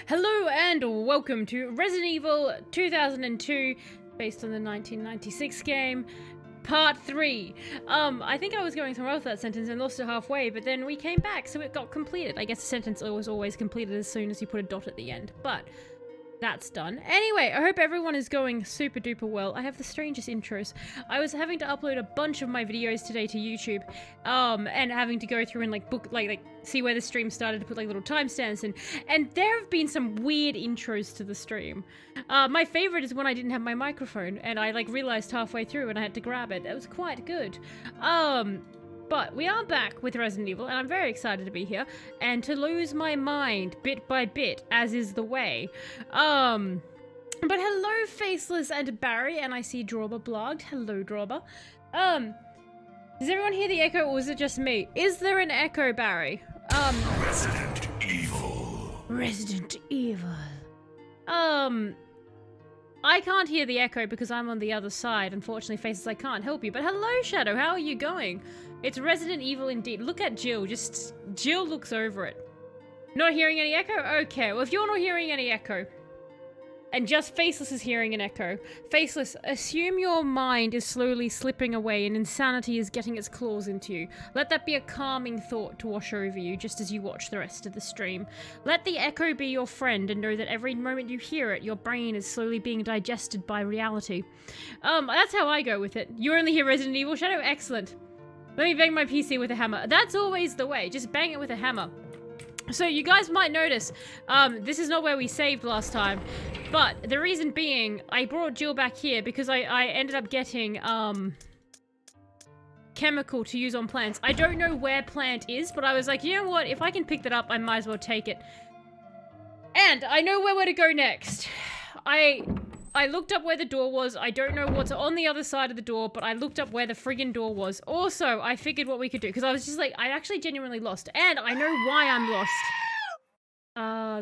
Hello and welcome to Resident Evil 2002, based on the 1996 game, Part 3. I think I was going somewhere else with that sentence and lost it halfway, but then we came back, so it got completed. I guess a sentence was always completed as soon as you put a dot at the end, but that's done. Anyway, I hope everyone is going super duper well. I have the strangest intros. I was having to upload a bunch of my videos today to YouTube, and having to go through and like see where the stream started to put like little timestamps in, and there have been some weird intros to the stream. My favorite is when I didn't have my microphone and I like realized halfway through and I had to grab it. It was quite good. But we are back with Resident Evil, and I'm very excited to be here, and to lose my mind bit by bit, as is the way. But hello, Faceless and Barry, and I see Drawber blogged. Hello, Drawber. Does everyone hear the echo, or is it just me? Is there an echo, Barry? Resident Evil. Resident Evil. I can't hear the echo because I'm on the other side. Unfortunately, Faceless, I can't help you. But hello, Shadow, how are you going? It's Resident Evil indeed. Look at Jill. Jill looks over it. Not hearing any echo? Okay, well, if you're not hearing any echo, and just Faceless is hearing an echo, Faceless, assume your mind is slowly slipping away and insanity is getting its claws into you. Let that be a calming thought to wash over you just as you watch the rest of the stream. Let the echo be your friend and know that every moment you hear it, your brain is slowly being digested by reality. That's how I go with it. You only hear Resident Evil Shadow? Excellent. Let me bang my PC with a hammer. That's always the way. Just bang it with a hammer. So you guys might notice, this is not where we saved last time, but the reason being, I brought Jill back here because I ended up getting, chemical to use on plants. I don't know where plant is, but I was like, you know what, if I can pick that up, I might as well take it. And I know where to go next. I looked up where the door was. I don't know what's on the other side of the door, but I looked up where the friggin' door was. Also, I figured what we could do, because I was just like, I actually genuinely lost, and I know why I'm lost.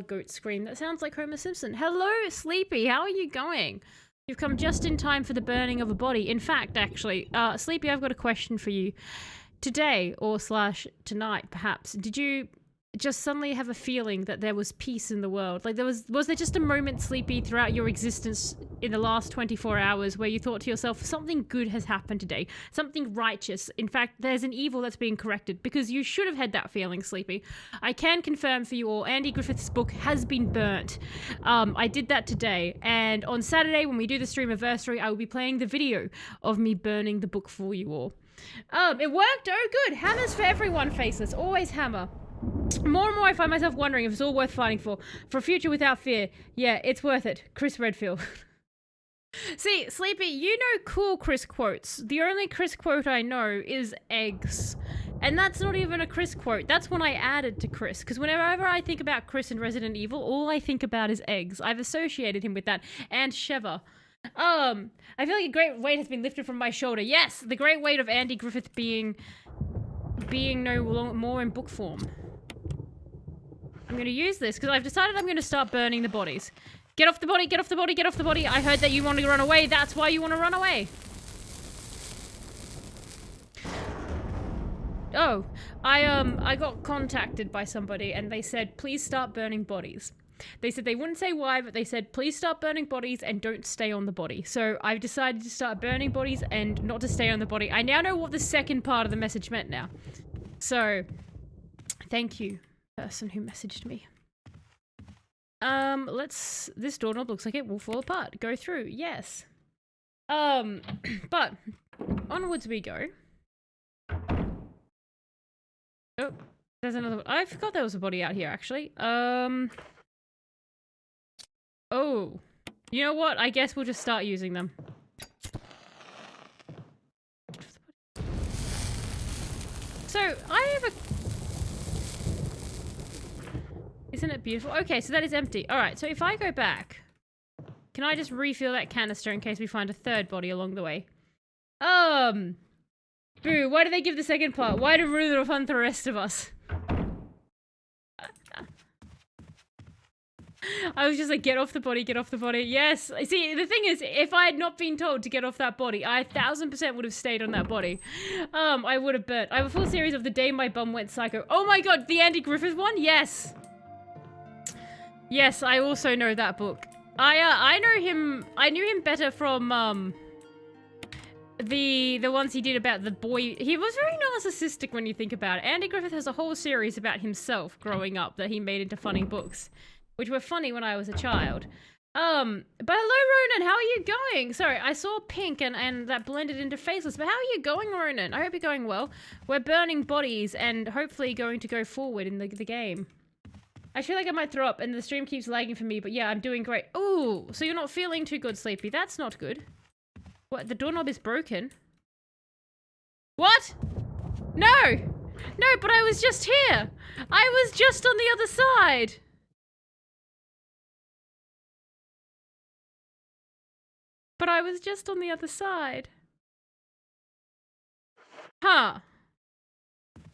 Goat scream. That sounds like Homer Simpson. Hello, Sleepy. How are you going? You've come just in time for the burning of a body. In fact, actually, Sleepy, I've got a question for you. Today, or / tonight, perhaps, did you just suddenly have a feeling that there was peace in the world? Like, was there just a moment, Sleepy, throughout your existence in the last 24 hours where you thought to yourself, something good has happened today, something righteous, in fact there's an evil that's being corrected? Because you should have had that feeling, Sleepy. I can confirm for you all, Andy Griffith's book has been burnt. I did that today, and on Saturday when we do the stream anniversary, I will be playing the video of me burning the book for you all. It worked. Oh good. Hammers for everyone, Faceless. Always hammer. More and more I find myself wondering if it's all worth fighting for. For a future without fear. Yeah, it's worth it. Chris Redfield. See, Sleepy, you know cool Chris quotes. The only Chris quote I know is eggs. And that's not even a Chris quote. That's one I added to Chris. Because whenever I think about Chris in Resident Evil, all I think about is eggs. I've associated him with that. And Sheva. I feel like a great weight has been lifted from my shoulder. Yes, the great weight of Andy Griffith being no more in book form. I'm going to use this because I've decided I'm going to start burning the bodies. Get off the body, get off the body, get off the body. I heard that you want to run away. That's why you want to run away. Oh, I got contacted by somebody and they said, please start burning bodies. They said they wouldn't say why, but they said, please start burning bodies and don't stay on the body. So I've decided to start burning bodies and not to stay on the body. I now know what the second part of the message meant now. So, thank you, person who messaged me. This doorknob looks like it will fall apart. Go through, yes. But, onwards we go. Oh, there's another one. I forgot there was a body out here, actually. Oh, you know what? I guess we'll just start using them. So, I have a... Isn't it beautiful? Okay, so that is empty. Alright, so if I go back, can I just refill that canister in case we find a third body along the way? Boo, why do they give the second part? Why to ruin the fun for the rest of us? I was just like, get off the body, get off the body. Yes. See, the thing is, if I had not been told to get off that body, I 1000% would have stayed on that body. I would have burnt. I have a full series of The Day My Bum Went Psycho. Oh my god, the Andy Griffith one? Yes. Yes, I also know that book. I know him. I knew him better from the ones he did about the boy. He was very narcissistic when you think about it. Andy Griffith has a whole series about himself growing up that he made into funny books, which were funny when I was a child. But hello, Ronan. How are you going? Sorry, I saw pink and that blended into faceless. But how are you going, Ronan? I hope you're going well. We're burning bodies and hopefully going to go forward in the game. I feel like I might throw up and the stream keeps lagging for me, but yeah, I'm doing great. Ooh, so you're not feeling too good, Sleepy. That's not good. What? The doorknob is broken? What? No! No, but I was just here! I was just on the other side! But I was just on the other side. Huh.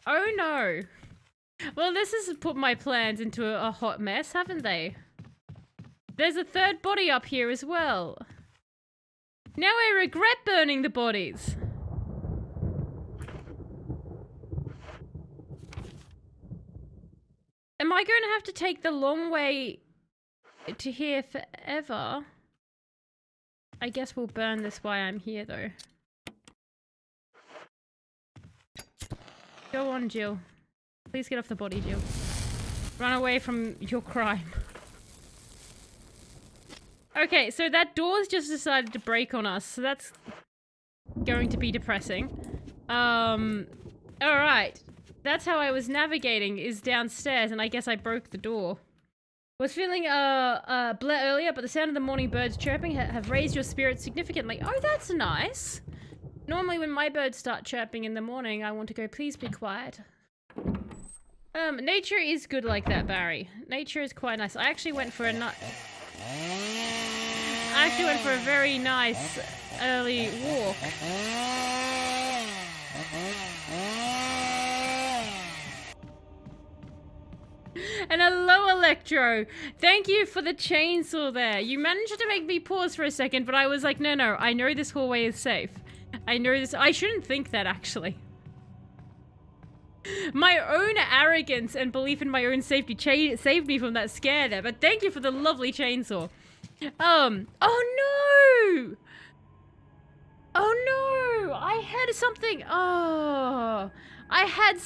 Oh no. Well, this has put my plans into a hot mess, haven't they? There's a third body up here as well. Now I regret burning the bodies. Am I going to have to take the long way to here forever? I guess we'll burn this while I'm here, though. Go on, Jill. Please get off the body, Jill. Run away from your crime. Okay, so that door's just decided to break on us, so that's going to be depressing. Alright. That's how I was navigating, is downstairs, and I guess I broke the door. Was feeling bleh earlier, but the sound of the morning birds chirping have raised your spirits significantly. Oh, that's nice. Normally when my birds start chirping in the morning, I want to go, please be quiet. Nature is good like that, Barry. Nature is quite nice. I actually went for a very nice early walk. And hello, Electro. Thank you for the chainsaw there. You managed to make me pause for a second, but I was like, no, I know this hallway is safe. I know this. I shouldn't think that, actually. My own arrogance and belief in my own safety saved me from that scare there, but thank you for the lovely chainsaw. Oh no! Oh no! I had something. Oh, I had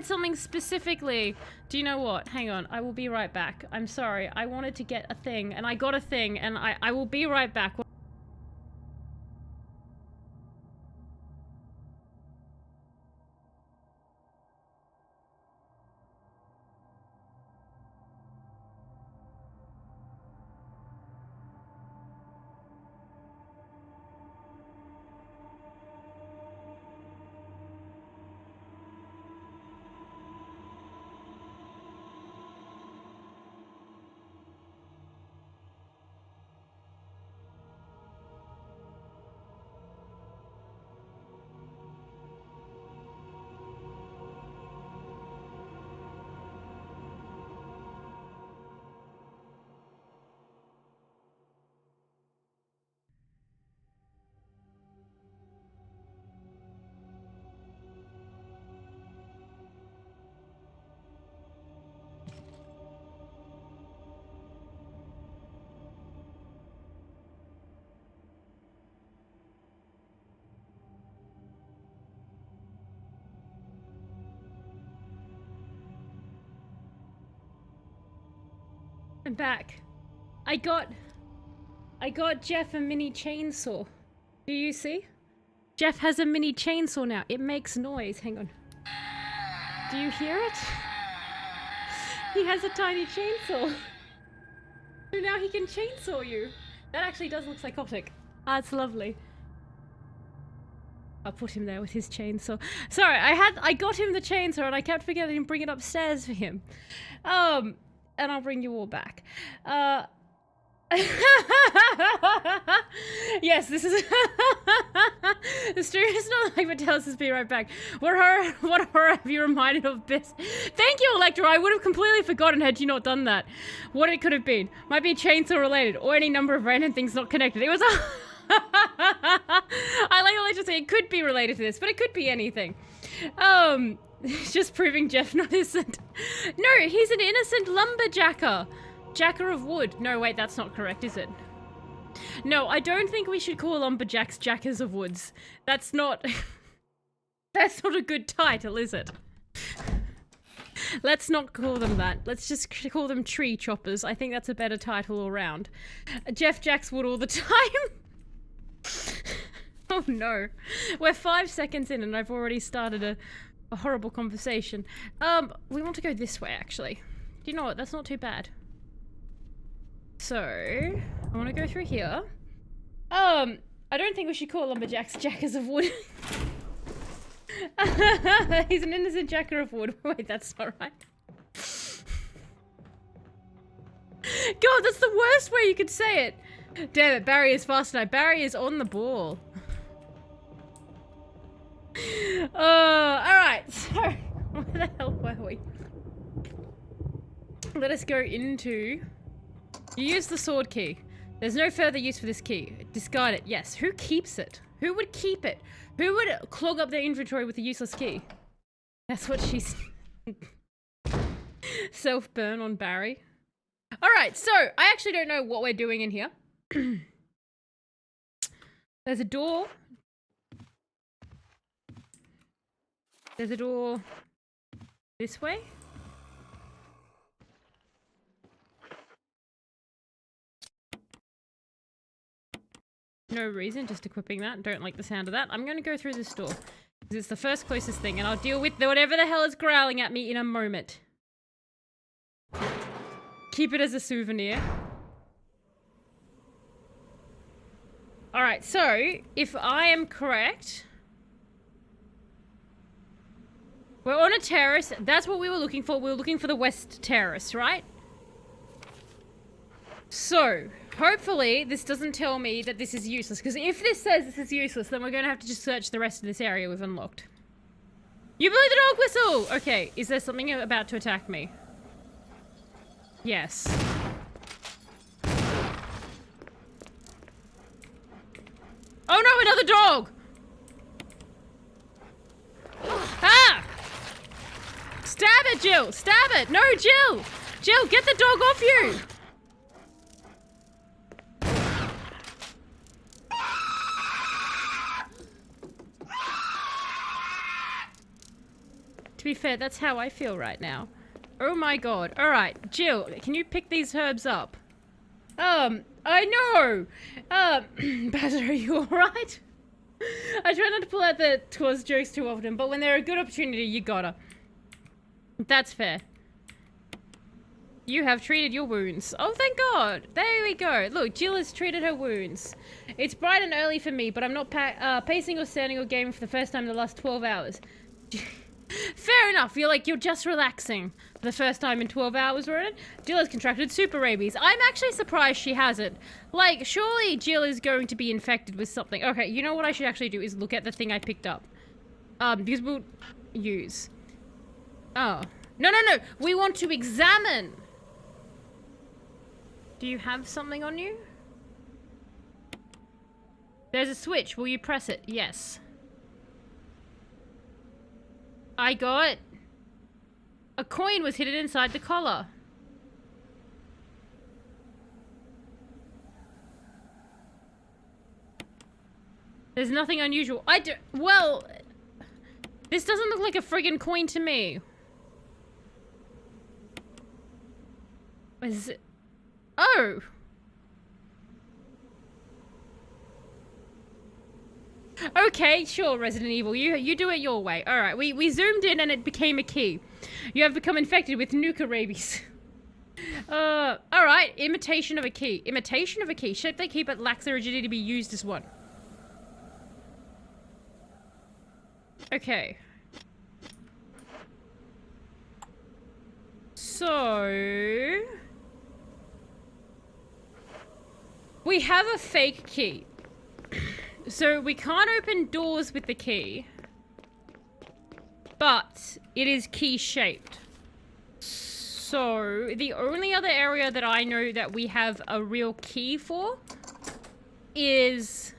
something specifically. Do you know what? Hang on, I will be right back. I'm sorry, I wanted to get a thing, and I got a thing, and I will be right back. I'm back. I got Jeff a mini chainsaw. Do you see? Jeff has a mini chainsaw now. It makes noise. Hang on. Do you hear it? He has a tiny chainsaw. So now he can chainsaw you. That actually does look psychotic. Ah, it's lovely. I'll put him there with his chainsaw. Sorry, I got him the chainsaw and I kept forgetting to bring it upstairs for him. And I'll bring you all back. Yes, this is the stream is not like Mattel's just be right back. What horror have you reminded of this? Thank you, Electro. I would have completely forgotten had you not done that. What it could have been. Might be chainsaw related or any number of random things not connected. It was I like Electro say it could be related to this, but it could be anything. Just proving Jeff not innocent. No, he's an innocent lumberjacker. Jacker of wood. No, wait, that's not correct, is it? No, I don't think we should call lumberjacks jackers of woods. That's not... That's not a good title, is it? Let's not call them that. Let's just call them tree choppers. I think that's a better title all round. Jeff jacks wood all the time. Oh no. We're 5 seconds in and I've already started a horrible conversation. We want to go this way, actually. Do you know what? That's not too bad. So, I want to go through here. I don't think we should call lumberjacks jackers of wood. He's an innocent jacker of wood. Wait, that's not right. God, that's the worst way you could say it. Damn it, Barry is fast tonight. Barry is on the ball. Alright, so where the hell were we? Let us go into... You use the sword key. There's no further use for this key. Discard it. Yes. Who keeps it? Who would keep it? Who would clog up their inventory with a useless key? That's what she's... Self-burn on Barry. Alright, so I actually don't know what we're doing in here. There's a door. There's a door this way. No reason, just equipping that. Don't like the sound of that. I'm going to go through this door. Because it's the first closest thing, and I'll deal with whatever the hell is growling at me in a moment. Keep it as a souvenir. Alright, so, if I am correct... We're on a terrace. That's what we were looking for. We were looking for the west terrace, right? So, hopefully this doesn't tell me that this is useless. Because if this says this is useless, then we're going to have to just search the rest of this area we've unlocked. You blew the dog whistle! Okay, is there something about to attack me? Yes. Oh no, another dog! Ah! Stab it, Jill! Stab it! No, Jill! Jill, get the dog off you! To be fair, that's how I feel right now. Oh my god. Alright, Jill, can you pick these herbs up? I know! Baz, are you alright? I try not to pull out the towards jokes too often, but when they're a good opportunity, you gotta. That's fair. You have treated your wounds. Oh, thank God. There we go. Look, Jill has treated her wounds. It's bright and early for me, but I'm not pacing or standing or gaming for the first time in the last 12 hours. Fair enough. You're just relaxing for the first time in 12 hours, Ronan. Jill has contracted super rabies. I'm actually surprised she hasn't. Like, surely Jill is going to be infected with something. Okay, you know what I should actually do is look at the thing I picked up. Because we'll use... Oh. No, no, no! We want to examine! Do you have something on you? There's a switch. Will you press it? Yes. I got... A coin was hidden inside the collar. There's nothing unusual. Well... This doesn't look like a friggin' coin to me. Is it... Oh! Okay, sure, Resident Evil. You do it your way. Alright, we zoomed in and it became a key. You have become infected with nuka rabies. Alright, imitation of a key. Imitation of a key. Shaped like key but lacks the rigidity to be used as one. Okay. So... We have a fake key. So we can't open doors with the key. But it is key shaped. So the only other area that I know that we have a real key for is...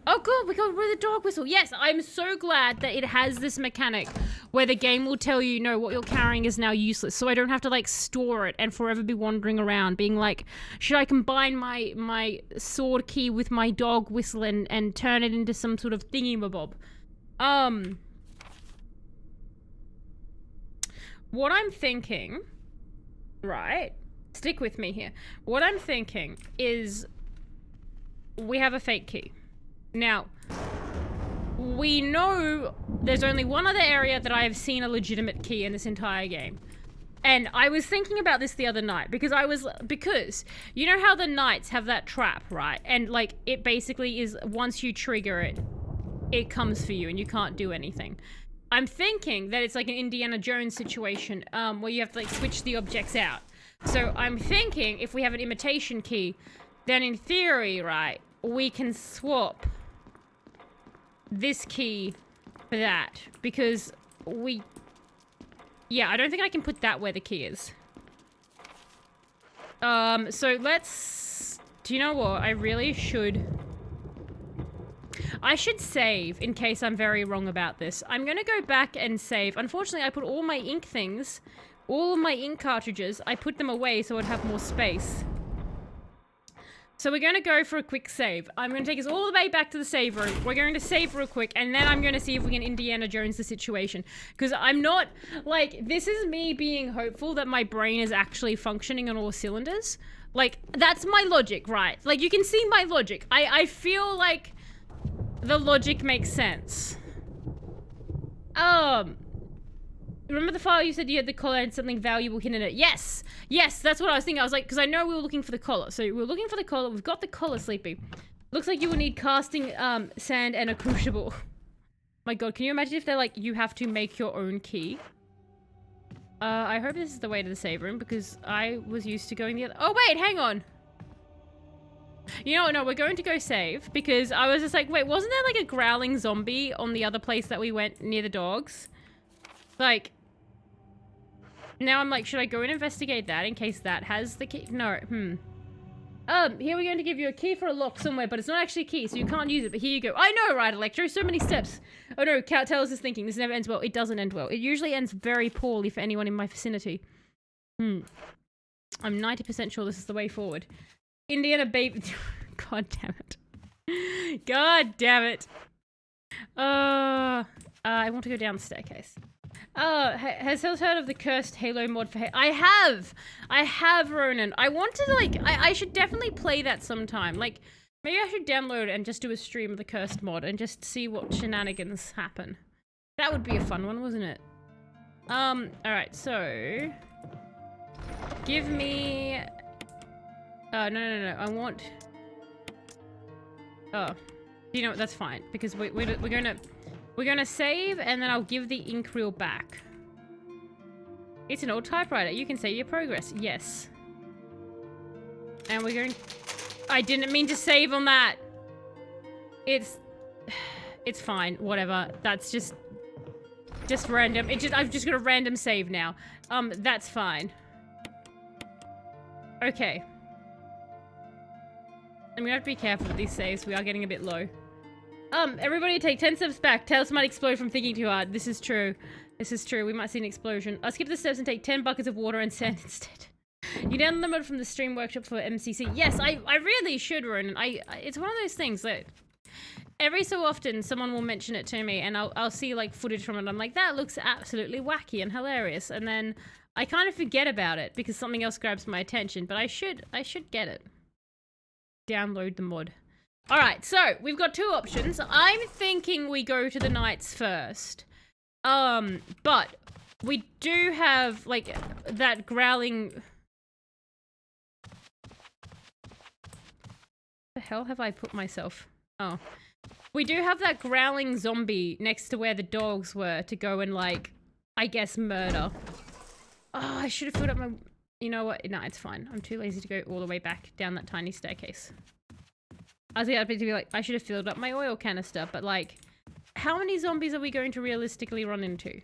Oh god, we got rid of the dog whistle. Yes, I'm so glad that it has this mechanic where the game will tell you, no, what you're carrying is now useless. So I don't have to like store it and forever be wandering around being like, should I combine my sword key with my dog whistle and turn it into some sort of thingy-mabob? What I'm thinking, right? Stick with me here. What I'm thinking is we have a fake key. Now, we know there's only one other area that I have seen a legitimate key in this entire game. And I was thinking about this the other night because you know how the knights have that trap, right? And like it basically is once you trigger it, it comes for you and you can't do anything. I'm thinking that it's like an Indiana Jones situation where you have to like switch the objects out. So I'm thinking if we have an imitation key, then in theory, right, we can swap this key for that because yeah, I don't think I can put that where the key is. So do you know what? I should save in case I'm very wrong about this. I'm gonna go back and save. Unfortunately, I put all my ink things, all of my ink cartridges, I put them away so I'd have more space. So we're gonna go for a quick save. I'm gonna take us all the way back to the save room. We're going to save real quick, and then I'm gonna see if we can Indiana Jones the situation. Because I'm not, like, this is me being hopeful that my brain is actually functioning on all cylinders. Like, that's my logic, right? Like, you can see my logic. I feel like the logic makes sense. Remember the file you said you had the collar and something valuable hidden in it? Yes! Yes, that's what I was thinking. I was like, because I know we were looking for the collar. So we were looking for the collar. We've got the collar, Sleepy. Looks like you will need casting sand and a crucible. My god, can you imagine if they're like, you have to make your own key? I hope this is the way to the save room because I was used to going the other— oh wait, hang on! You know what, no, we're going to go save because I was just like, wait, wasn't there like a growling zombie on the other place that we went near the dogs? Like, now I'm like, should I go and investigate that in case that has the key? No, here we're going to give you a key for a lock somewhere, but it's not actually a key, so you can't use it, but here you go. I know, right, Electro? So many steps. Oh no, Tells is thinking, this never ends well. It doesn't end well. It usually ends very poorly for anyone in my vicinity. I'm 90% sure this is the way forward. Indiana baby— god damn it. God damn it. I want to go down the staircase. Has Hills heard of the cursed Halo mod for I have, Ronan. I want to, like, I should definitely play that sometime. Like, maybe I should download it and just do a stream of the cursed mod and just see what shenanigans happen. That would be a fun one, wasn't it? Alright, so... give me... no. I want... oh. You know what? That's fine. Because we're gonna save, and then I'll give the ink reel back. It's an old typewriter. You can save your progress. Yes. And we're going... I didn't mean to save on that. It's fine. Whatever. That's just random. I've just got a random save now. That's fine. Okay. I'm gonna have to be careful with these saves. We are getting a bit low. Everybody take 10 steps back. Tails might explode from thinking too hard. This is true. This is true. We might see an explosion. I'll skip the steps and take 10 buckets of water and sand instead. You download the mod from the stream workshop for MCC. Yes, I really should, Ronan. It's one of those things that every so often someone will mention it to me and I'll see like footage from it. I'm like, that looks absolutely wacky and hilarious. And then I kind of forget about it because something else grabs my attention, but I should get it. Download the mod. Alright, so we've got two options. I'm thinking we go to the knights first. But we do have like that growling... the hell have I put myself? Oh. We do have that growling zombie next to where the dogs were to go and like, I guess murder. Oh, I should have filled up my... you know what? No, it's fine. I'm too lazy to go all the way back down that tiny staircase. I was going to be like, I should have filled up my oil canister, but like, how many zombies are we going to realistically run into?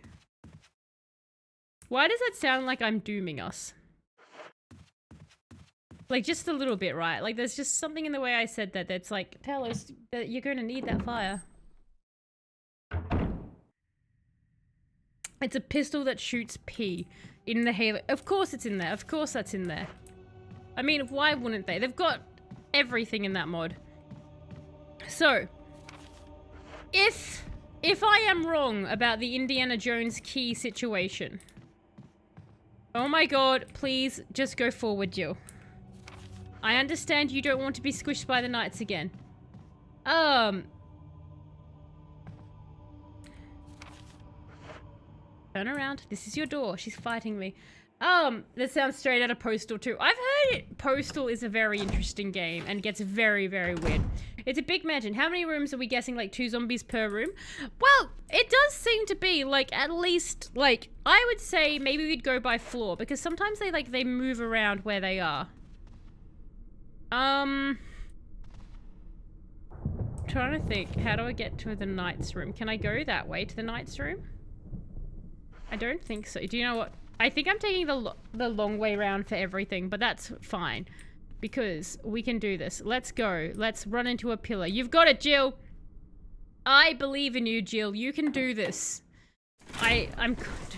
Why does that sound like I'm dooming us? Like, just a little bit, right? Like, there's just something in the way I said that that's like, tell us that you're going to need that fire. It's a pistol that shoots pee in the Halo. Of course it's in there. Of course that's in there. I mean, why wouldn't they? They've got everything in that mod. So, if I am wrong about the Indiana Jones key situation, oh my god, please just go forward, Jill. I understand you don't want to be squished by the knights again. Turn around. This is your door. She's fighting me. That sounds straight out of Postal 2. I've heard Postal is a very interesting game and gets very, very weird. It's a big mansion. How many rooms are we guessing? Like 2 zombies per room? Well, it does seem to be like at least like I would say maybe we'd go by floor because sometimes they move around where they are. Trying to think. How do I get to the knight's room? Can I go that way to the knight's room? I don't think so. Do you know what? I think I'm taking the long way around for everything, but that's fine. Because we can do this. Let's go. Let's run into a pillar. You've got it, Jill! I believe in you, Jill. You can do this. I'm good.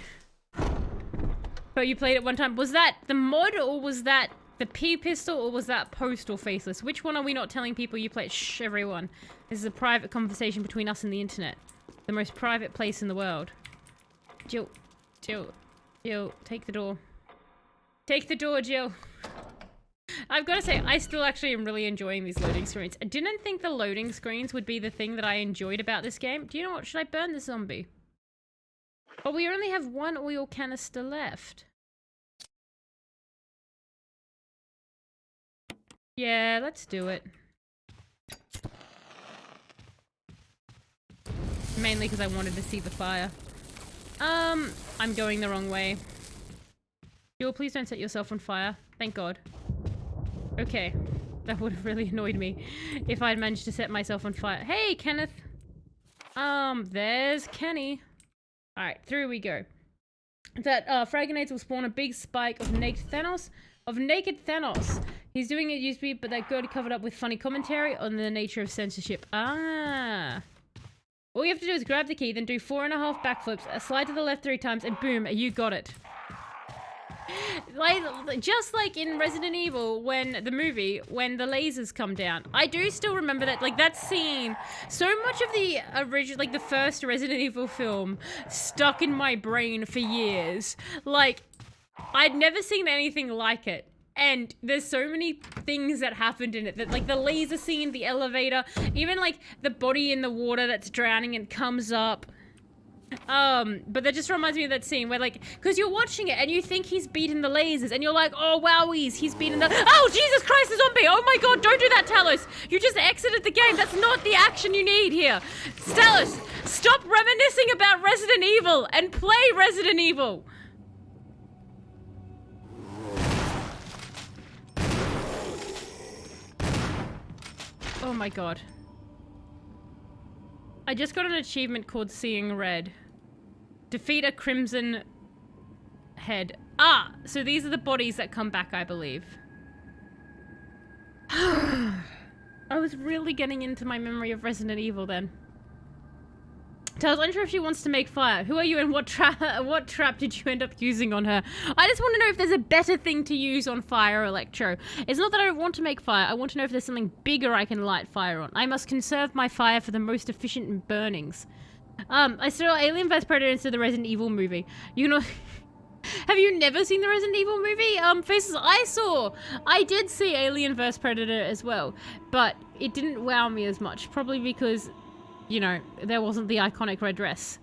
But you played it one time. Was that the mod, or was that the P pistol, or was that Postal Faceless? Which one are we not telling people you played? Shh, everyone. This is a private conversation between us and the internet. The most private place in the world. Jill, take the door. Take the door, Jill. I've got to say, I still actually am really enjoying these loading screens. I didn't think the loading screens would be the thing that I enjoyed about this game. Do you know what? Should I burn the zombie? But we only have 1 oil canister left. Yeah, let's do it. Mainly because I wanted to see the fire. I'm going the wrong way. Jill, please don't set yourself on fire. Thank God. Okay. That would have really annoyed me if I'd managed to set myself on fire. Hey, Kenneth! There's Kenny. Alright, through we go. That, frag grenades will spawn a big spike of naked Thanos. He's doing it used to be, but that girl covered up with funny commentary on the nature of censorship. Ah. All you have to do is grab the key, then do 4.5 backflips, slide to the left 3 times, and boom, you got it. Like, just like in Resident Evil, when the lasers come down. I do still remember that, like, that scene. So much of the original, like, the first Resident Evil film stuck in my brain for years. Like, I'd never seen anything like it. And there's so many things that happened in it. That, like, the laser scene, the elevator, even, like, the body in the water that's drowning and comes up. But that just reminds me of that scene where, like, because you're watching it and you think he's beaten the lasers and you're like, oh, wowies, he's beaten the— oh, Jesus Christ, the zombie! Oh my God, don't do that, Talos! You just exited the game. That's not the action you need here. Talos, stop reminiscing about Resident Evil and play Resident Evil! Oh my God. I just got an achievement called Seeing Red. Defeat a crimson head. Ah, so these are the bodies that come back, I believe. I was really getting into my memory of Resident Evil then. Tells unsure if she wants to make fire. Who are you and what trap did you end up using on her? I just want to know if there's a better thing to use on fire, Electro. It's not that I don't want to make fire. I want to know if there's something bigger I can light fire on. I must conserve my fire for the most efficient burnings. I saw Alien vs Predator instead of the Resident Evil movie. You know, have you never seen the Resident Evil movie? Faces, I did see Alien vs Predator as well, but it didn't wow me as much. Probably because, you know, there wasn't the iconic red dress.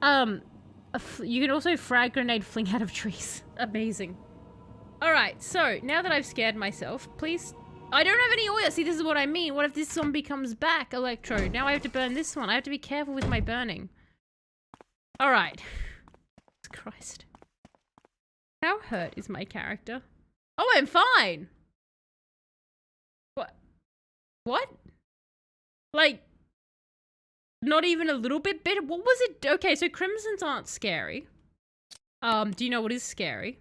You can also frag grenade fling out of trees. Amazing. Alright, so now that I've scared myself, please— I don't have any oil. See, this is what I mean. What if this zombie comes back, Electro? Now I have to burn this one. I have to be careful with my burning. Alright. Christ. How hurt is my character? Oh, I'm fine! What? What? Like— not even a little bit bitter? What was it? Okay, so crimsons aren't scary. Do you know what is scary?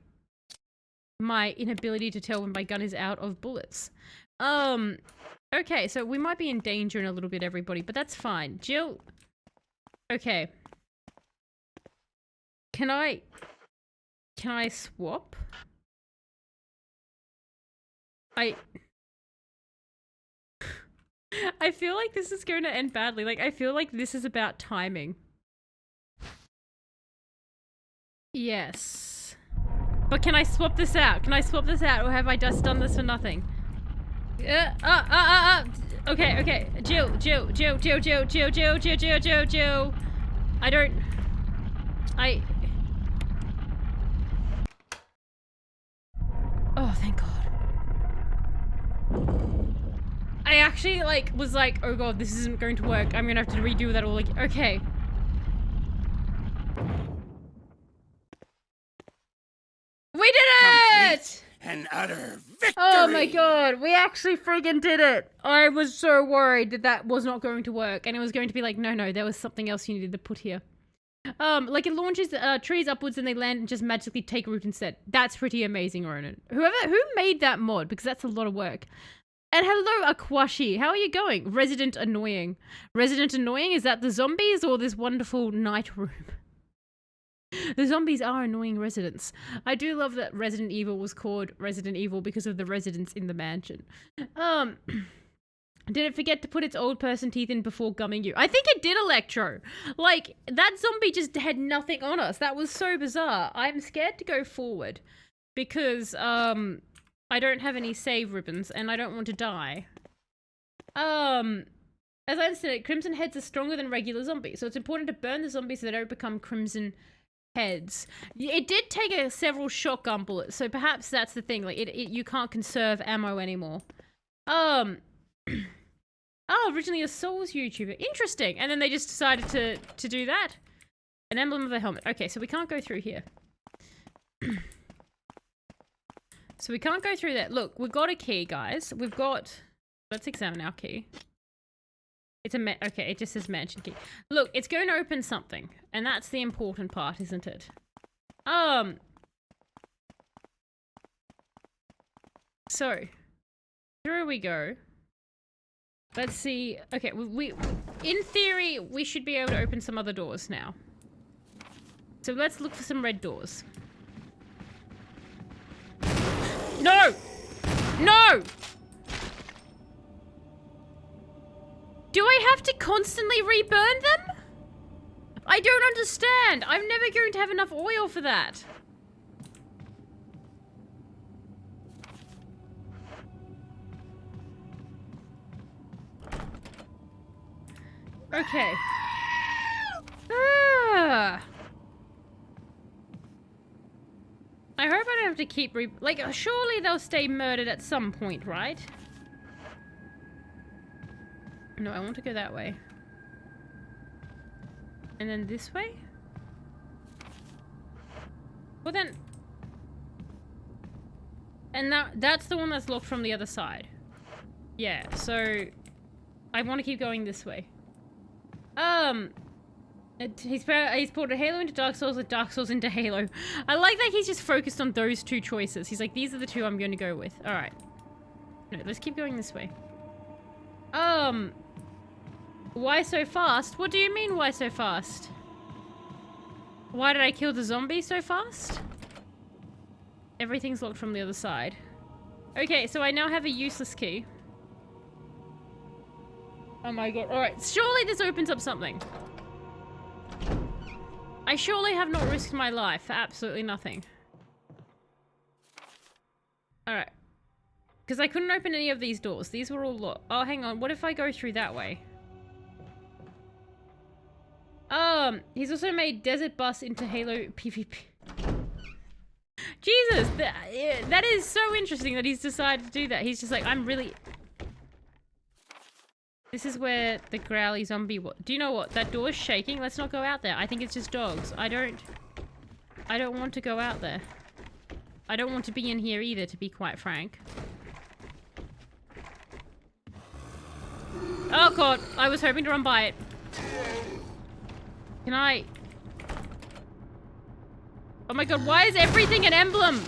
My inability to tell when my gun is out of bullets. Okay, so we might be in danger in a little bit, everybody, but that's fine. Jill. Okay. Can I swap? I feel like this is going to end badly. Like, I feel like this is about timing. Yes. But can I swap this out? Can I swap this out, or have I just done this for nothing? Okay, okay. Jill. Oh, thank God. I actually, like, was like, oh God, this isn't going to work. I'm gonna have to redo that all again. Okay. We did it! An utter victory! Oh my God, we actually friggin' did it. I was so worried that that was not going to work, and it was going to be like, no, there was something else you needed to put here. Like it launches trees upwards and they land and just magically take root instead. That's pretty amazing, Ronan. Who made that mod? Because that's a lot of work. And hello, Akwashi. How are you going? Resident Annoying. Resident Annoying? Is that the zombies or this wonderful night room? The zombies are annoying residents. I do love that Resident Evil was called Resident Evil because of the residents in the mansion. Did it forget to put its old person teeth in before gumming you? I think it did, Electro. Like, that zombie just had nothing on us. That was so bizarre. I'm scared to go forward because, I don't have any save ribbons and I don't want to die. As I understand it, Crimson Heads are stronger than regular zombies, so it's important to burn the zombies so they don't become Crimson Heads. It did take several shotgun bullets, so perhaps that's the thing. Like, you can't conserve ammo anymore. Oh, originally a Souls YouTuber. Interesting. And then they just decided to do that. An emblem of a helmet. Okay, so we can't go through here. So we can't go through that. Look, we've got a key, guys. We've got... Let's examine our key. It's okay, it just says mansion key. Look, it's going to open something. And that's the important part, isn't it? So, through we go. Let's see. Okay, in theory, we should be able to open some other doors now. So let's look for some red doors. No! No! Do I have to constantly reburn them? I don't understand. I'm never going to have enough oil for that. Okay. I hope I don't have to keep like, surely they'll stay murdered at some point, right? No, I want to go that way. And then this way? Well then... And that's the one that's locked from the other side. Yeah, so... I want to keep going this way. He's pulled a Halo into Dark Souls, a Dark Souls into Halo. I like that he's just focused on those two choices. He's like, these are the two I'm going to go with. Alright. No, let's keep going this way. Why so fast? What do you mean, why so fast? Why did I kill the zombie so fast? Everything's locked from the other side. Okay, so I now have a useless key. Oh my god. Alright, surely this opens up something. I surely have not risked my life for absolutely nothing. Alright. Because I couldn't open any of these doors. These were all locked. Oh, hang on. What if I go through that way? He's also made Desert Bus into Halo PvP. Jesus, that is so interesting that he's decided to do that. He's just like, I'm really... This is where the growly zombie was. Do you know what? That door is shaking. Let's not go out there. I think it's just dogs. I don't want to go out there. I don't want to be in here either, to be quite frank. Oh god, I was hoping to run by it. Can I... Oh my god, why is everything an emblem?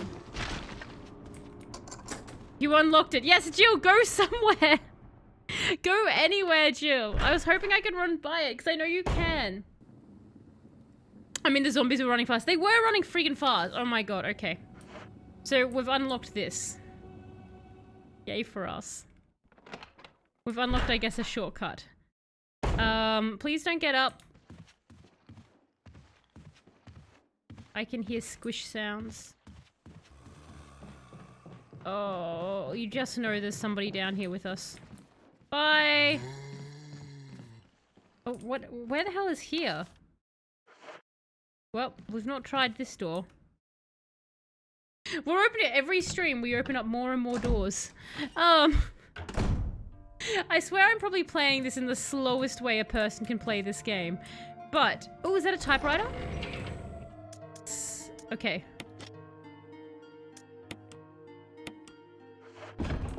You unlocked it. Yes, Jill, go somewhere. Go anywhere, Jill. I was hoping I could run by it, because I know you can. I mean, the zombies were running fast. They were running freaking fast. Oh my god, okay. So we've unlocked this. Yay for us. We've unlocked, I guess, a shortcut. Please don't get up. I can hear squish sounds. Oh, you just know there's somebody down here with us. Bye! Oh, what? Where the hell is here? Well, we've not tried this door. We're opening every stream. We open up more and more doors. I swear I'm probably playing this in the slowest way a person can play this game. But, oh, is that a typewriter? Okay.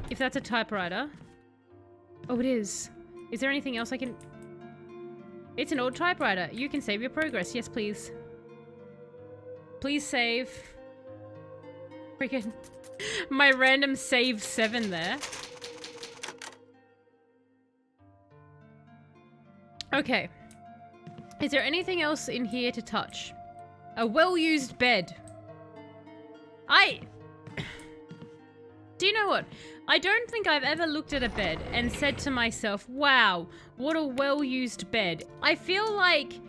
If that's a typewriter. Oh, it is. Is there anything else I can... It's an old typewriter. You can save your progress. Yes, please. Please save. Freaking... My random save 7 there. Okay. Is there anything else in here to touch? A well-used bed. Do you know what? I don't think I've ever looked at a bed and said to myself, wow, what a well-used bed. I feel like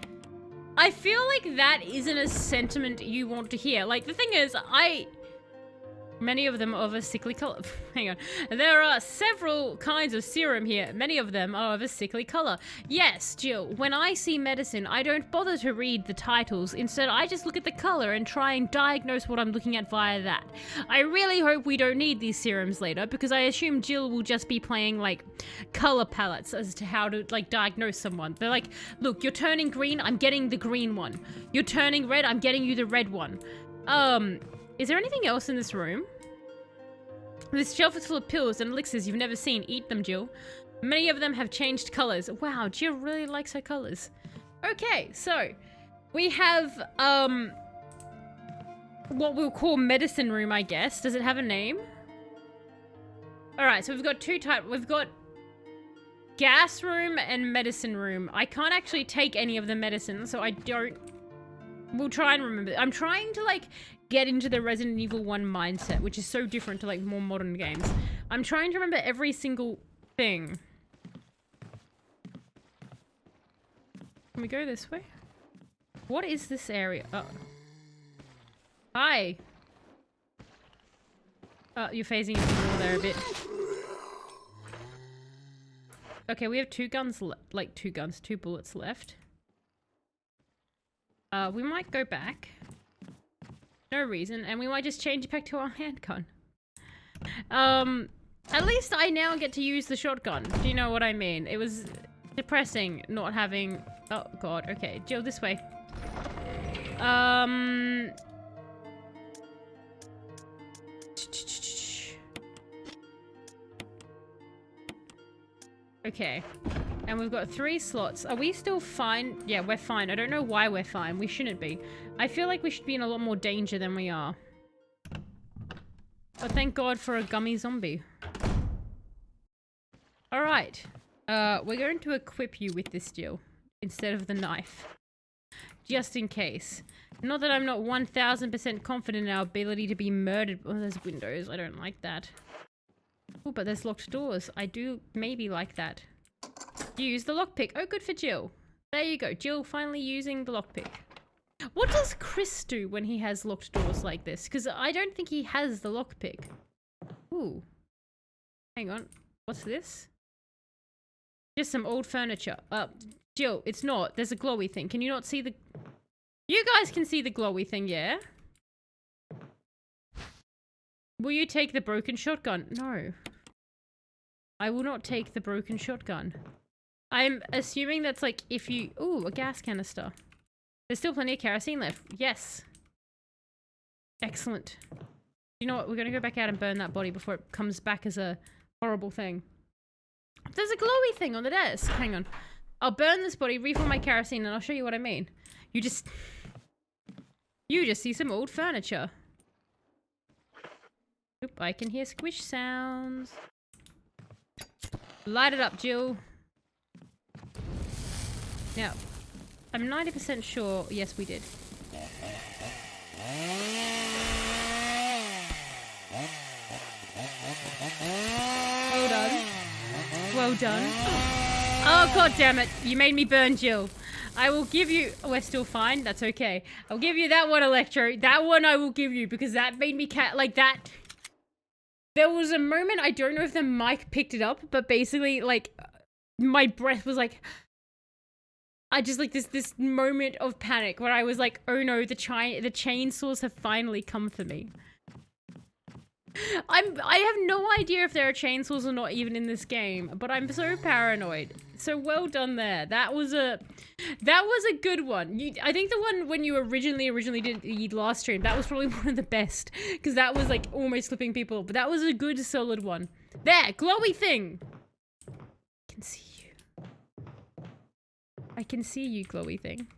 that isn't a sentiment you want to hear. Like, the thing is, many of them are of a sickly color. Hang on. There are several kinds of serum here. Many of them are of a sickly color. Yes, Jill, when I see medicine, I don't bother to read the titles. Instead, I just look at the color and try and diagnose what I'm looking at via that. I really hope we don't need these serums later, because I assume Jill will just be playing, like, color palettes as to how to, like, diagnose someone. They're like, look, you're turning green, I'm getting the green one. You're turning red, I'm getting you the red one. Is there anything else in this room? This shelf is full of pills and elixirs you've never seen. Eat them, Jill. Many of them have changed colors. Wow, Jill really likes her colors. Okay, so we have what we'll call medicine room, I guess. Does it have a name? Alright, so we've got two types. We've got gas room and medicine room. I can't actually take any of the medicine, so I don't... We'll try and remember. I'm trying to, like, get into the Resident Evil 1 mindset, which is so different to, like, more modern games. I'm trying to remember every single thing. Can we go this way? What is this area? Oh. Hi. Oh, you're phasing into the wall there a bit. Okay, we have two bullets left. We might go back. No reason, and we might just change it back to our handgun. At least I now get to use the shotgun. Do you know what I mean? It was depressing not having... Oh, God. Okay, Jill, this way. Okay. And we've got 3 slots. Are we still fine? Yeah, we're fine. I don't know why we're fine. We shouldn't be. I feel like we should be in a lot more danger than we are. But thank God for a gummy zombie. Alright. We're going to equip you with this, Jill. Instead of the knife. Just in case. Not that I'm not 1000% confident in our ability to be murdered. Oh, there's windows. I don't like that. Oh, but there's locked doors. I do maybe like that. Use the lockpick. Oh, good for Jill. There you go. Jill finally using the lockpick. What does Chris do when he has locked doors like this? Because I don't think he has the lockpick. Ooh. Hang on. What's this? Just some old furniture. Jill, it's not. There's a glowy thing. Can you not see the... You guys can see the glowy thing, yeah? Will you take the broken shotgun? No. I will not take the broken shotgun. I'm assuming that's like if you... Ooh, a gas canister. There's still plenty of kerosene left. Yes. Excellent. You know what? We're going to go back out and burn that body before it comes back as a horrible thing. There's a glowy thing on the desk. Hang on. I'll burn this body, refill my kerosene, and I'll show you what I mean. You just see some old furniture. Oop, I can hear squish sounds. Light it up, Jill. Now, I'm 90% sure... Yes, we did. Well done. Oh, god damn it. You made me burn, Jill. I will give you... Oh, we're still fine. That's okay. I'll give you that one, Electro. That one I will give you because that made me like that. There was a moment, I don't know if the mic picked it up, but basically, like, my breath was like... I just, like, this moment of panic where I was like, oh no, the chainsaws have finally come for me. I have no idea if there are chainsaws or not even in this game, but I'm so paranoid. So well done there. That was a good one. I think the one when you originally did the last stream, that was probably one of the best because that was like almost flipping people, but that was a good solid one. There, glowy thing. I can see you. I can see you, glowy thing.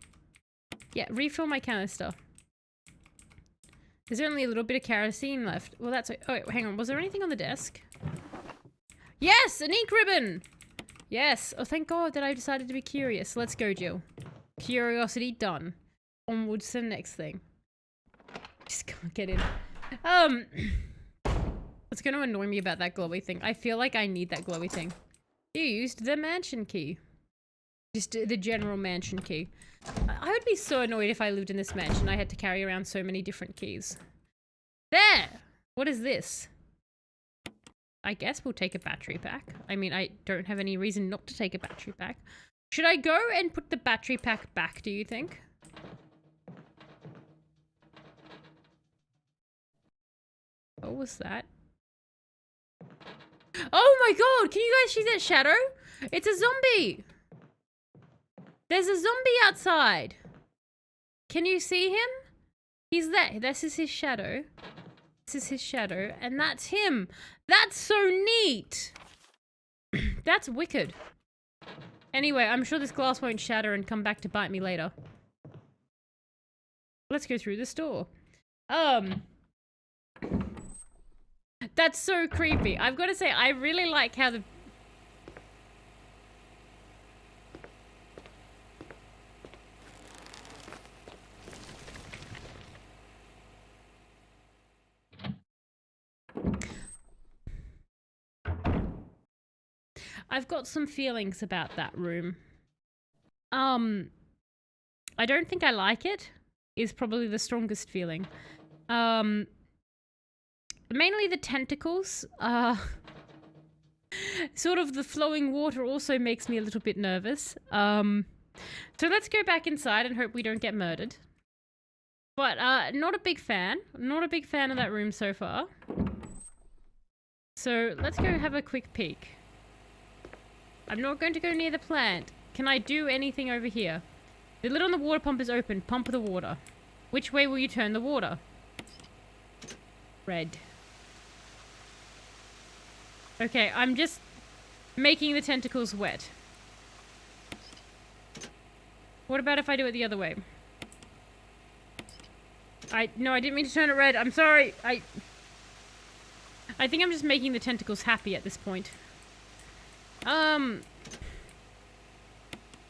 Yeah, refill my canister. There's only a little bit of kerosene left. Well, that's... Oh, wait, hang on. Was there anything on the desk? Yes! An ink ribbon! Yes. Oh, thank God that I decided to be curious. Let's go, Jill. Curiosity done. Onwards to the next thing. Just can't get in. What's going to annoy me about that glowy thing? I feel like I need that glowy thing. You used the mansion key. Just the general mansion key. I would be so annoyed if I lived in this mansion. I had to carry around so many different keys. There! What is this? I guess we'll take a battery pack. I mean, I don't have any reason not to take a battery pack. Should I go and put the battery pack back, do you think? What was that? Oh my god! Can you guys see that shadow? It's a zombie! There's a zombie outside. Can you see him? He's there. This is his shadow. This is his shadow. And that's him. That's so neat. That's wicked. Anyway, I'm sure this glass won't shatter and come back to bite me later. Let's go through this door. That's so creepy. I've got to say, I really like how the... I've got some feelings about that room. I don't think I like it, is probably the strongest feeling. Mainly the tentacles. Sort of the flowing water also makes me a little bit nervous. So let's go back inside and hope we don't get murdered. But, not a big fan. Not a big fan of that room so far. So let's go have a quick peek. I'm not going to go near the plant. Can I do anything over here? The lid on the water pump is open. Pump the water. Which way will you turn the water? Red. Okay, I'm just making the tentacles wet. What about if I do it the other way? No, I didn't mean to turn it red. I'm sorry. I think I'm just making the tentacles happy at this point.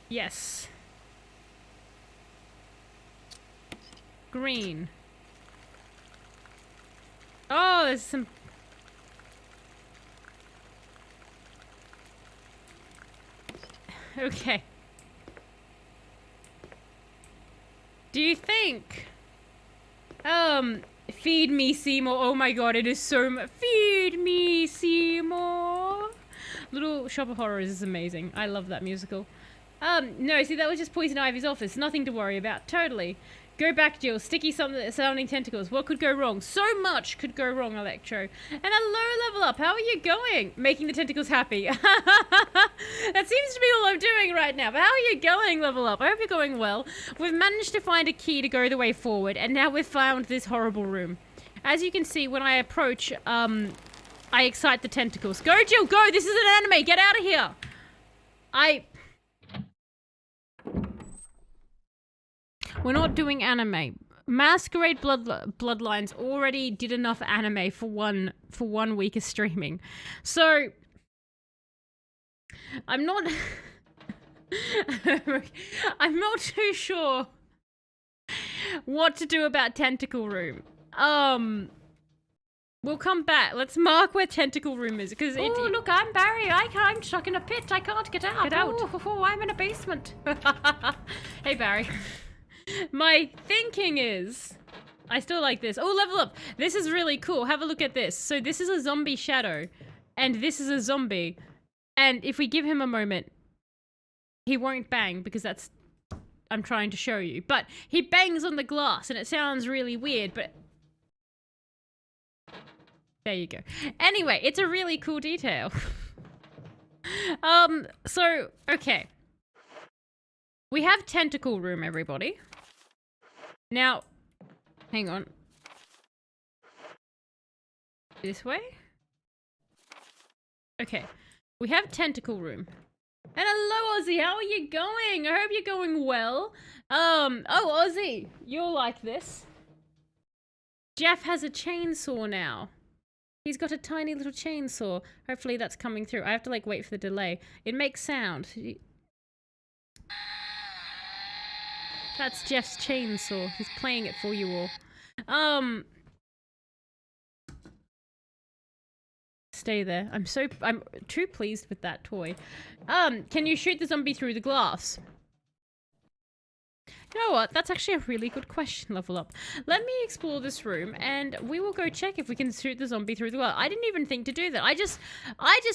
Yes. Green. Oh, there's some... Okay. Do you think... Feed me, Seymour. Oh my god, it is so much... Feed me, Seymour. Little Shop of Horrors is amazing. I love that musical. No, see, that was just Poison Ivy's office. Nothing to worry about. Totally. Go back, Jill. Sticky sounding tentacles. What could go wrong? So much could go wrong, Electro. And a low level up. How are you going? Making the tentacles happy. That seems to be all I'm doing right now. But how are you going, level up? I hope you're going well. We've managed to find a key to go the way forward. And now we've found this horrible room. As you can see, when I approach, I excite the tentacles. Go, Jill, go! This is an anime! Get out of here! We're not doing anime. Masquerade Bloodlines already did enough anime for one week of streaming. So... I'm not... I'm not too sure what to do about Tentacle Room. We'll come back. Let's mark where tentacle room is, because Oh, look, I'm Barry. I'm stuck in a pit. I can't get out. Get out. Oh, I'm in a basement. Hey, Barry. My thinking is, I still like this. Oh, level up. This is really cool. Have a look at this. So this is a zombie shadow, and this is a zombie. And if we give him a moment, he won't bang, because that's, I'm trying to show you. But he bangs on the glass, and it sounds really weird, but there you go. Anyway, it's a really cool detail. So, okay. We have tentacle room, everybody. Now, hang on. This way? Okay. We have tentacle room. And hello, Ozzy. How are you going? I hope you're going well. Oh, Ozzy, you'll like this. Jeff has a chainsaw now. He's got a tiny little chainsaw. Hopefully that's coming through. I have to, like, wait for the delay. It makes sound. That's Jeff's chainsaw. He's playing it for you all. Stay there. I'm too pleased with that toy. Can you shoot the zombie through the glass? You know what? That's actually a really good question, Level Up. Let me explore this room, and we will go check if we can shoot the zombie through the glass. I didn't even think to do that. I just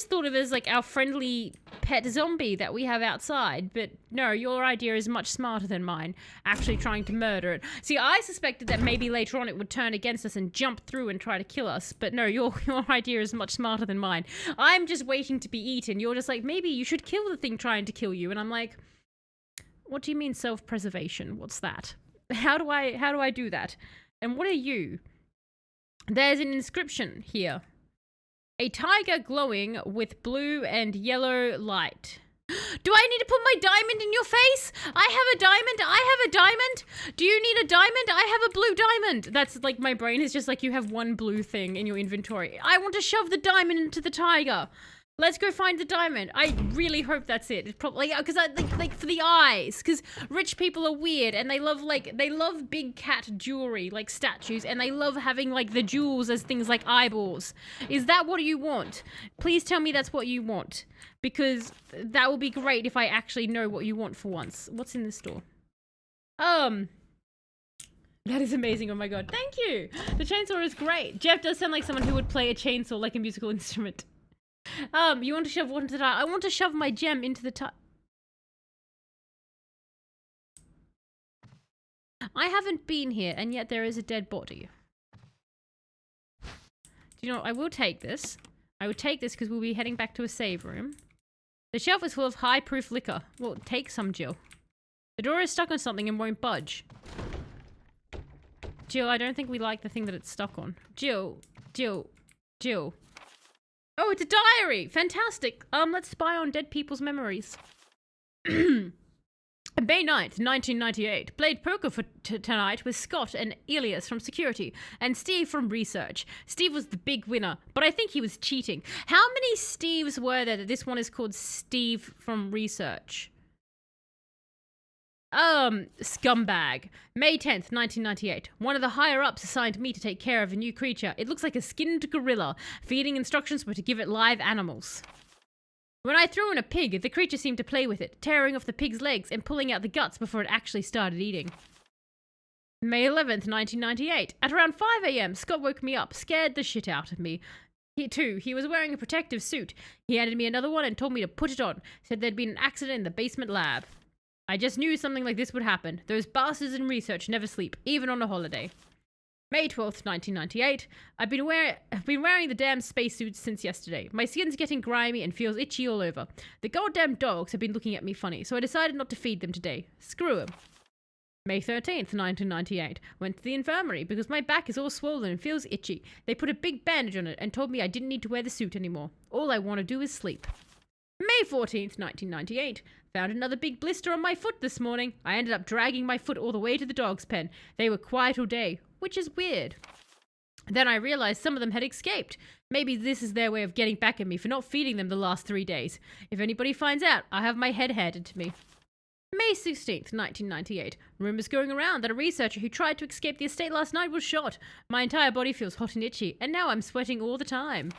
thought of it as, like, our friendly pet zombie that we have outside. But no, your idea is much smarter than mine, actually trying to murder it. See, I suspected that maybe later on it would turn against us and jump through and try to kill us. But no, your idea is much smarter than mine. I'm just waiting to be eaten. You're just like, maybe you should kill the thing trying to kill you. And I'm like, what do you mean self-preservation? What's that? How do I do that? And what are you? There's an inscription here. A tiger glowing with blue and yellow light. Do I need to put my diamond in your face? I have a diamond. I have a diamond. Do you need a diamond? I have a blue diamond. That's like, my brain is just like, you have one blue thing in your inventory. I want to shove the diamond into the tiger. Let's go find the diamond. I really hope that's it. It's probably, because I like for the eyes, because rich people are weird and they love big cat jewelry, like statues, and they love having, like, the jewels as things like eyeballs. Is that what you want? Please tell me that's what you want, because that will be great if I actually know what you want for once. What's in this door? That is amazing. Oh my god. Thank you. The chainsaw is great. Jeff does sound like someone who would play a chainsaw like a musical instrument. You want to shove what into the I want to shove my gem into the I haven't been here, and yet there is a dead body. Do you know what? I will take this. I would take this because we'll be heading back to a save room. The shelf is full of high-proof liquor. Well, take some, Jill. The door is stuck on something and won't budge. Jill, I don't think we like the thing that it's stuck on. Jill. Oh, it's a diary! Fantastic! Let's spy on dead people's memories. May 9th, 1998. Played poker for tonight with Scott and Elias from security, and Steve from research. Steve was the big winner, but I think he was cheating. How many Steves were there that this one is called Steve from research? Scumbag. May 10th, 1998. One of the higher-ups assigned me to take care of a new creature. It looks like a skinned gorilla. Feeding instructions were to give it live animals. When I threw in a pig, the creature seemed to play with it, tearing off the pig's legs and pulling out the guts before it actually started eating. May 11th, 1998. At around 5 a.m., Scott woke me up, scared the shit out of me. He was wearing a protective suit. He handed me another one and told me to put it on. Said there'd been an accident in the basement lab. I just knew something like this would happen. Those bastards in research never sleep, even on a holiday. May 12th, 1998. I've been wearing the damn spacesuits since yesterday. My skin's getting grimy and feels itchy all over. The goddamn dogs have been looking at me funny, so I decided not to feed them today. Screw them. May 13th, 1998. Went to the infirmary because my back is all swollen and feels itchy. They put a big bandage on it and told me I didn't need to wear the suit anymore. All I want to do is sleep. May 14th, 1998. Found another big blister on my foot this morning. I ended up dragging my foot all the way to the dog's pen. They were quiet all day, which is weird. Then I realized some of them had escaped. Maybe this is their way of getting back at me for not feeding them the last 3 days. If anybody finds out, I'll have my head handed to me. May 16th, 1998. Rumors going around that a researcher who tried to escape the estate last night was shot. My entire body feels hot and itchy, and now I'm sweating all the time.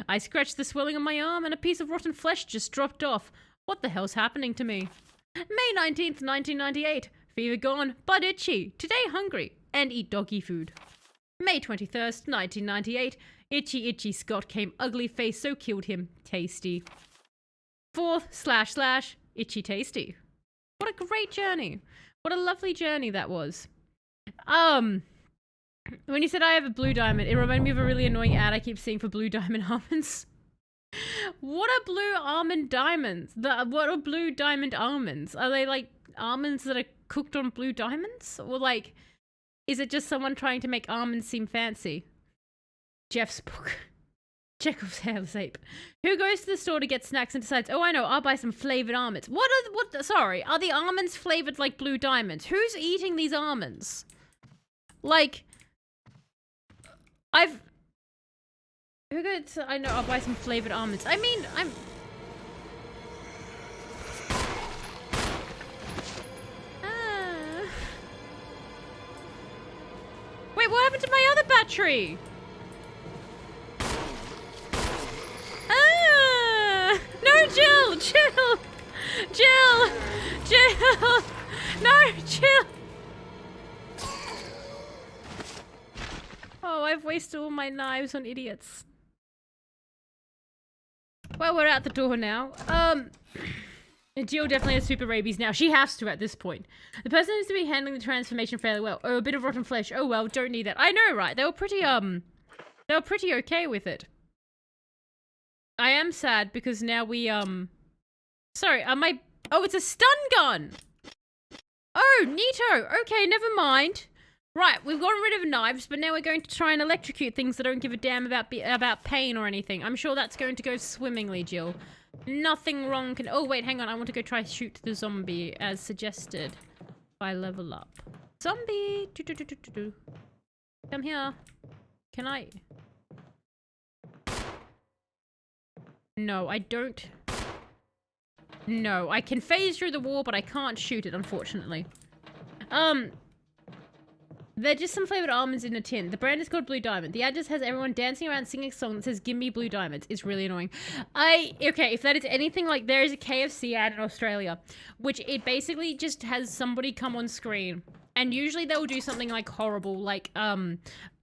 I scratched the swelling on my arm and a piece of rotten flesh just dropped off. What the hell's happening to me? May 19th, 1998. Fever gone, but itchy. Today hungry, and eat doggy food. May 21st, 1998. Itchy Scott came ugly face so killed him. Tasty. 4th / itchy tasty. What a great journey. What a lovely journey that was. When you said I have a blue diamond, it reminded me of a really annoying ad I keep seeing for blue diamond almonds. What are blue almond diamonds? What are blue diamond almonds? Are they like almonds that are cooked on blue diamonds? Or like, is it just someone trying to make almonds seem fancy? Jeff's book. Chekhov's hairless ape. Who goes to the store to get snacks and decides, oh, I know, I'll buy some flavored almonds. Sorry, are the almonds flavored like blue diamonds? Who's eating these almonds? Like, who goes to, I know, I'll buy some flavored almonds. I mean, Wait, what happened to my other battery? No, Jill! No, Jill! Oh, I've wasted all my knives on idiots. Well, we're at the door now. Jill definitely has super rabies now. She has to at this point. The person seems to be handling the transformation fairly well. Oh, a bit of rotten flesh. Oh well, don't need that. I know, right? They were pretty okay with it. I am sad because now we, sorry, oh, it's a stun gun! Oh, neato! Okay, never mind. Right, we've gotten rid of knives, but now we're going to try and electrocute things that don't give a damn about pain or anything. I'm sure that's going to go swimmingly, Jill. Nothing wrong can- oh, wait, hang on, I want to go try shoot the zombie as suggested by Level Up. Zombie! Come here. Can I- No, I don't. No, I can phase through the wall, but I can't shoot it, unfortunately. They're just some flavored almonds in a tin. The brand is called Blue Diamond. The ad just has everyone dancing around singing a song that says, "Give me blue diamonds." It's really annoying. Okay, if that is anything like, there is a KFC ad in Australia, which it basically just has somebody come on screen. And usually they'll do something like horrible, like,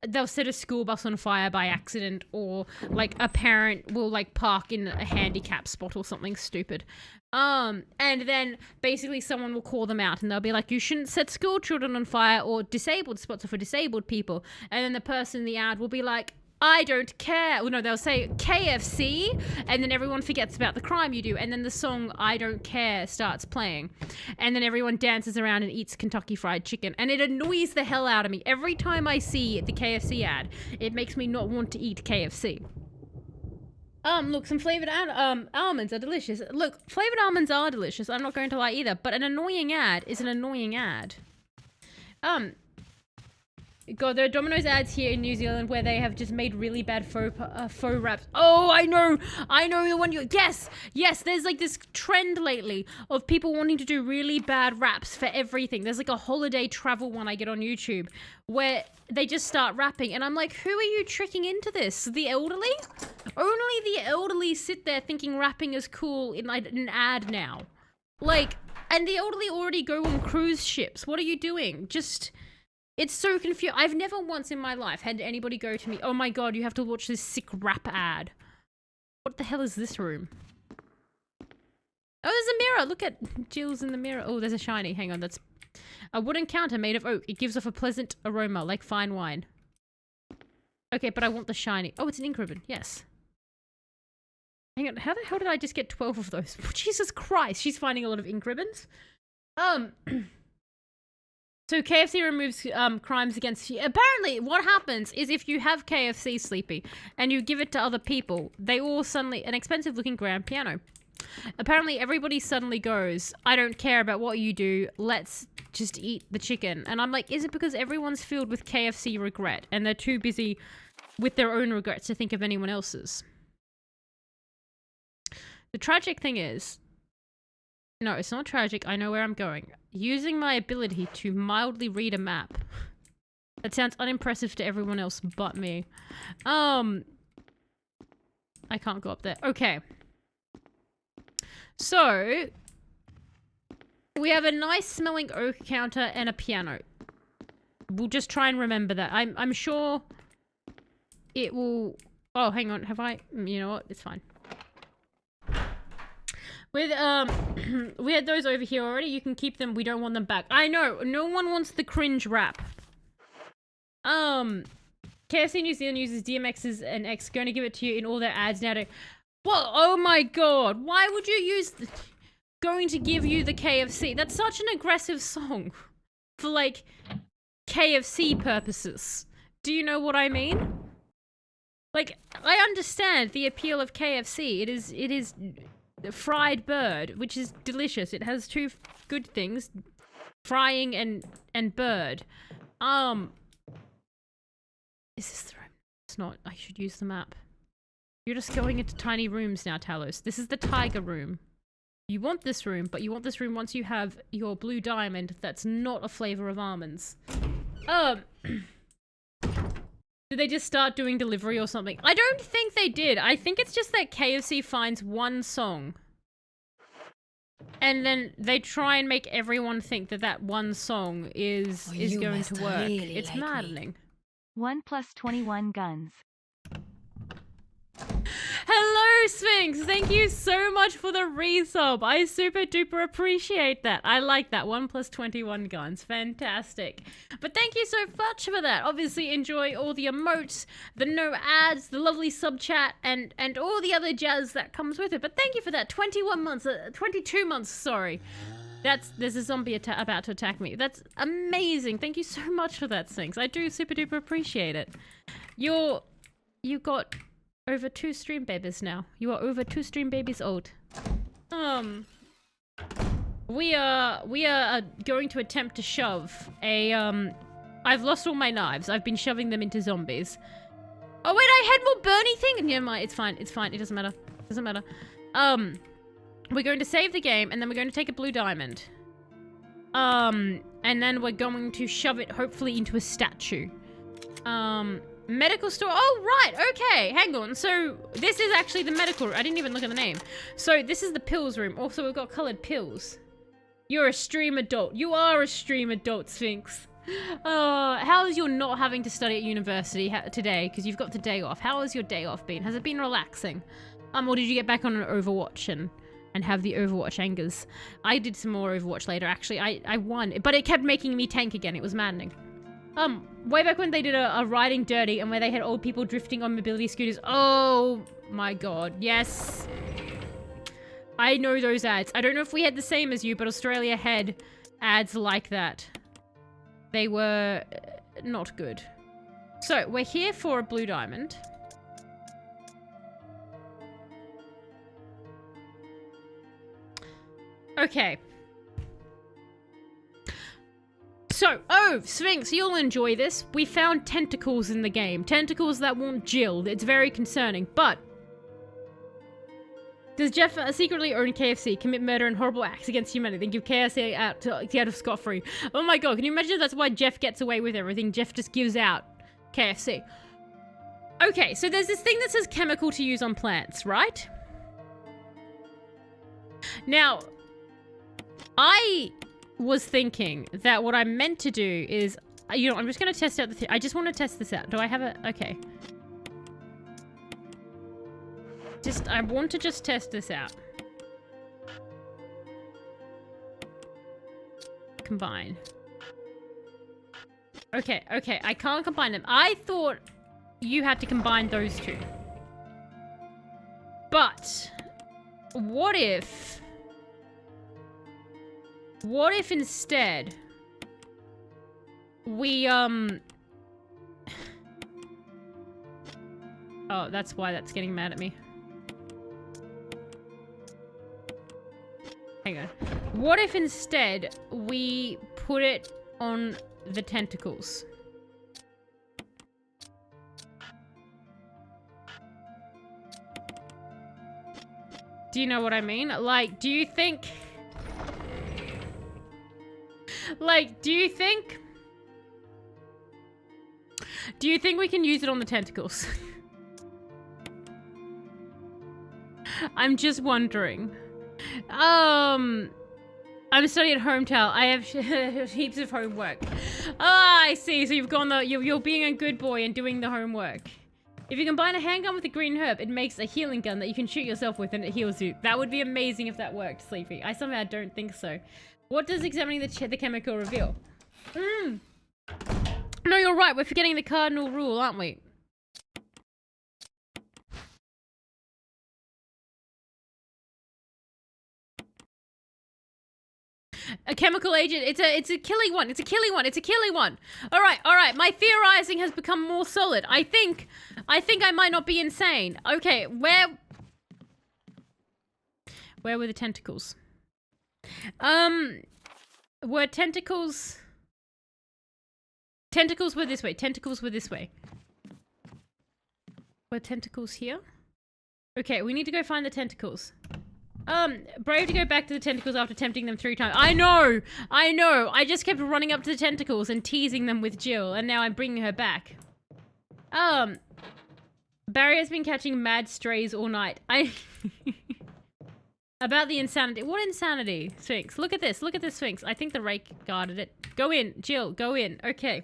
they'll set a school bus on fire by accident, or like a parent will like park in a handicap spot or something stupid. And then basically someone will call them out and they'll be like, you shouldn't set school children on fire, or disabled spots are for disabled people. And then the person in the ad will be like, I don't care. Well, no, they'll say KFC, and then everyone forgets about the crime you do, and then the song I Don't Care starts playing. And then everyone dances around and eats Kentucky Fried Chicken. And it annoys the hell out of me. Every time I see the KFC ad, it makes me not want to eat KFC. Look, some flavored almonds are delicious. Look, flavored almonds are delicious, I'm not going to lie either, but an annoying ad is an annoying ad. God, there are Domino's ads here in New Zealand where they have just made really bad faux wraps. Oh, I know the one you, yes, there's like this trend lately of people wanting to do really bad wraps for everything. There's like a holiday travel one I get on YouTube where they just start rapping, and I'm like, who are you tricking into this? The elderly? Only the elderly sit there thinking rapping is cool in like an ad now. Like, and the elderly already go on cruise ships. What are you doing? Just... It's so confusing. I've never once in my life had anybody go to me, oh my god, you have to watch this sick rap ad. What the hell is this room? Oh, there's a mirror. Look at Jill's in the mirror. Oh, there's a shiny. Hang on, that's a wooden counter made of oak. It gives off a pleasant aroma, like fine wine. Okay, but I want the shiny. Oh, it's an ink ribbon. Yes. Hang on, how the hell did I just get 12 of those? Jesus Christ, she's finding a lot of ink ribbons. So KFC removes crimes against you. Apparently, what happens is if you have KFC, Sleepy, and you give it to other people, they all suddenly... An expensive-looking grand piano. Apparently, everybody suddenly goes, I don't care about what you do, let's just eat the chicken. And I'm like, is it because everyone's filled with KFC regret, and they're too busy with their own regrets to think of anyone else's? The tragic thing is... No, it's not tragic. I know where I'm going. Using my ability to mildly read a map. That sounds unimpressive to everyone else but me. I can't go up there. Okay. So, we have a nice smelling oak counter and a piano. We'll just try and remember that. I'm sure it will... Oh, hang on. Have I... You know what? It's fine. With, we had those over here already. You can keep them. We don't want them back. I know. No one wants the cringe rap. KFC New Zealand uses DMX's and X going to give it to you in all their ads now to... Well, oh my god. Why would you use... Going to give you the KFC? That's such an aggressive song. For, like, KFC purposes. Do you know what I mean? Like, I understand the appeal of KFC. It is fried bird, which is delicious. It has two good things. Frying and bird. Is this the room? It's not. I should use the map. You're just going into tiny rooms now, Talos. This is the tiger room. You want this room, but you want this room once you have your blue diamond that's not a flavor of almonds. Did they just start doing delivery or something? I don't think they did. I think it's just that KFC finds one song. And then they try and make everyone think that that one song is going to work. Really It's maddening. 1 + 21 guns. Hello, Sphinx! Thank you so much for the resub. I super duper appreciate that. I like that. 1 + 21 guns. Fantastic. But thank you so much for that. Obviously, enjoy all the emotes, the no ads, the lovely sub chat, and all the other jazz that comes with it. But thank you for that. 21 months, 22 months, sorry. There's a zombie about to attack me. That's amazing. Thank you so much for that, Sphinx. I do super duper appreciate it. You got over 2 stream babies now. You are over 2 stream babies old. We are going to attempt to shove a, I've lost all my knives. I've been shoving them into zombies. Oh wait, I had more Bernie thing! Never mind, it's fine, it doesn't matter. It doesn't matter. We're going to save the game, and then we're going to take a blue diamond. And then we're going to shove it, hopefully, into a statue. Medical store. Oh, right. Okay. Hang on. So, this is actually the medical room. I didn't even look at the name. So, this is the pills room. Also, we've got colored pills. You're a stream adult. You are a stream adult, Sphinx. How is your not having to study at university today? Because you've got the day off. How has your day off been? Has it been relaxing? Or did you get back on an Overwatch and have the Overwatch angers? I did some more Overwatch later, actually. I won. But it kept making me tank again. It was maddening. Way back when they did a riding dirty and where they had old people drifting on mobility scooters. Oh my god, yes. I know those ads. I don't know if we had the same as you, but Australia had ads like that. They were not good. So, we're here for a blue diamond. Okay. So, oh, Sphinx, you'll enjoy this. We found tentacles in the game. Tentacles that want Jill. It's very concerning, but... Does Jeff secretly own KFC, commit murder and horrible acts against humanity, and give KFC out to get out scot-free? Oh my god, can you imagine if that's why Jeff gets away with everything? Jeff just gives out KFC. Okay, so there's this thing that says chemical to use on plants, right? Now, I was thinking that what I'm meant to do is, you know, I'm just going to test out the thing. I just want to test this out. Do I have a... Okay. I want to just test this out. Combine. Okay, I can't combine them. I thought you had to combine those two. But, what if instead we, Oh, that's why that's getting mad at me. Hang on. What if instead we put it on the tentacles? Do you know what I mean? Like, do you think Like, do you think we can use it on the tentacles? I'm just wondering. I'm studying at Hometown. I have heaps of homework. Ah, I see. So you've gone you're being a good boy and doing the homework. If you combine a handgun with a green herb, it makes a healing gun that you can shoot yourself with and it heals you. That would be amazing if that worked, Sleepy. I somehow don't think so. What does examining the chemical reveal? No, you're right. We're forgetting the cardinal rule, aren't we? A chemical agent. It's a killing one. It's a killing one. It's a killing one. All right. My theorizing has become more solid. I think I might not be insane. Okay, where were the tentacles? Were tentacles... Tentacles were this way. Tentacles were this way. Were tentacles here? Okay, we need to go find the tentacles. Brave to go back to the tentacles after tempting them 3 times. I know! I just kept running up to the tentacles and teasing them with Jill, and now I'm bringing her back. Barry has been catching mad strays all night. About the insanity. What insanity, Sphinx? Look at this, Sphinx. I think the rake guarded it. Go in, Jill, go in. Okay.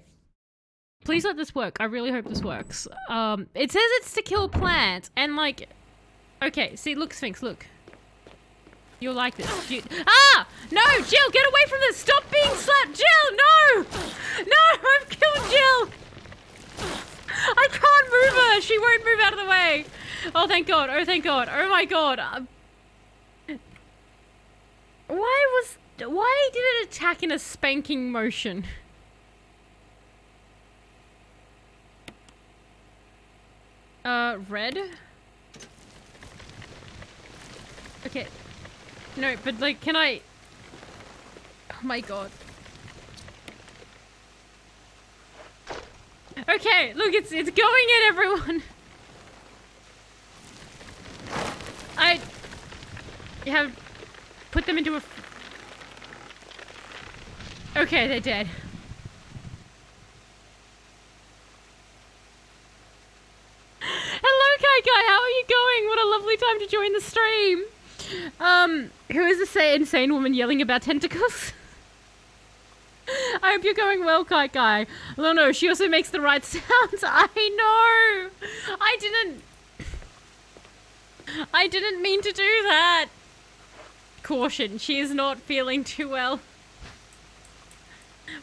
Please let this work. I really hope this works. It says it's to kill plants, and like... Okay, see, look, Sphinx, look. You'll like this. Ah! No! Jill, get away from this! Stop being slapped! Jill, no! No! I've killed Jill! I can't move her! She won't move out of the way! Oh, thank God. Oh, thank God. Oh, my God. Why did it attack in a spanking motion? Red? Okay. No, but like, can I... Oh my God. Okay, look, it's going in, everyone. I have put them into a... Okay, they're dead. Hello, Kai Kai, how are you going? What a lovely time to join the stream. Who is this insane woman yelling about tentacles? I hope you're going well, Kai Kai. Oh no, she also makes the right sounds. I know. I didn't mean to do that. Caution, she is not feeling too well.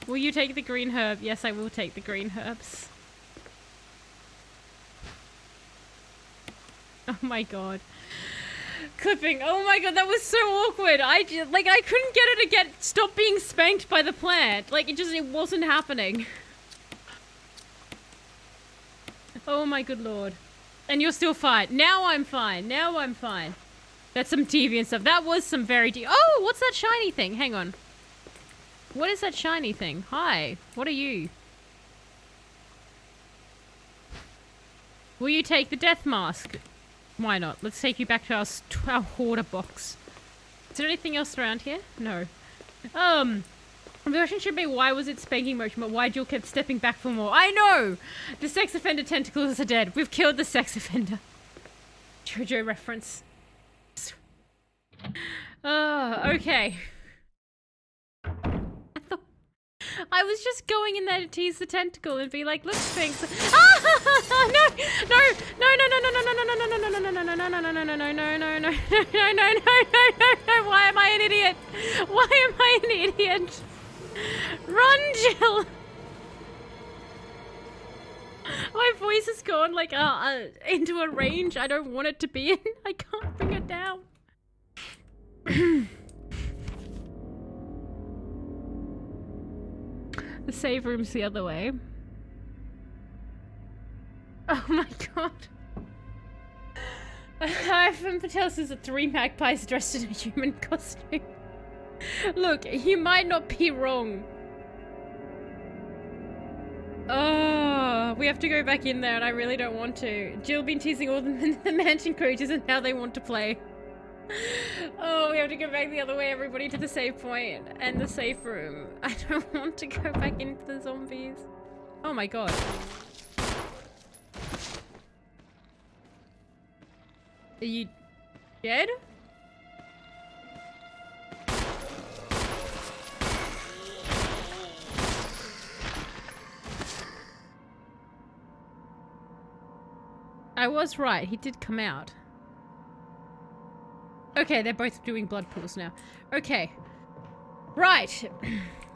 Will you take the green herb? Yes, I will take the green herbs. Oh my God. Clipping. Oh my God, that was so awkward. I couldn't get her to stop being spanked by the plant. Like, it wasn't happening. Oh my good Lord. And you're still fine. Now I'm fine. That's some deviant stuff. That was some very Oh, what's that shiny thing? Hang on. What is that shiny thing? Hi. What are you? Will you take the death mask? Why not? Let's take you back to our hoarder box. Is there anything else around here? No. The question should be, why was it spanking motion, but why Jill kept stepping back for more? I know! The sex offender tentacles are dead. We've killed the sex offender. JoJo reference. Okay. I was just going in there to tease the tentacle and be like, look, Sphinx. No. Why am I an idiot? Run, Jill. My voice has gone like into a range I don't want it to be in. I can't bring it down. The save room's the other way. Oh my God. Ivan Patel says that 3 magpies dressed in a human costume. Look, you might not be wrong. Oh, we have to go back in there and I really don't want to. Jill been teasing all the mansion creatures and now they want to play. Oh, we have to go back the other way, everybody, to the save point and the safe room. I don't want to go back into the zombies. Oh my god. Are you dead? I was right, he did come out. Okay, they're both doing blood pools now. Okay. Right.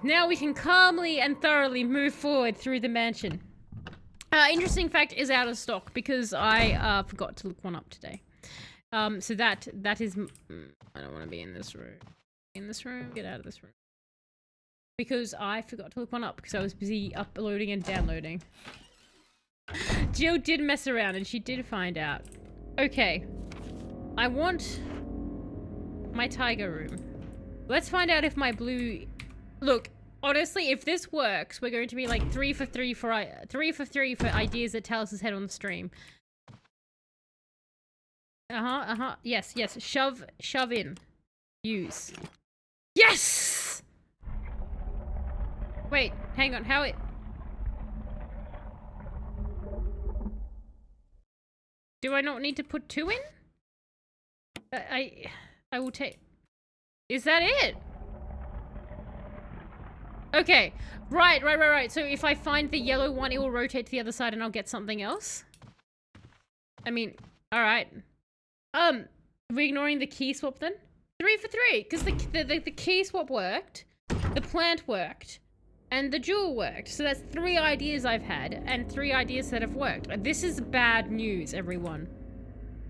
Now we can calmly and thoroughly move forward through the mansion. Interesting fact is out of stock because I forgot to look one up today. So that is... I don't want to be in this room. In this room? Get out of this room. Because I forgot to look one up because I was busy uploading and downloading. Jill did mess around and she did find out. Okay. I want my tiger room. Let's find out if my blue... Look, honestly, if this works, we're going to be like 3 for 3 for ideas that Talis had on the stream. Yes, yes. Shove in. Use. Yes! Wait, hang on. How it... Do I not need to put 2 in? I will take... Is that it? Okay. Right. So if I find the yellow one, it will rotate to the other side and I'll get something else? I mean, alright. We're ignoring the key swap then? 3 for 3, because the key swap worked, the plant worked, and the jewel worked. So that's 3 ideas I've had, and 3 ideas that have worked. This is bad news, everyone.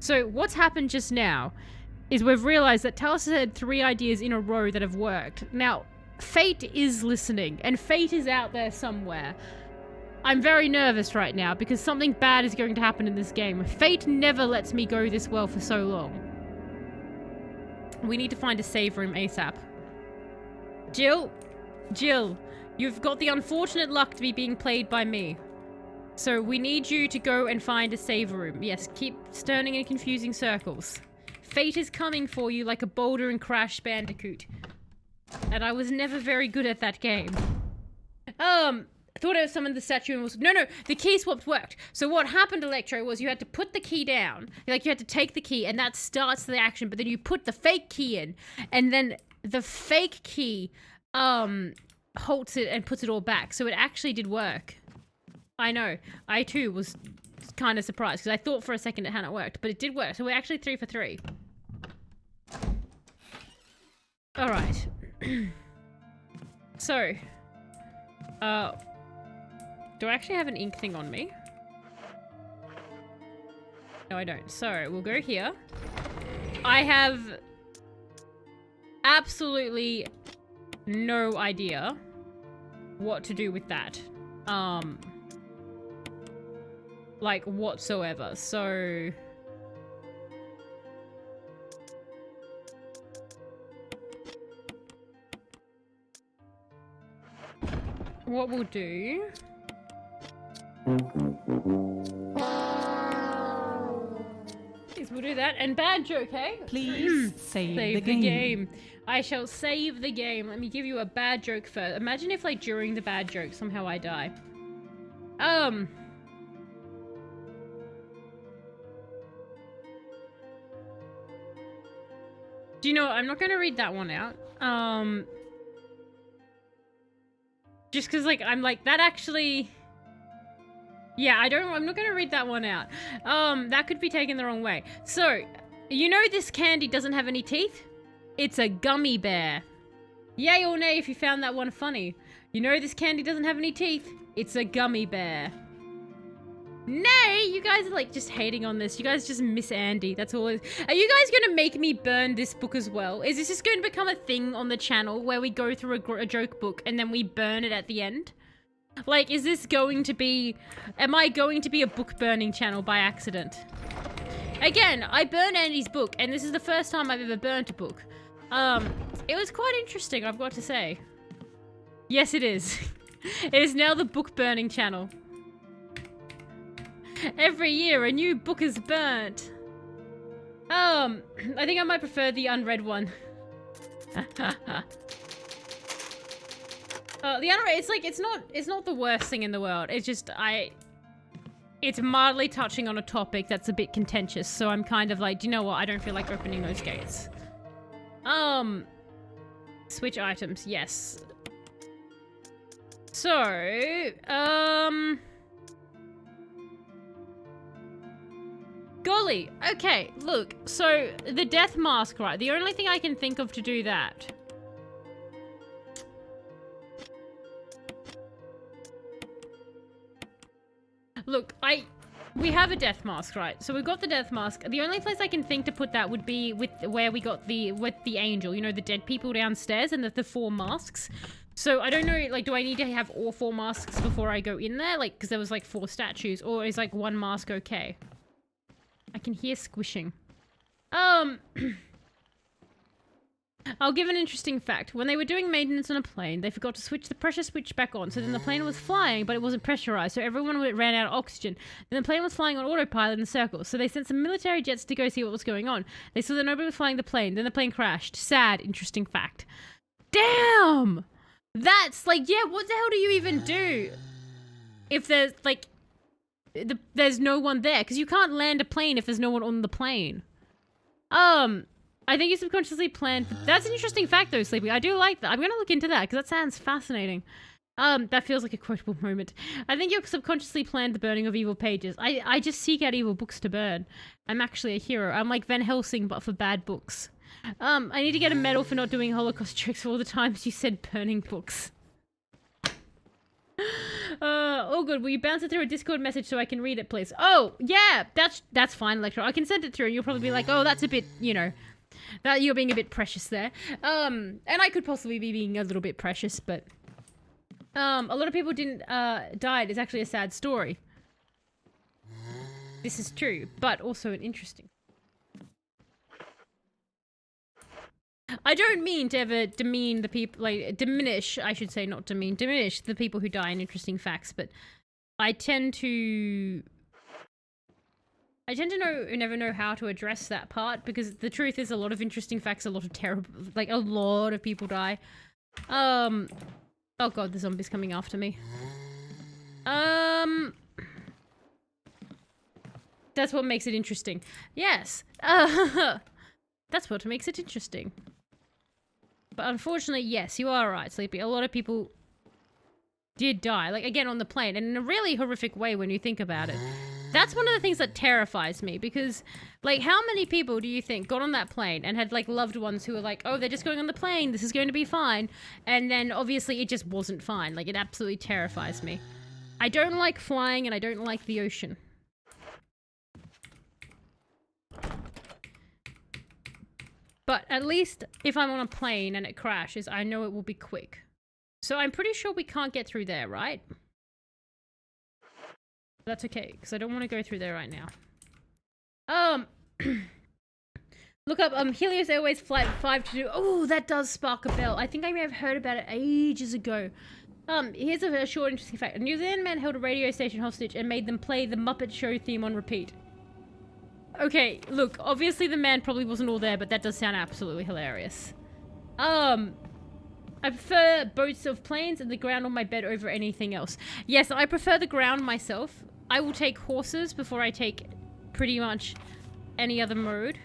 So what's happened just now is we've realized that Talis has had 3 ideas in a row that have worked. Now, fate is listening, and fate is out there somewhere. I'm very nervous right now because something bad is going to happen in this game. Fate never lets me go this well for so long. We need to find a save room ASAP. Jill, you've got the unfortunate luck to be being played by me. So we need you to go and find a save room. Yes, keep turning in confusing circles. Fate is coming for you like a boulder in Crash Bandicoot. And I was never very good at that game. I thought I summoned the statue and was... No, the key swaps worked. So what happened, Electro, was you had to put the key down. Like, you had to take the key, and that starts the action, but then you put the fake key in, and then the fake key, halts it and puts it all back. So it actually did work. I know. I, too, was kind of surprised, because I thought for a second it hadn't worked, but it did work. So we're actually 3 for 3. Alright. So... do I actually have an ink thing on me? No, I don't. So, we'll go here. I have absolutely no idea what to do with that. Like, whatsoever. So... what we'll do... is we'll do that. And bad joke, eh? Please save the game. I shall save the game. Let me give you a bad joke first. Imagine if, like, during the bad joke, somehow I die. Do you know what? I'm not going to read that one out. Just because, like, I'm like, that actually... Yeah, I'm not going to read that one out. That could be taken the wrong way. So, you know this candy doesn't have any teeth? It's a gummy bear. Yay or nay if you found that one funny. You know this candy doesn't have any teeth? It's a gummy bear. Nay, you guys are like just hating on this. You guys just miss Andy. That's all. Are you guys going to make me burn this book as well? Is this just going to become a thing on the channel where we go through a joke book and then we burn it at the end? Like, is this going to be... Am I going to be a book burning channel by accident? Again, I burned Andy's book, and this is the first time I've ever burnt a book. It was quite interesting, I've got to say. Yes, it is. It is now the book burning channel. Every year, a new book is burnt. I think I might prefer the unread one. The unread, it's like, it's not the worst thing in the world. It's just, it's mildly touching on a topic that's a bit contentious, so I'm kind of like, do you know what? I don't feel like opening those gates. Switch items, yes. So, golly, okay, look, so the death mask, right? The only thing I can think of to do that. Look, we have a death mask, right? So we've got the death mask. The only place I can think to put that would be with where we got with the angel, you know, the dead people downstairs and the 4 masks. So I don't know, like, do I need to have all 4 masks before I go in there? Like, because there was like 4 statues, or is like 1 mask okay? I can hear squishing. I'll give an interesting fact. When they were doing maintenance on a plane, they forgot to switch the pressure switch back on, so then the plane was flying, but it wasn't pressurized, so everyone ran out of oxygen. Then the plane was flying on autopilot in circles, so they sent some military jets to go see what was going on. They saw that nobody was flying the plane, then the plane crashed. Sad, interesting fact. Damn! That's like, yeah, what the hell do you even do if there's, like, there's no one there? Because you can't land a plane if there's no one on the plane. I think you subconsciously planned. That's an interesting fact, though, Sleepy. I do like that. I'm gonna look into that because that sounds fascinating. That feels like a quotable moment. I think you subconsciously planned the burning of evil pages. I just seek out evil books to burn. I'm actually a hero. I'm like Van Helsing, but for bad books. I need to get a medal for not doing Holocaust tricks for all the times you said burning books. Oh good, will you bounce it through a Discord message so I can read it, please? Oh, yeah, that's fine, Electro. I can send it through and you'll probably be like, oh, that's a bit, you know, that you're being a bit precious there. And I could possibly be being a little bit precious, but a lot of people didn't died. It's actually a sad story. This is true, but also an interesting. I don't mean to ever demean the people, like, diminish, I should say, not demean, diminish the people who die in interesting facts, but I tend to never know how to address that part, because the truth is a lot of interesting facts, a lot of terrible, like, a lot of people die. Oh god, the zombie's coming after me. That's what makes it interesting. Yes. That's what makes it interesting. But unfortunately, yes, you are right, Sleepy. A lot of people did die. Like, again, on the plane. And in a really horrific way when you think about it. That's one of the things that terrifies me. Because, like, how many people do you think got on that plane and had, like, loved ones who were like, oh, they're just going on the plane. This is going to be fine. And then, obviously, it just wasn't fine. Like, it absolutely terrifies me. I don't like flying and I don't like the ocean. But at least if I'm on a plane and it crashes, I know it will be quick. So I'm pretty sure we can't get through there, right? That's okay, because I don't want to go through there right now. Look up Helios Airways Flight 522. Oh, that does spark a bell. I think I may have heard about it ages ago. Here's a short interesting fact. A New Zealand man held a radio station hostage and made them play the Muppet Show theme on repeat. Okay, look, obviously the man probably wasn't all there, but that does sound absolutely hilarious. I prefer boats of planes and the ground on my bed over anything else. Yes, I prefer the ground myself. I will take horses before I take pretty much any other mode.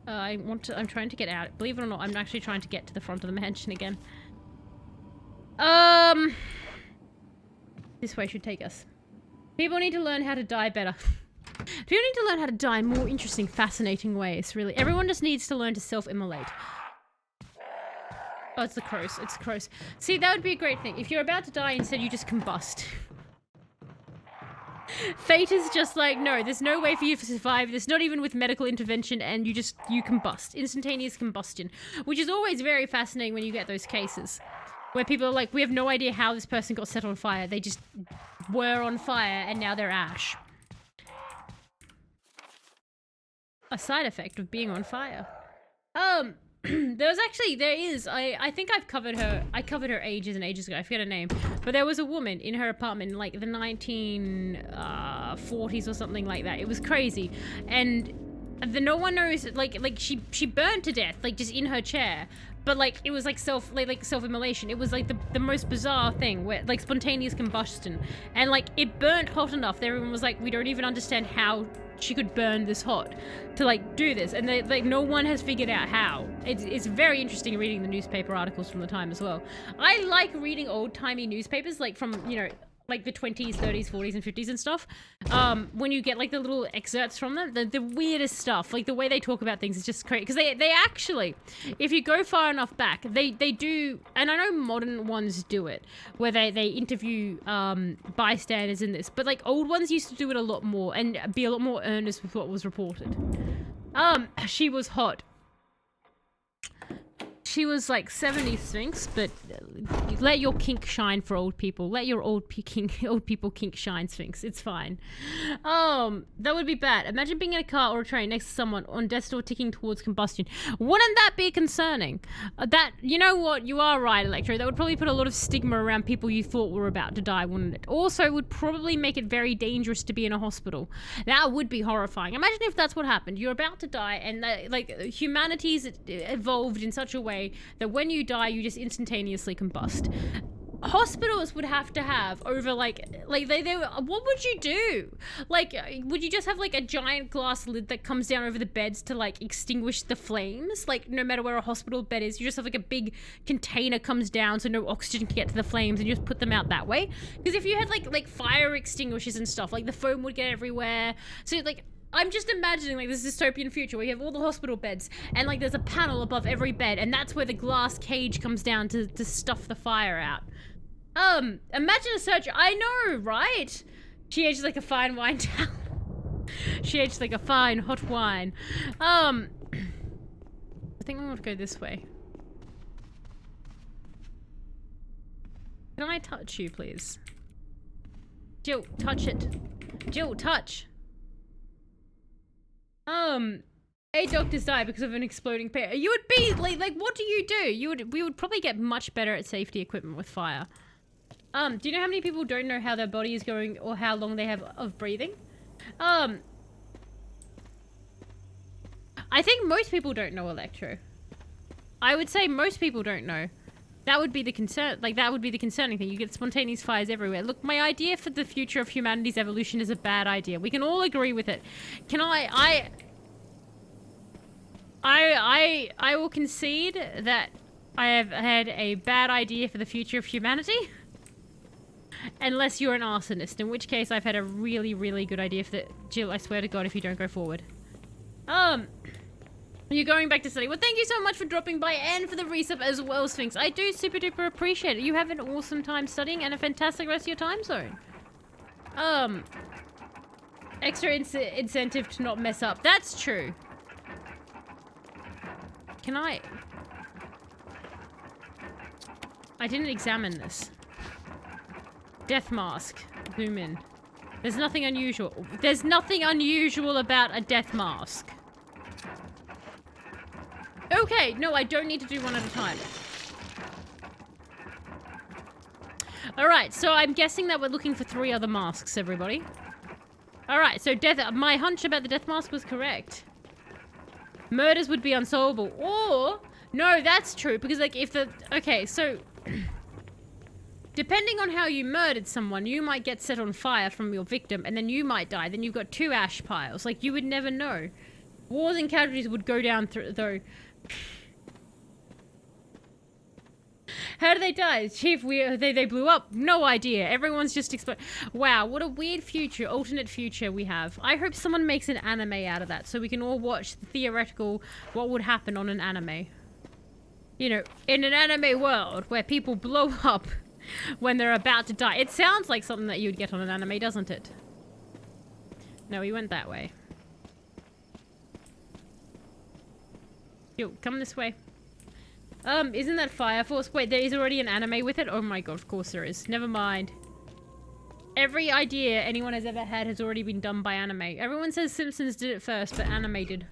I'm trying to get out. Believe it or not, I'm actually trying to get to the front of the mansion again. This way should take us. People need to learn how to die better. People need to learn how to die in more interesting, fascinating ways, really. Everyone just needs to learn to self-immolate. Oh, it's the crows. It's the crows. See, that would be a great thing. If you're about to die, instead you just combust. Fate is just like, no, there's no way for you to survive. There's not even with medical intervention, and you combust. Instantaneous combustion. Which is always very fascinating when you get those cases. Where people are like, we have no idea how this person got set on fire. They just were on fire, and now they're ash. A side effect of being on fire. there is, I think I covered her ages and ages ago, I forget her name, but there was a woman in her apartment in like the 1940s or something like that. It was crazy, and no one knows, like she burned to death, like just in her chair. But like it was like self-immolation. It was like the most bizarre thing where like spontaneous combustion, and like it burnt hot enough that everyone was like, we don't even understand how she could burn this hot to like do this, and like no one has figured out how. It's very interesting reading the newspaper articles from the time as well. I like reading old-timey newspapers, like from, you know, like the 20s, 30s, 40s, and 50s and stuff. When you get like the little excerpts from them, the weirdest stuff, like the way they talk about things is just crazy. Because they actually, if you go far enough back, they do, and I know modern ones do it, where they interview bystanders in this, but like old ones used to do it a lot more and be a lot more earnest with what was reported. She was hot. She was like 70 Sphinx, but let your kink shine for old people. Let your old people kink shine, Sphinx. It's fine. That would be bad. Imagine being in a car or a train next to someone on death's door ticking towards combustion. Wouldn't that be concerning? You know what? You are right, Electro. That would probably put a lot of stigma around people you thought were about to die, wouldn't it? Also, it would probably make it very dangerous to be in a hospital. That would be horrifying. Imagine if that's what happened. You're about to die, and like humanity's evolved in such a way that when you die, you just instantaneously combust. Hospitals would have to have over like they what would you do? Like, would you just have like a giant glass lid that comes down over the beds to like extinguish the flames? Like, no matter where a hospital bed is, you just have like a big container comes down so no oxygen can get to the flames, and you just put them out that way. Because if you had like fire extinguishers and stuff, like the foam would get everywhere. So like, I'm just imagining like this dystopian future where you have all the hospital beds and like there's a panel above every bed, and that's where the glass cage comes down to stuff the fire out. Imagine a surgery. I know, right? She aged like a fine wine towel. She aged like a fine hot wine. I think we want to go this way. Can I touch you, please? Jill, touch it. Jill, touch. 8 doctors died because of an exploding pair. You would be like what do you do? We would probably get much better at safety equipment with fire. Do you know how many people don't know how their body is going or how long they have of breathing? I think most people don't know, Electro. I would say most people don't know. That would be the concern, like that would be the concerning thing. You get spontaneous fires everywhere. Look, my idea for the future of humanity's evolution is a bad idea. We can all agree with it. Can I will concede that I have had a bad idea for the future of humanity. Unless you're an arsonist, in which case I've had a really, really good idea for the... Jill, I swear to God, if you don't go forward. You're going back to study. Well, thank you so much for dropping by and for the resub as well, Sphinx. I do super duper appreciate it. You have an awesome time studying and a fantastic rest of your time zone. Extra incentive to not mess up. That's true. Can I didn't examine this. Death mask. Zoom in. There's nothing unusual. There's nothing unusual about a death mask. Okay, no, I don't need to do one at a time. Alright, so I'm guessing that we're looking for 3 other masks, everybody. Alright, so my hunch about the death mask was correct. Murders would be unsolvable. Or, no, that's true, because like if the... Okay, so... Depending on how you murdered someone, you might get set on fire from your victim, and then you might die. Then you've got 2 ash piles. Like, you would never know. Wars and casualties would go down though. How did they die? Chief, they blew up? No idea. Everyone's just wow, what a weird future, alternate future we have. I hope someone makes an anime out of that so we can all watch the theoretical what would happen on an anime. You know, in an anime world where people blow up when they're about to die. It sounds like something that you'd get on an anime, doesn't it? No, we went that way. Yo, come this way. Isn't that Fire Force? Wait, there is already an anime with it? Oh my god, of course there is. Never mind. Every idea anyone has ever had has already been done by anime. Everyone says Simpsons did it first, but anime did.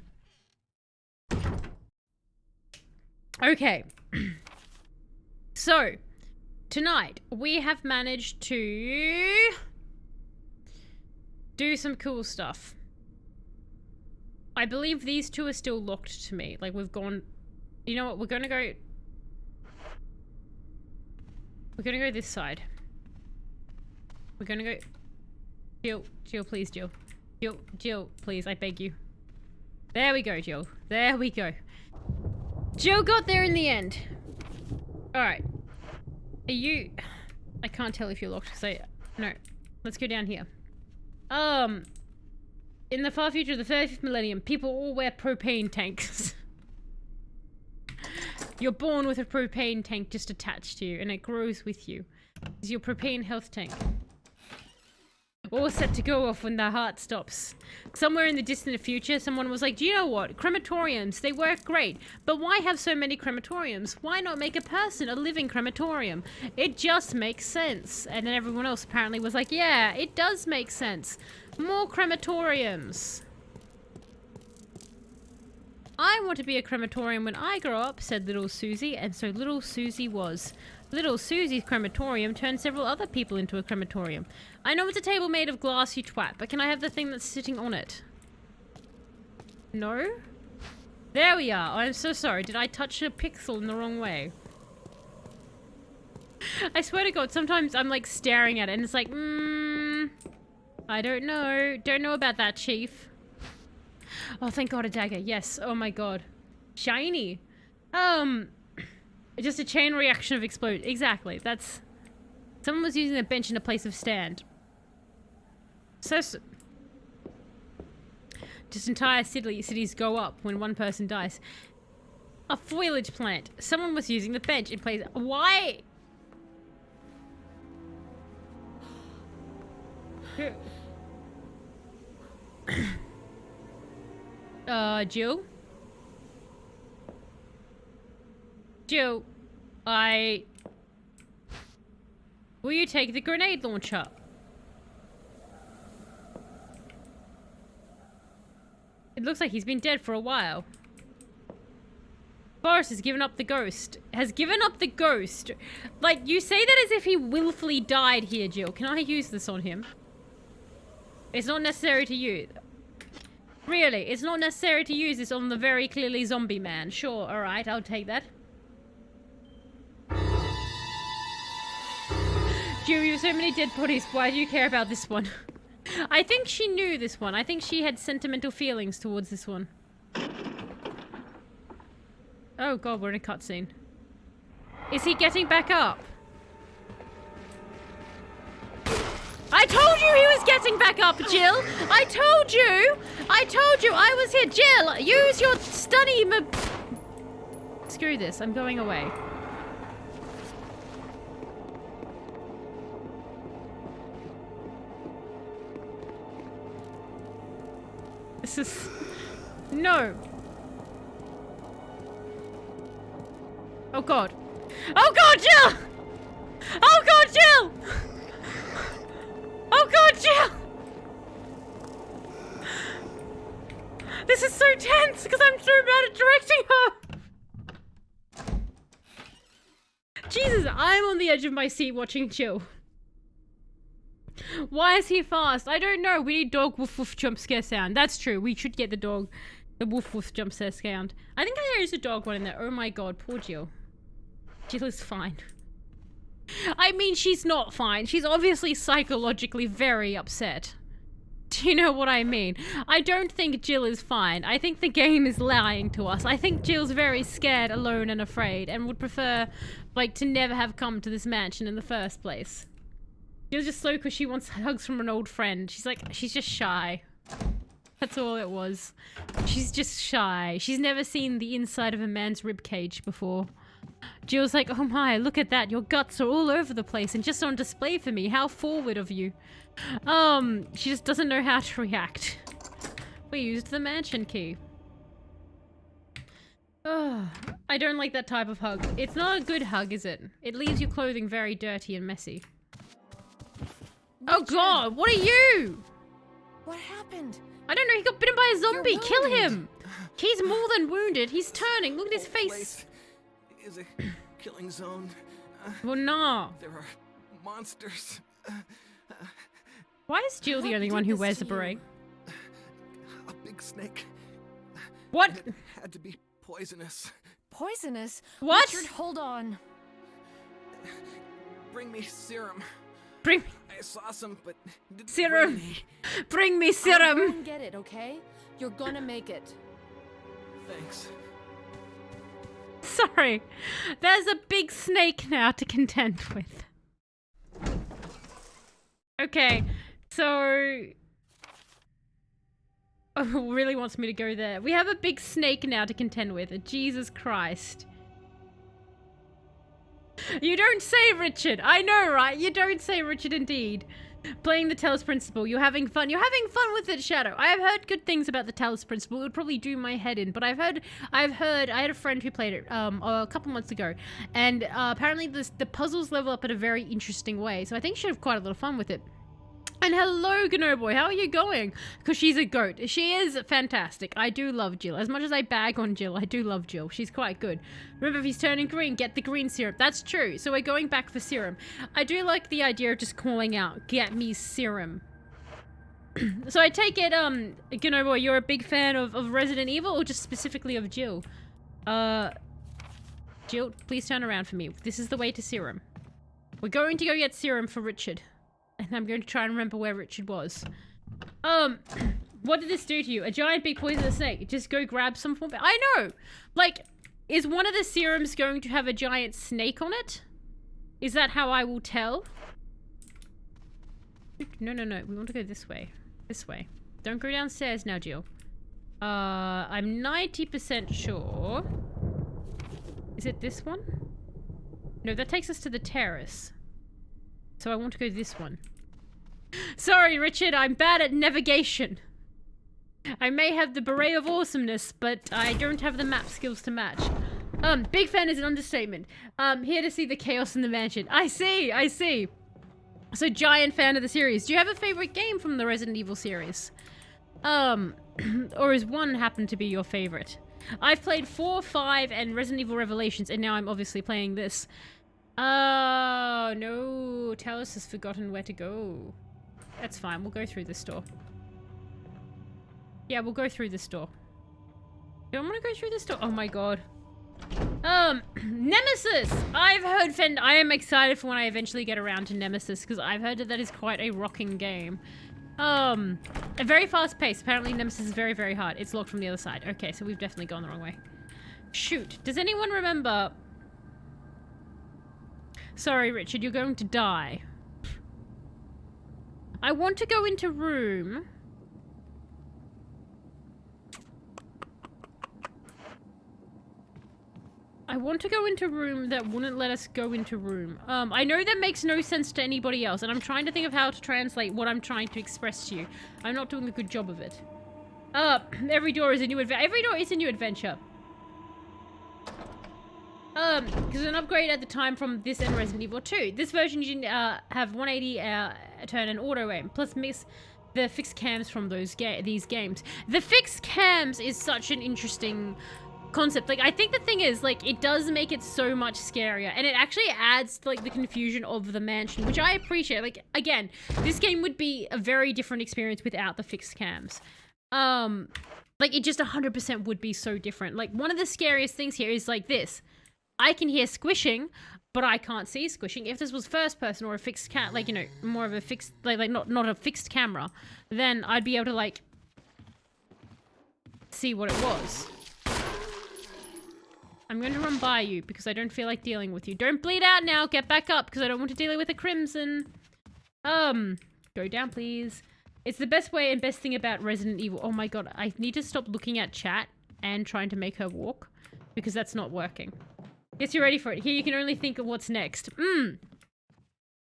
Okay. So, tonight, we have managed to do some cool stuff. I believe these two are still locked to me. Like, we've gone... You know what? We're gonna go this side. We're gonna go... Jill, please, Jill. Jill, please, I beg you. There we go, Jill. There we go. Jill got there in the end. Alright. Are you... I can't tell if you're locked, so... No. Let's go down here. In the far future of the 35th millennium, people all wear propane tanks. You're born with a propane tank just attached to you, and it grows with you. It's your propane health tank. All set to go off when the heart stops. Somewhere in the distant future, someone was like, do you know what? Crematoriums, they work great. But why have so many crematoriums? Why not make a person a living crematorium? It just makes sense. And then everyone else apparently was like, yeah, it does make sense. More crematoriums. I want to be a crematorium when I grow up, said little Susie, and so little Susie was. Little Susie's crematorium turned several other people into a crematorium. I know it's a table made of glass, you twat, but can I have the thing that's sitting on it? No? There we are. I'm so sorry. Did I touch a pixel in the wrong way? I swear to God, sometimes I'm like staring at it and it's like, I don't know. Don't know about that, Chief. Oh, thank God, a dagger. Yes. Oh my God. Shiny. Just a chain reaction of explode. Exactly. That's... Someone was using a bench in a place of stand. Just entire cities go up when one person dies. A foliage plant. Someone was using the bench in place... Why? Jill? Jill, will you take the grenade launcher? It looks like he's been dead for a while. Boris has given up the ghost. Has given up the ghost. Like, you say that as if he willfully died here, Jill. Can I use this on him? It's not necessary to use. Really, it's not necessary to use this on the very clearly zombie man. Sure, alright, I'll take that. Jill, you have so many dead bodies. Why do you care about this one? I think she knew this one. I think she had sentimental feelings towards this one. Oh God, we're in a cutscene. Is he getting back up? I told you he was getting back up, Jill! I told you! I was here! Jill, use your stunny Screw this, I'm going away. This is... No! Oh God. Oh God, Jill! Oh God, Jill! Oh God, Jill! This is so tense because I'm so bad at directing her! Jesus, I'm on the edge of my seat watching Jill. Why is he fast? I don't know. We need dog woof woof jump scare sound. That's true. We should get the dog. The woof woof jump scare sound. I think there is a dog one in there. Oh my God, poor Jill. Jill is fine. I mean, she's not fine. She's obviously psychologically very upset. Do you know what I mean? I don't think Jill is fine. I think the game is lying to us. I think Jill's very scared, alone, and afraid, and would prefer, like, to never have come to this mansion in the first place. Jill's just slow because she wants hugs from an old friend. She's like, she's just shy. That's all it was. She's just shy. She's never seen the inside of a man's ribcage before. Jill's like, oh my, look at that. Your guts are all over the place and just on display for me. How forward of you. She just doesn't know how to react. We used the mansion key. Ugh, I don't like that type of hug. It's not a good hug, is it? It leaves your clothing very dirty and messy. Oh God, what are you? What happened? I don't know, he got bitten by a zombie. You're Kill wounded. him. He's more than wounded. He's turning. Look at his face. Place is a killing zone. Well, no. There are monsters. Why is Jill the What only did one who this wears to a beret? A big snake What? It had to be poisonous. Poisonous? What? Richard, hold on. Bring me serum. Bring I saw some, but didn't serum. bring any. Bring me I'll go serum. and get it, okay? You're gonna make it. Thanks. Sorry. There's a big snake now to contend with. Okay, so... Oh, really wants me to go there. We have a big snake now to contend with. Jesus Christ. You don't say, Richard. I know, right? You don't say, Richard, indeed. Playing the Talos Principle. You're having fun. You're having fun with it, Shadow. I have heard good things about the Talos Principle. It would probably do my head in, but I had a friend who played it a couple months ago, and apparently the puzzles level up in a very interesting way, so I think she had quite a lot of fun with it. And hello, Gnoboy, how are you going? Because she's a goat. She is fantastic. I do love Jill. As much as I bag on Jill, I do love Jill. She's quite good. Remember, if he's turning green, get the green serum. That's true. So we're going back for serum. I do like the idea of just calling out, get me serum. So I take it, Gnoboy, you're a big fan of Resident Evil or just specifically of Jill? Jill, please turn around for me. This is the way to serum. We're going to go get serum for Richard. And I'm going to try and remember where Richard was. What did this do to you? A giant big poisonous snake. Just go grab some form. I know! Like, is one of the serums going to have a giant snake on it? Is that how I will tell? No. We want to go this way. This way. Don't go downstairs now, Jill. I'm 90% sure. Is it this one? No, that takes us to the terrace. So I want to go this one. Sorry, Richard, I'm bad at navigation. I may have the beret of awesomeness, but I don't have the map skills to match. Big fan is an understatement. Here to see the chaos in the mansion. I see. So giant fan of the series. Do you have a favorite game from the Resident Evil series? Or is one happen to be your favorite? I've played 4, 5, and Resident Evil Revelations, and now I'm obviously playing this. Oh, no. Talos has forgotten where to go. That's fine. We'll go through this door. Yeah, we'll go through this door. Do I want to go through this door? Oh my god. Nemesis! I've heard I am excited for when I eventually get around to Nemesis, because I've heard that is quite a rocking game. A very fast pace. Apparently Nemesis is very, very hard. It's locked from the other side. Okay, so we've definitely gone the wrong way. Shoot. Does anyone remember... Sorry, Richard, you're going to die. I want to go into room. I want to go into room that wouldn't let us go into room. I know that makes no sense to anybody else, and I'm trying to think of how to translate what I'm trying to express to you. I'm not doing a good job of it. Every door is a new adventure. Every door is a new adventure. Because an upgrade at the time from this and Resident Evil 2. This version you didn't have 180 turn and auto aim, plus miss the fixed cams from these games. The fixed cams is such an interesting concept. Like, I think the thing is, like, it does make it so much scarier, and it actually adds to, like, the confusion of the mansion, which I appreciate. Like, again, this game would be a very different experience without the fixed cams. Like, it just 100% would be so different. Like, one of the scariest things here is, like, this. I can hear squishing, but I can't see squishing. If this was first person or a fixed like, you know, more of a fixed, like not a fixed camera, then I'd be able to, like, see what it was. I'm going to run by you because I don't feel like dealing with you. Don't bleed out now. Get back up because I don't want to deal with a crimson. Go down, please. It's the best way and best thing about Resident Evil. Oh my god, I need to stop looking at chat and trying to make her walk because that's not working. Guess you're ready for it. Here you can only think of what's next.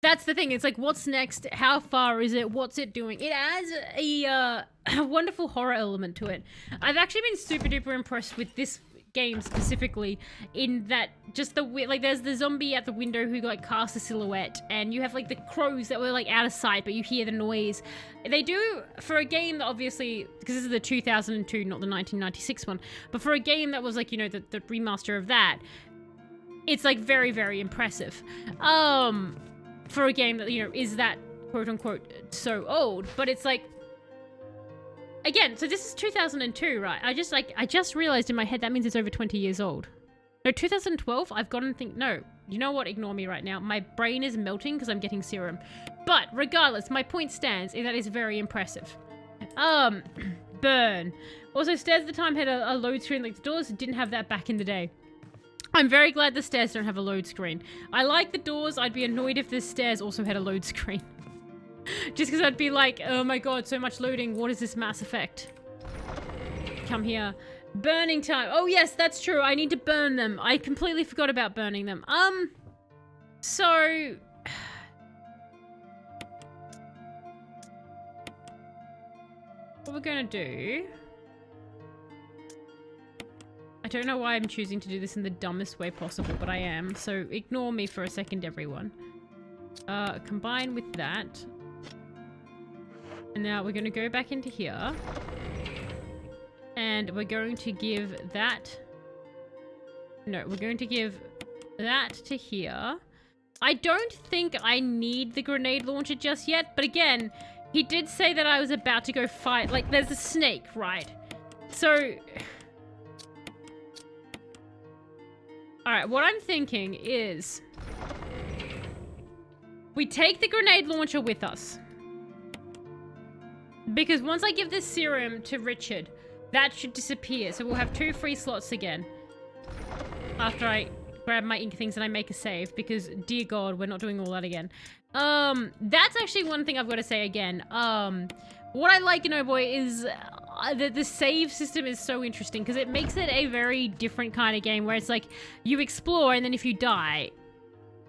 That's the thing. It's like, what's next? How far is it? What's it doing? It adds a wonderful horror element to it. I've actually been super duper impressed with this game specifically in that just the like there's the zombie at the window who like casts a silhouette, and you have like the crows that were like out of sight but you hear the noise. They do, for a game that obviously, because this is the 2002 not the 1996 one, but for a game that was like, you know, the remaster of that, it's like very, very impressive for a game that, you know, is that quote unquote so old. But it's like, again, so this is 2002, right? I just realized in my head that means it's over 20 years old. No, 2012, I've gotten no, you know what? Ignore me right now. My brain is melting because I'm getting serum. But regardless, my point stands is that it's very impressive. Burn. Also, stairs at the time had a load screen like the doors didn't have that back in the day. I'm very glad the stairs don't have a load screen. I like the doors. I'd be annoyed if the stairs also had a load screen. Just because I'd be like, oh my god, so much loading. What is this Mass Effect? Come here. Burning time. Oh yes, that's true. I need to burn them. I completely forgot about burning them. So... what we're gonna do... I don't know why I'm choosing to do this in the dumbest way possible, but I am. So ignore me for a second, everyone. Combine with that. And now we're gonna go back into here. And we're going to give that... no, we're going to give that to here. I don't think I need the grenade launcher just yet, but again, he did say that I was about to go fight... like, there's a snake, right? So... alright, what I'm thinking is... we take the grenade launcher with us. Because once I give this serum to Richard, that should disappear. So we'll have 2 free slots again. After I grab my ink things and I make a save. Because, dear God, we're not doing all that again. That's actually one thing I've got to say again. What I like in Oh Boy is... the save system is so interesting because it makes it a very different kind of game where it's like you explore and then if you die,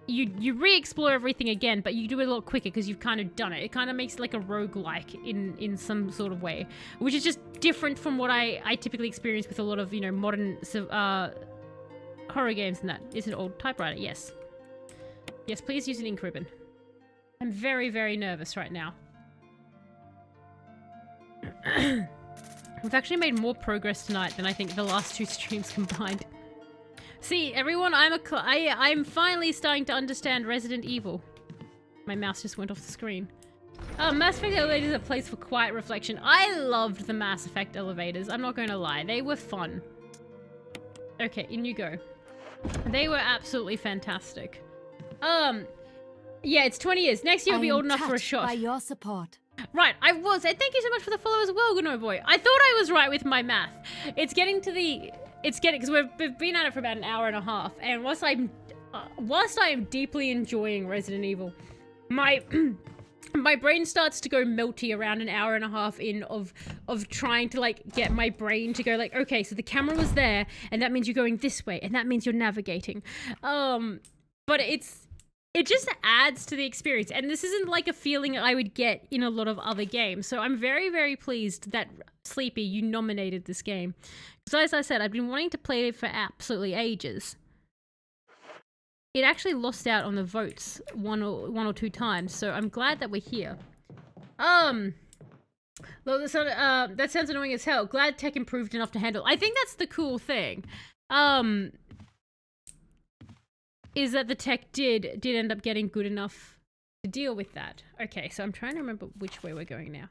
you re-explore everything again, but you do it a lot quicker because you've kind of done it. It kind of makes it like a roguelike in some sort of way, which is just different from what I typically experience with a lot of, you know, modern horror games and that. Is an old typewriter, yes. Yes, please use an ink ribbon. I'm very, very nervous right now. We've actually made more progress tonight than I think the last 2 streams combined. See, everyone, I'm finally starting to understand Resident Evil. My mouse just went off the screen. Mass Effect elevators is a place for quiet reflection. I loved the Mass Effect elevators. I'm not going to lie. They were fun. Okay, in you go. They were absolutely fantastic. Yeah, it's 20 years. Next year will be old enough for a shot. By your support. Right, I was. And thank you so much for the follow as well, Gno Boy. I thought I was right with my math. It's getting to the... it's getting... because we've been at it for about an hour and a half. And whilst I am deeply enjoying Resident Evil, my... my brain starts to go melty around an hour and a half in of trying to, like, get my brain to go, like, okay, so the camera was there, and that means you're going this way, and that means you're navigating. But it just adds to the experience, and this isn't like a feeling I would get in a lot of other games. So I'm very, very pleased that, Sleepy, you nominated this game. Because as I said, I've been wanting to play it for absolutely ages. It actually lost out on the votes one or two times, so I'm glad that we're here. Well, that sounds annoying as hell. Glad tech improved enough to handle. I think that's the cool thing. Is that the tech did end up getting good enough to deal with that. Okay, so I'm trying to remember which way we're going now.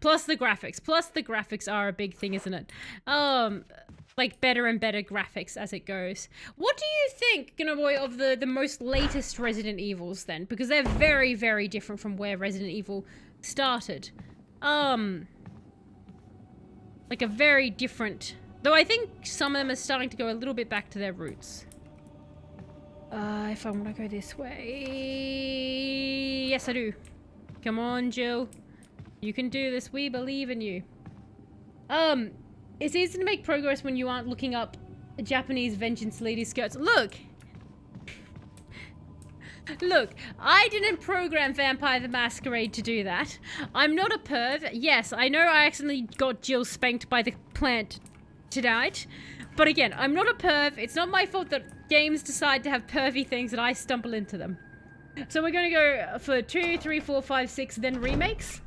Plus the graphics. Plus the graphics are a big thing, isn't it? Like better and better graphics as it goes. What do you think, Gnoboy, of the most latest Resident Evils then? Because they're very, very different from where Resident Evil started. Like a very different... though I think some of them are starting to go a little bit back to their roots. If I want to go this way... yes, I do. Come on, Jill. You can do this. We believe in you. It's easy to make progress when you aren't looking up Japanese vengeance lady skirts. Look! Look, I didn't program Vampire the Masquerade to do that. I'm not a perv. Yes, I know I accidentally got Jill spanked by the plant tonight. But again, I'm not a perv. It's not my fault that games decide to have pervy things and I stumble into them. So we're going to go for 2, 3, 4, 5, 6, then remakes.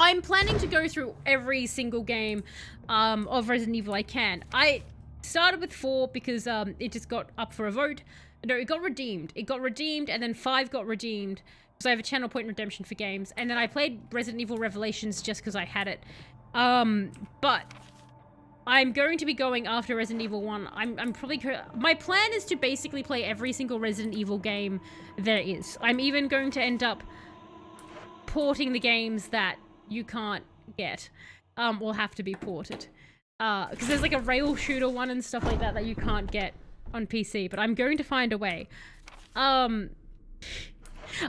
I'm planning to go through every single game of Resident Evil I can. I started with 4 because it just got up for a vote. No, it got redeemed. It got redeemed and then 5 got redeemed. So I have a channel point redemption for games, and then I played Resident Evil Revelations just because I had it. But I'm going to be going after Resident Evil 1. I'm probably... My plan is to basically play every single Resident Evil game there is. I'm even going to end up porting the games that you can't get. Will have to be ported. Because there's like a rail shooter one and stuff like that that you can't get on PC. But I'm going to find a way. I'm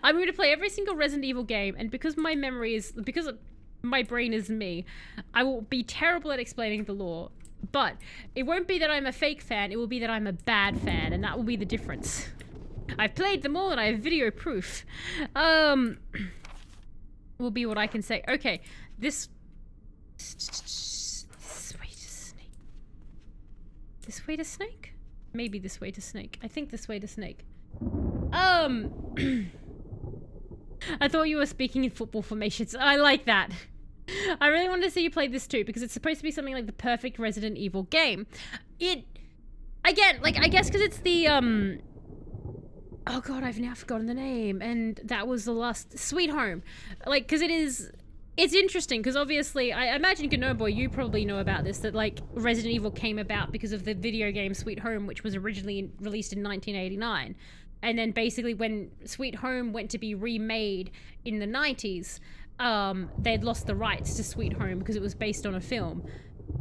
going to play every single Resident Evil game, and because my memory is... Because my brain is me, I will be terrible at explaining the lore, but it won't be that I'm a fake fan, it will be that I'm a bad fan, and that will be the difference. I've played them all and I have video proof. Will be what I can say. Okay, this way to snake. This way to snake? Maybe this way to snake. I think this way to snake. I thought you were speaking in football formations. I like that. I really wanted to see you play this too, because it's supposed to be something like the perfect Resident Evil game. Again, like, I guess because it's the, oh god, I've now forgotten the name, and that was the last, Sweet Home. Like, because it's interesting, because obviously, I imagine, Boy, you probably know about this, that, like, Resident Evil came about because of the video game Sweet Home, which was originally released in 1989. And then basically when Sweet Home went to be remade in the 90s, they'd lost the rights to Sweet Home because it was based on a film.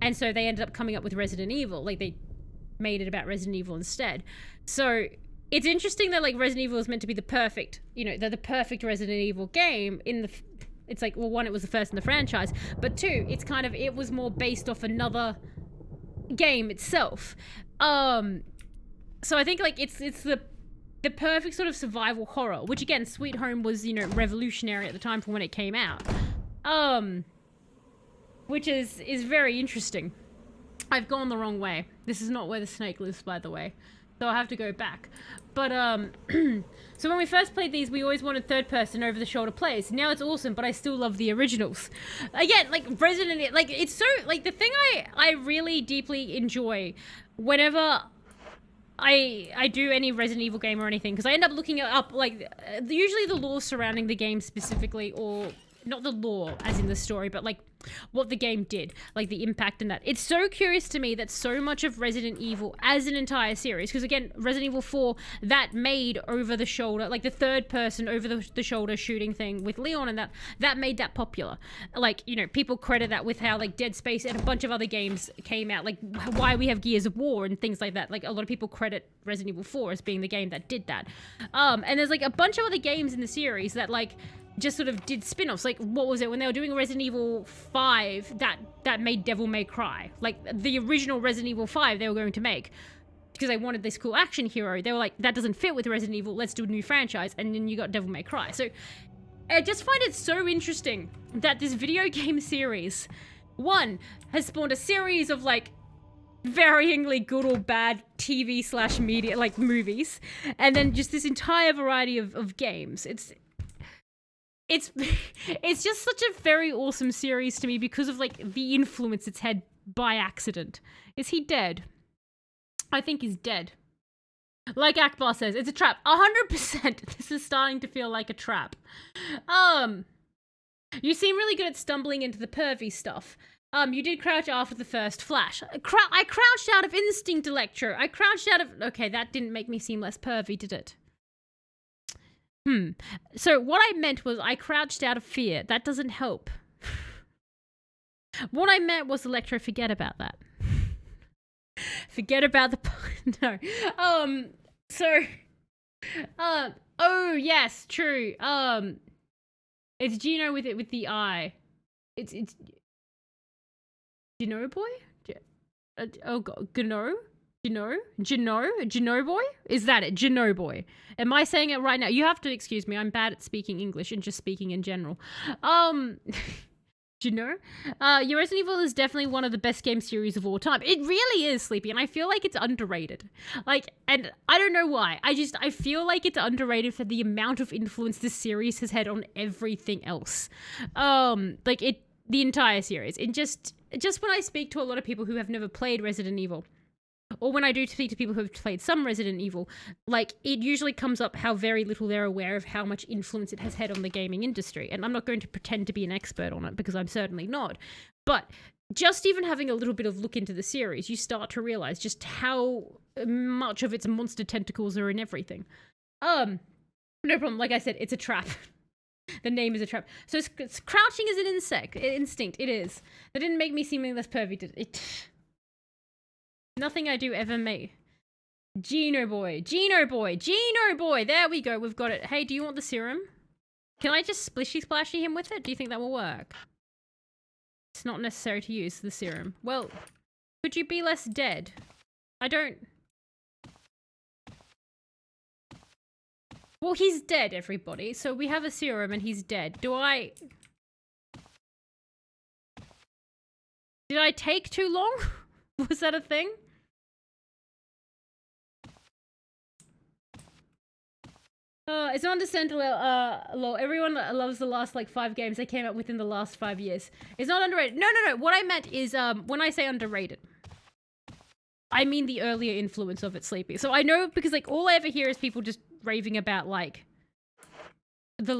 And so they ended up coming up with Resident Evil. Like, they made it about Resident Evil instead. So it's interesting that, like, Resident Evil is meant to be the perfect, the perfect Resident Evil game in the... It's like, well, one, it was the first in the franchise, but two, it's kind of, it was more based off another game itself. So I think, like, it's the perfect sort of survival horror, which again, Sweet Home was, revolutionary at the time from when it came out. Which is very interesting. I've gone the wrong way. This is not where the snake lives, by the way. So I'll have to go back. But, so when we first played these, we always wanted third person over the shoulder plays. Now it's awesome, but I still love the originals. Again, like, Resident, like, it's so, like, the thing I really deeply enjoy whenever I do any Resident Evil game or anything, because I end up looking it up, like, usually the lore surrounding the game specifically, or not the lore as in the story, but like what the game did, like the impact and that. It's so curious to me that so much of Resident Evil as an entire series, because again, Resident Evil 4, that made over the shoulder, like the third person over the shoulder shooting thing with Leon, and that made that popular. Like, people credit that with how, like, Dead Space and a bunch of other games came out, like why we have Gears of War and things like that. Like, a lot of people credit Resident Evil 4 as being the game that did that. And there's like a bunch of other games in the series that, like, just sort of did spin-offs. Like, what was it when they were doing Resident Evil 5 that made Devil May Cry? Like, the original Resident Evil 5 they were going to make, because they wanted this cool action hero. They were like, that doesn't fit with Resident Evil, let's do a new franchise. And then you got Devil May Cry. So I just find it so interesting that this video game series, one, has spawned a series of, like, varyingly good or bad TV/media, like, movies, and then just this entire variety of games. It's just such a very awesome series to me because of, like, the influence it's had by accident. Is he dead? I think he's dead. Like Akbar says, it's a trap. 100%. This is starting to feel like a trap. You seem really good at stumbling into the pervy stuff. You did crouch after the first flash. I crouched out of instinct, Electro. I crouched out of... Okay, that didn't make me seem less pervy, did it? So what I meant was I crouched out of fear. That doesn't help. What I meant was, Electro, forget about that. Forget about the... No. Oh, yes, true. It's Gino with the eye. It's Gino boy? Oh god, Gino boy? Is that it? Gino boy. Am I saying it right now? You have to excuse me. I'm bad at speaking English and just speaking in general. Gino? Your Resident Evil is definitely one of the best game series of all time. It really is, Sleepy, and I feel like it's underrated. Like, and I don't know why. I feel like it's underrated for the amount of influence this series has had on everything else. The entire series. It just when I speak to a lot of people who have never played Resident Evil, or when I do speak to people who have played some Resident Evil, like, it usually comes up how very little they're aware of how much influence it has had on the gaming industry. And I'm not going to pretend to be an expert on it, because I'm certainly not. But just even having a little bit of look into the series, you start to realize just how much of its monster tentacles are in everything. No problem. Like I said, it's a trap. The name is a trap. So it's crouching is an instinct. It is. That didn't make me seem any less pervy, did it? Nothing I do ever may. Geno boy. There we go. We've got it. Hey, do you want the serum? Can I just splishy splashy him with it? Do you think that will work? It's not necessary to use the serum. Well, could you be less dead? I don't... Well, he's dead, everybody. So we have a serum and he's dead. Did I take too long? Was that a thing? It's not understandable. Lol. Everyone loves the last, like, 5 games they came out within the last 5 years. It's not underrated. No. What I meant is, when I say underrated, I mean the earlier influence of it, Sleepy. So I know, because, like, all I ever hear is people just raving about, like, the the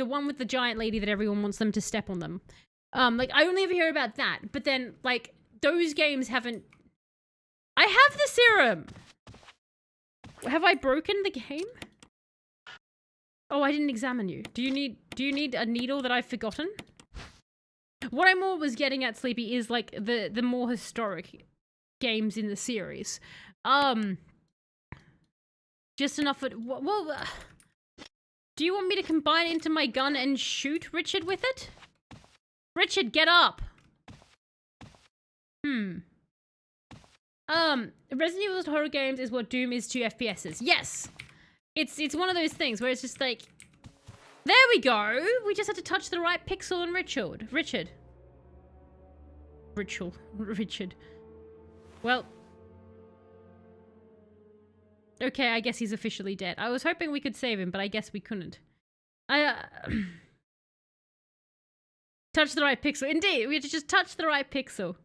one with the giant lady that everyone wants them to step on them. Like, I only ever hear about that. But then, like, those games haven't... I have the serum! Have I broken the game? Oh, I didn't examine you. Do you need a needle that I've forgotten? What I more was getting at, Sleepy, is like the more historic games in the series. Just enough for... Well, do you want me to combine into my gun and shoot Richard with it? Richard, get up! Resident Evil's horror games is what Doom is to FPSs. Yes! It's one of those things where it's just like... There we go! We just had to touch the right pixel on Richard. Well... Okay, I guess he's officially dead. I was hoping we could save him, but I guess we couldn't. Touch the right pixel. Indeed, we had to just touch the right pixel.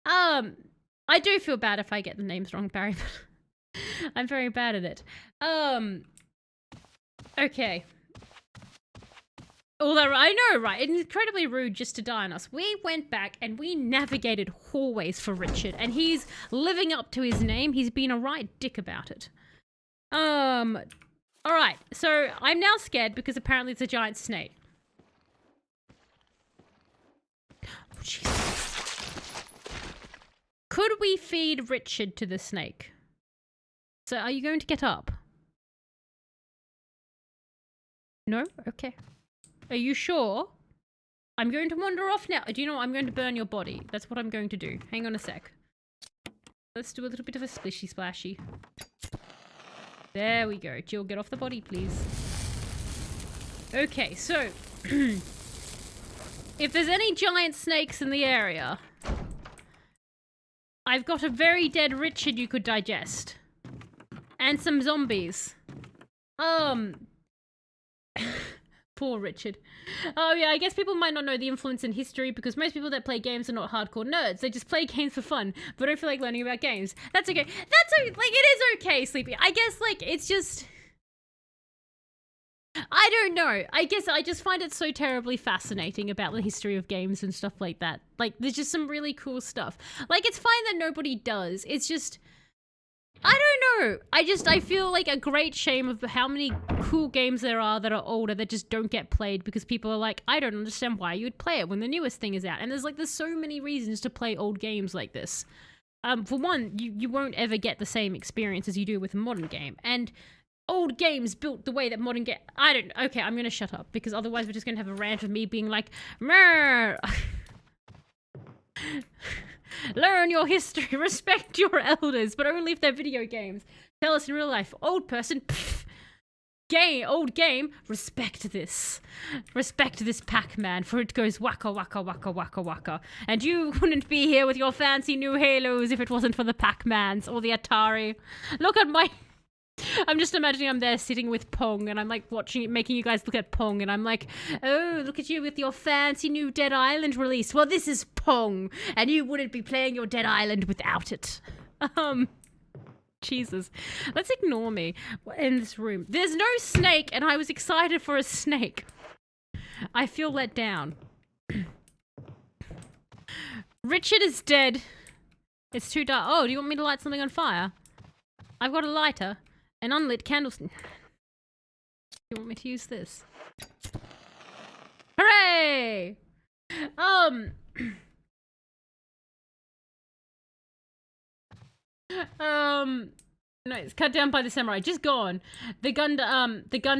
I do feel bad if I get the names wrong, Barry, but I'm very bad at it. Okay. Although, I know, right? It's incredibly rude just to die on us. We went back and we navigated hallways for Richard, and he's living up to his name. He's been a right dick about it. Alright, so I'm now scared because apparently it's a giant snake. Oh, Jesus. Could we feed Richard to the snake? So are you going to get up? No? Okay. Are you sure? I'm going to wander off now. Do you know what? I'm going to burn your body. That's what I'm going to do. Hang on a sec. Let's do a little bit of a splishy splashy. There we go. Jill, get off the body, please. Okay, so... if there's any giant snakes in the area... I've got a very dead Richard you could digest. And some zombies. Poor Richard. Oh yeah, I guess people might not know the influence in history because most people that play games are not hardcore nerds. They just play games for fun, but don't feel like learning about games. That's okay. Like, it is okay, Sleepy. I guess, like, it's just... I don't know. I guess I just find it so terribly fascinating about the history of games and stuff like that. Like, there's just some really cool stuff. Like, it's fine that nobody does. It's just... I don't know. I feel like a great shame of how many cool games there are that are older that just don't get played because people are like, I don't understand why you would play it when the newest thing is out. And there's so many reasons to play old games like this. For one, you won't ever get the same experience as you do with a modern game. And old games built the way that modern game... Okay, I'm gonna shut up because otherwise we're just gonna have a rant of me being like, Mrr! Learn your history, respect your elders, but only if they're video games. Tell us in real life, old person, pff, old game, respect this. Respect this Pac-Man, for it goes waka waka waka waka waka. And you wouldn't be here with your fancy new Halos if it wasn't for the Pac-Mans or the Atari. Look at my... I'm just imagining I'm there sitting with Pong and I'm like watching it, making you guys look at Pong and I'm like, oh, look at you with your fancy new Dead Island release. Well, this is Pong and you wouldn't be playing your Dead Island without it. Jesus. Let's ignore me in this room. There's no snake and I was excited for a snake. I feel let down. Richard is dead. It's too dark. Oh, do you want me to light something on fire? I've got a lighter. An unlit candlestick. You want me to use this? Hooray! No, it's cut down by the samurai. Just gone. The gun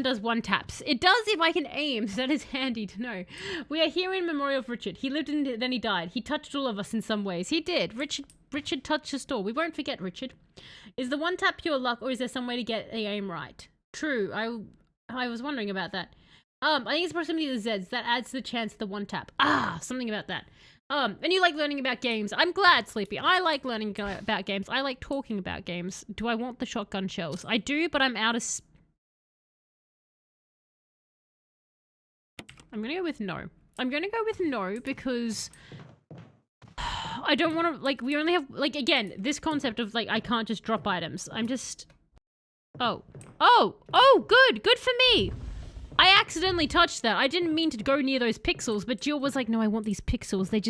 does one taps. It does if I can aim, so that is handy to know. We are here in memorial of Richard. He lived and then he died. He touched all of us in some ways. He did. Richard touched us all. We won't forget Richard. Is the one tap pure luck, or is there some way to get the aim right? True. I was wondering about that. I think it's proximity to the Zeds. That adds the chance of the one tap. Something about that. And you like learning about games. I'm glad, Sleepy. I like learning about games. I like talking about games. Do I want the shotgun shells? I do, but I'm out of... I'm gonna go with no. I'm gonna go with no because... I don't want to... Like, we only have... Like, again, this concept of, like, I can't just drop items. I'm just... Oh. Oh, good. Good for me. I accidentally touched that. I didn't mean to go near those pixels, but Jill was like, no, I want these pixels. They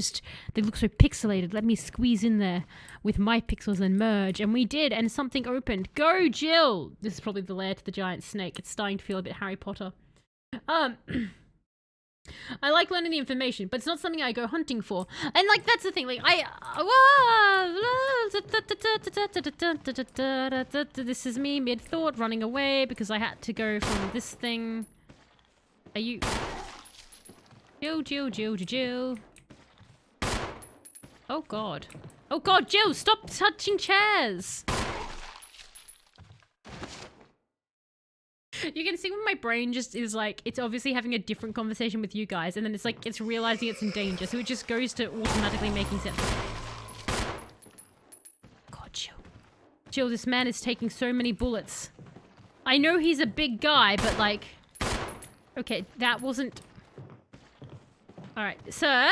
look so pixelated. Let me squeeze in there with my pixels and merge. And we did, and something opened. Go, Jill! This is probably the lair to the giant snake. It's starting to feel a bit Harry Potter. I like learning the information, but it's not something I go hunting for. And, like, that's the thing. Like, this is me mid-thought running away because I had to go from this thing. Are you... Jill. Oh, God. Oh, God, Jill, stop touching chairs. You can see when my brain just is like, it's obviously having a different conversation with you guys, and then it's like, it's realizing it's in danger, so it just goes to automatically making sense. God, Jill, this man is taking so many bullets. I know he's a big guy, but like... Okay, that wasn't... Alright, sir.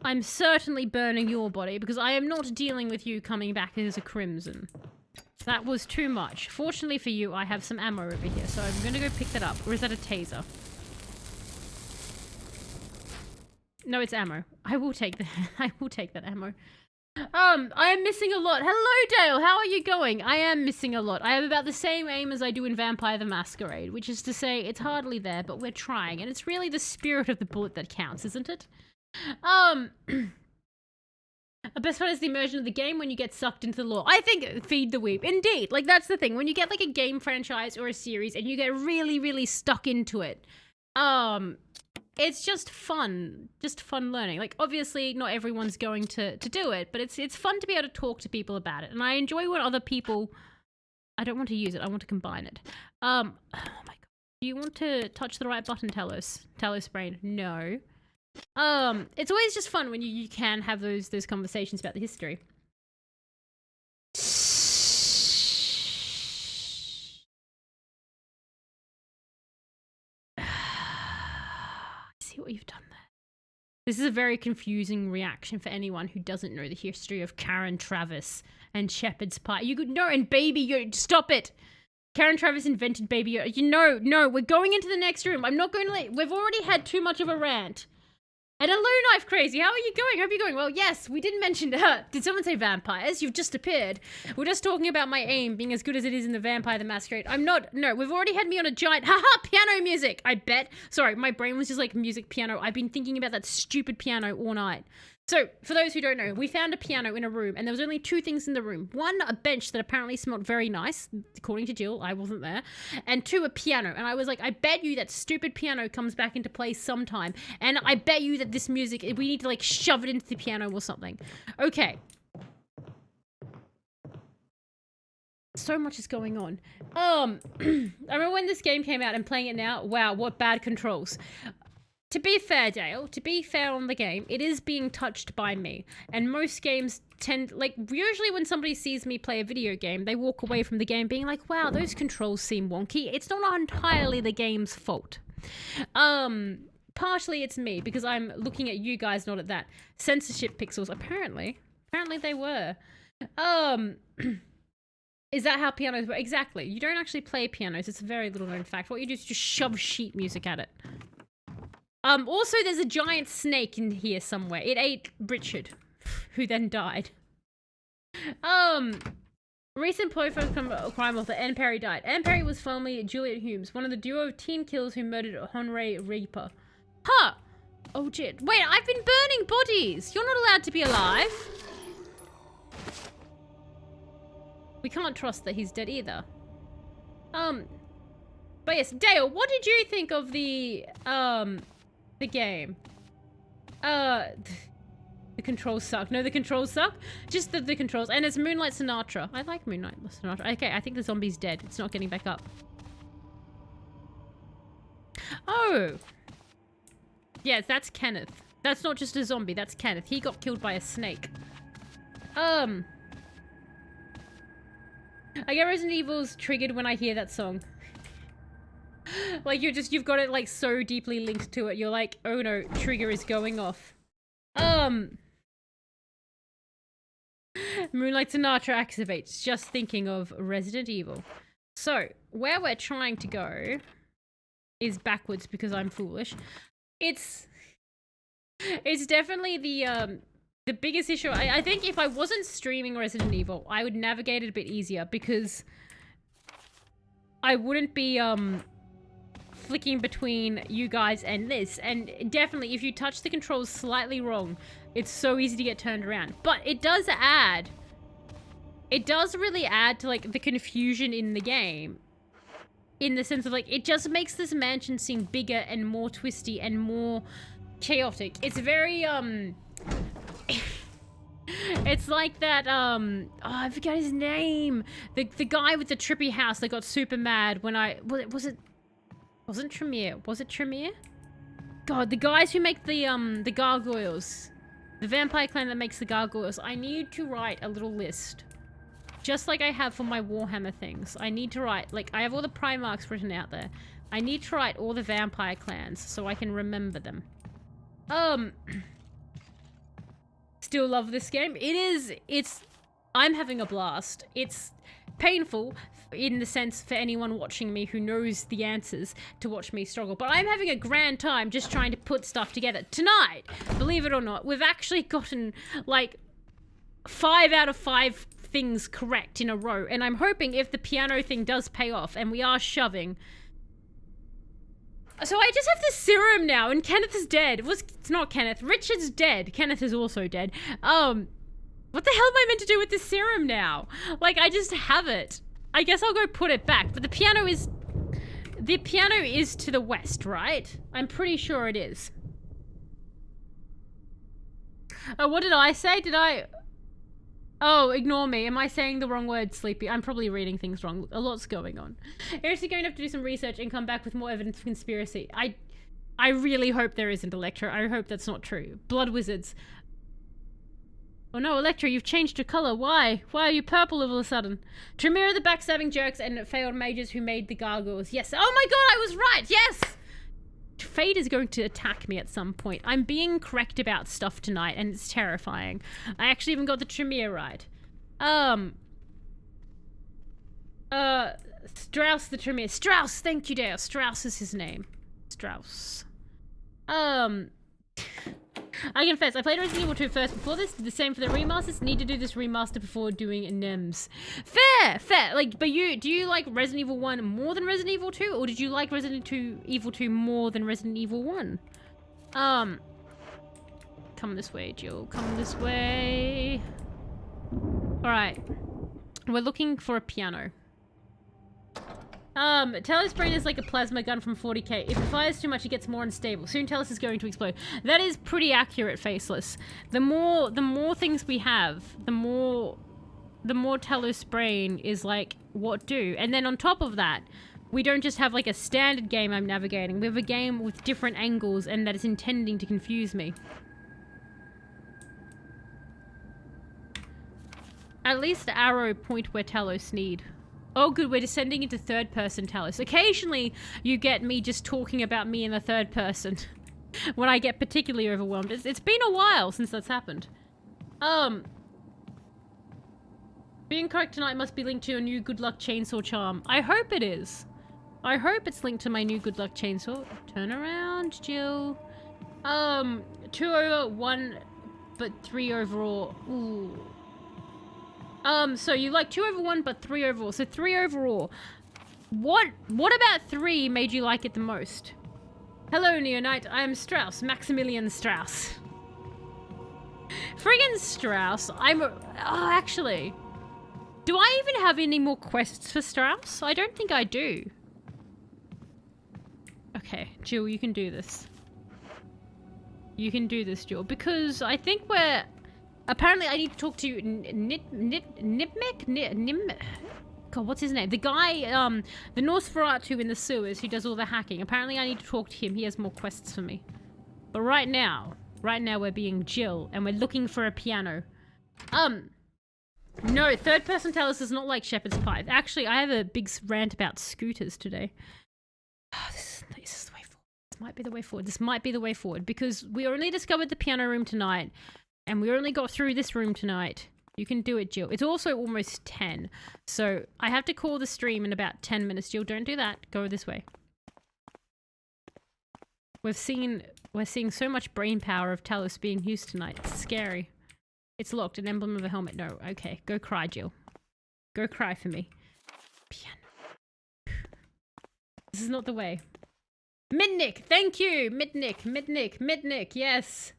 I'm certainly burning your body, because I am not dealing with you coming back as a crimson. That was too much. Fortunately for you, I have some ammo over here, so I'm gonna go pick that up. Or is that a taser? No, it's ammo. I will take that. I will take that ammo. I am missing a lot. Hello, Dale. How are you going? I am missing a lot. I have about the same aim as I do in Vampire the Masquerade, which is to say it's hardly there, but we're trying. And it's really the spirit of the bullet that counts, isn't it? The best part is the immersion of the game when you get sucked into the lore. I think feed the weep. Indeed. Like, that's the thing. When you get, like, a game franchise or a series and you get really, really stuck into it, it's just fun. Just fun learning. Like, obviously, not everyone's going to do it, but it's fun to be able to talk to people about it. And I enjoy when other people... I don't want to use it. I want to combine it. Oh, my God. Do you want to touch the right button, Talos? Talos Brain? No. It's always just fun when you can have those conversations about the history. See what you've done there. This is a very confusing reaction for anyone who doesn't know the history of Karen Travis and Shepherd's Pie. You could know, and Baby Yoda. Stop it. Karen Travis invented Baby Yoda. No, we're going into the next room. I'm not going to let... We've already had too much of a rant. And hello, Knife Crazy. How are you going? Hope you're going well. Yes, we didn't mention... did someone say vampires? You've just appeared. We're just talking about my aim being as good as it is in the Vampire the Masquerade. I'm not... No, we've already had me on a giant... Haha, piano music, I bet. Sorry, my brain was just like music, piano. I've been thinking about that stupid piano all night. So, for those who don't know, we found a piano in a room, and there was only two things in the room. One, a bench that apparently smelled very nice, according to Jill, I wasn't there, and two, a piano. And I was like, I bet you that stupid piano comes back into play sometime, and I bet you that this music, we need to, like, shove it into the piano or something. Okay. So much is going on. I remember when this game came out and playing it now, wow, what bad controls. To be fair, Dale, to be fair on the game, it is being touched by me. And most games tend, like, usually when somebody sees me play a video game, they walk away from the game being like, wow, those controls seem wonky. It's not entirely the game's fault. Partially it's me, because I'm looking at you guys, not at that. Censorship pixels, apparently they were. Is that how pianos work? Exactly. You don't actually play pianos. It's a very little known fact. What you do is just shove sheet music at it. Also, there's a giant snake in here somewhere. It ate Richard, who then died. Recent crime author Anne Perry died. Anne Perry was formerly Juliet Humes, one of the duo of teen killers who murdered Henry Reaper. Huh. Oh, shit. Wait, I've been burning bodies. You're not allowed to be alive. We can't trust that he's dead either. But yes, Dale, what did you think of the game? The controls suck. No, the controls suck. Just the controls. And it's Moonlight Sinatra. I like Moonlight Sinatra. Okay, I think the zombie's dead. It's not getting back up. Oh. Yes, that's Kenneth. That's not just a zombie. That's Kenneth. He got killed by a snake. I get Resident Evil's triggered when I hear that song. Like, you've got it, like, so deeply linked to it. You're like, oh no, trigger is going off. Moonlight Sinatra activates. Just thinking of Resident Evil. So, where we're trying to go is backwards because I'm foolish. It's definitely the biggest issue. I think if I wasn't streaming Resident Evil, I would navigate it a bit easier because I wouldn't be, flicking between you guys and this. And definitely, if you touch the controls slightly wrong, it's so easy to get turned around. But it does really add to, like, the confusion in the game. In the sense of, like, it just makes this mansion seem bigger and more twisty and more chaotic. It's very, it's like that, oh, I forgot his name. The guy with the trippy house that got super mad when wasn't Tremere. Was it Tremere? God, the guys who make the gargoyles. The vampire clan that makes the gargoyles. I need to write a little list. Just like I have for my Warhammer things. I need to write, like, I have all the Primarchs written out there. I need to write all the vampire clans so I can remember them. Still love this game. I'm having a blast. It's painful in the sense for anyone watching me who knows the answers to watch me struggle. But I'm having a grand time just trying to put stuff together. Tonight, believe it or not, we've actually gotten, like, 5 out of 5 things correct in a row. And I'm hoping if the piano thing does pay off and we are shoving. So I just have this serum now and Kenneth is dead. It's not Kenneth. Richard's dead. Kenneth is also dead. What the hell am I meant to do with this serum now? Like, I just have it. I guess I'll go put it back. But the piano is to the west, right? I'm pretty sure it is. Oh, what did I say? Oh, ignore me. Am I saying the wrong word, Sleepy? I'm probably reading things wrong. A lot's going on. Eric's going to have to do some research and come back with more evidence of conspiracy. I really hope there isn't, Electra. I hope that's not true. Blood wizards. Oh no, Electra, you've changed your color. Why? Why are you purple all of a sudden? Tremere are the backstabbing jerks and failed mages who made the gargoyles. Yes. Oh my god, I was right. Yes! Fate is going to attack me at some point. I'm being correct about stuff tonight, and it's terrifying. I actually even got the Tremere right. Strauss the Tremere. Strauss, thank you, Dale. Strauss is his name. Strauss. I confess, I played Resident Evil 2 first before this, did the same for the remasters, need to do this remaster before doing NEMS. Fair! Like, but do you like Resident Evil 1 more than Resident Evil 2, or did you like Resident Evil 2 more than Resident Evil 1? Come this way, Jill, come this way. Alright. We're looking for a piano. Talos' brain is like a plasma gun from 40k. If it fires too much, it gets more unstable. Soon Talos is going to explode. That is pretty accurate, Faceless. The more things we have, the more Talos' brain is like, what do? And then on top of that, we don't just have like a standard game I'm navigating. We have a game with different angles and that is intending to confuse me. At least the arrow point where Talos need. Oh good, we're descending into third person Talos. Occasionally you get me just talking about me in the third person when I get particularly overwhelmed. It's been a while since that's happened. Being correct tonight must be linked to your new good luck chainsaw charm. I hope it is. I hope it's linked to my new good luck chainsaw. Turn around, Jill. 2 over 1, but 3 overall. Ooh. So you like 2 over 1, but 3 overall. So 3 overall. What about 3 made you like it the most? Hello, Neonite. I am Strauss. Maximilian Strauss. Friggin' Strauss. Actually. Do I even have any more quests for Strauss? I don't think I do. Okay, Jill, you can do this. You can do this, Jill. Because I think we're... Apparently, I need to talk to Nipmek? God, what's his name? The guy, the Nosferatu in the sewers who does all the hacking. Apparently, I need to talk to him. He has more quests for me. But right now we're being Jill, and we're looking for a piano. No, third person Talos is not like Shepherd's Pie. Actually, I have a big rant about scooters today. This is the way forward. This might be the way forward. This might be the way forward because we only discovered the piano room tonight and we only got through this room tonight. You can do it, Jill. It's also almost 10. So I have to call the stream in about 10 minutes. Jill, don't do that. Go this way. We're seeing so much brain power of Talos being used tonight. It's scary. It's locked. An emblem of a helmet. No. Okay. Go cry, Jill. Go cry for me. Piano. This is not the way. Midnick! Thank you! Midnick. Yes.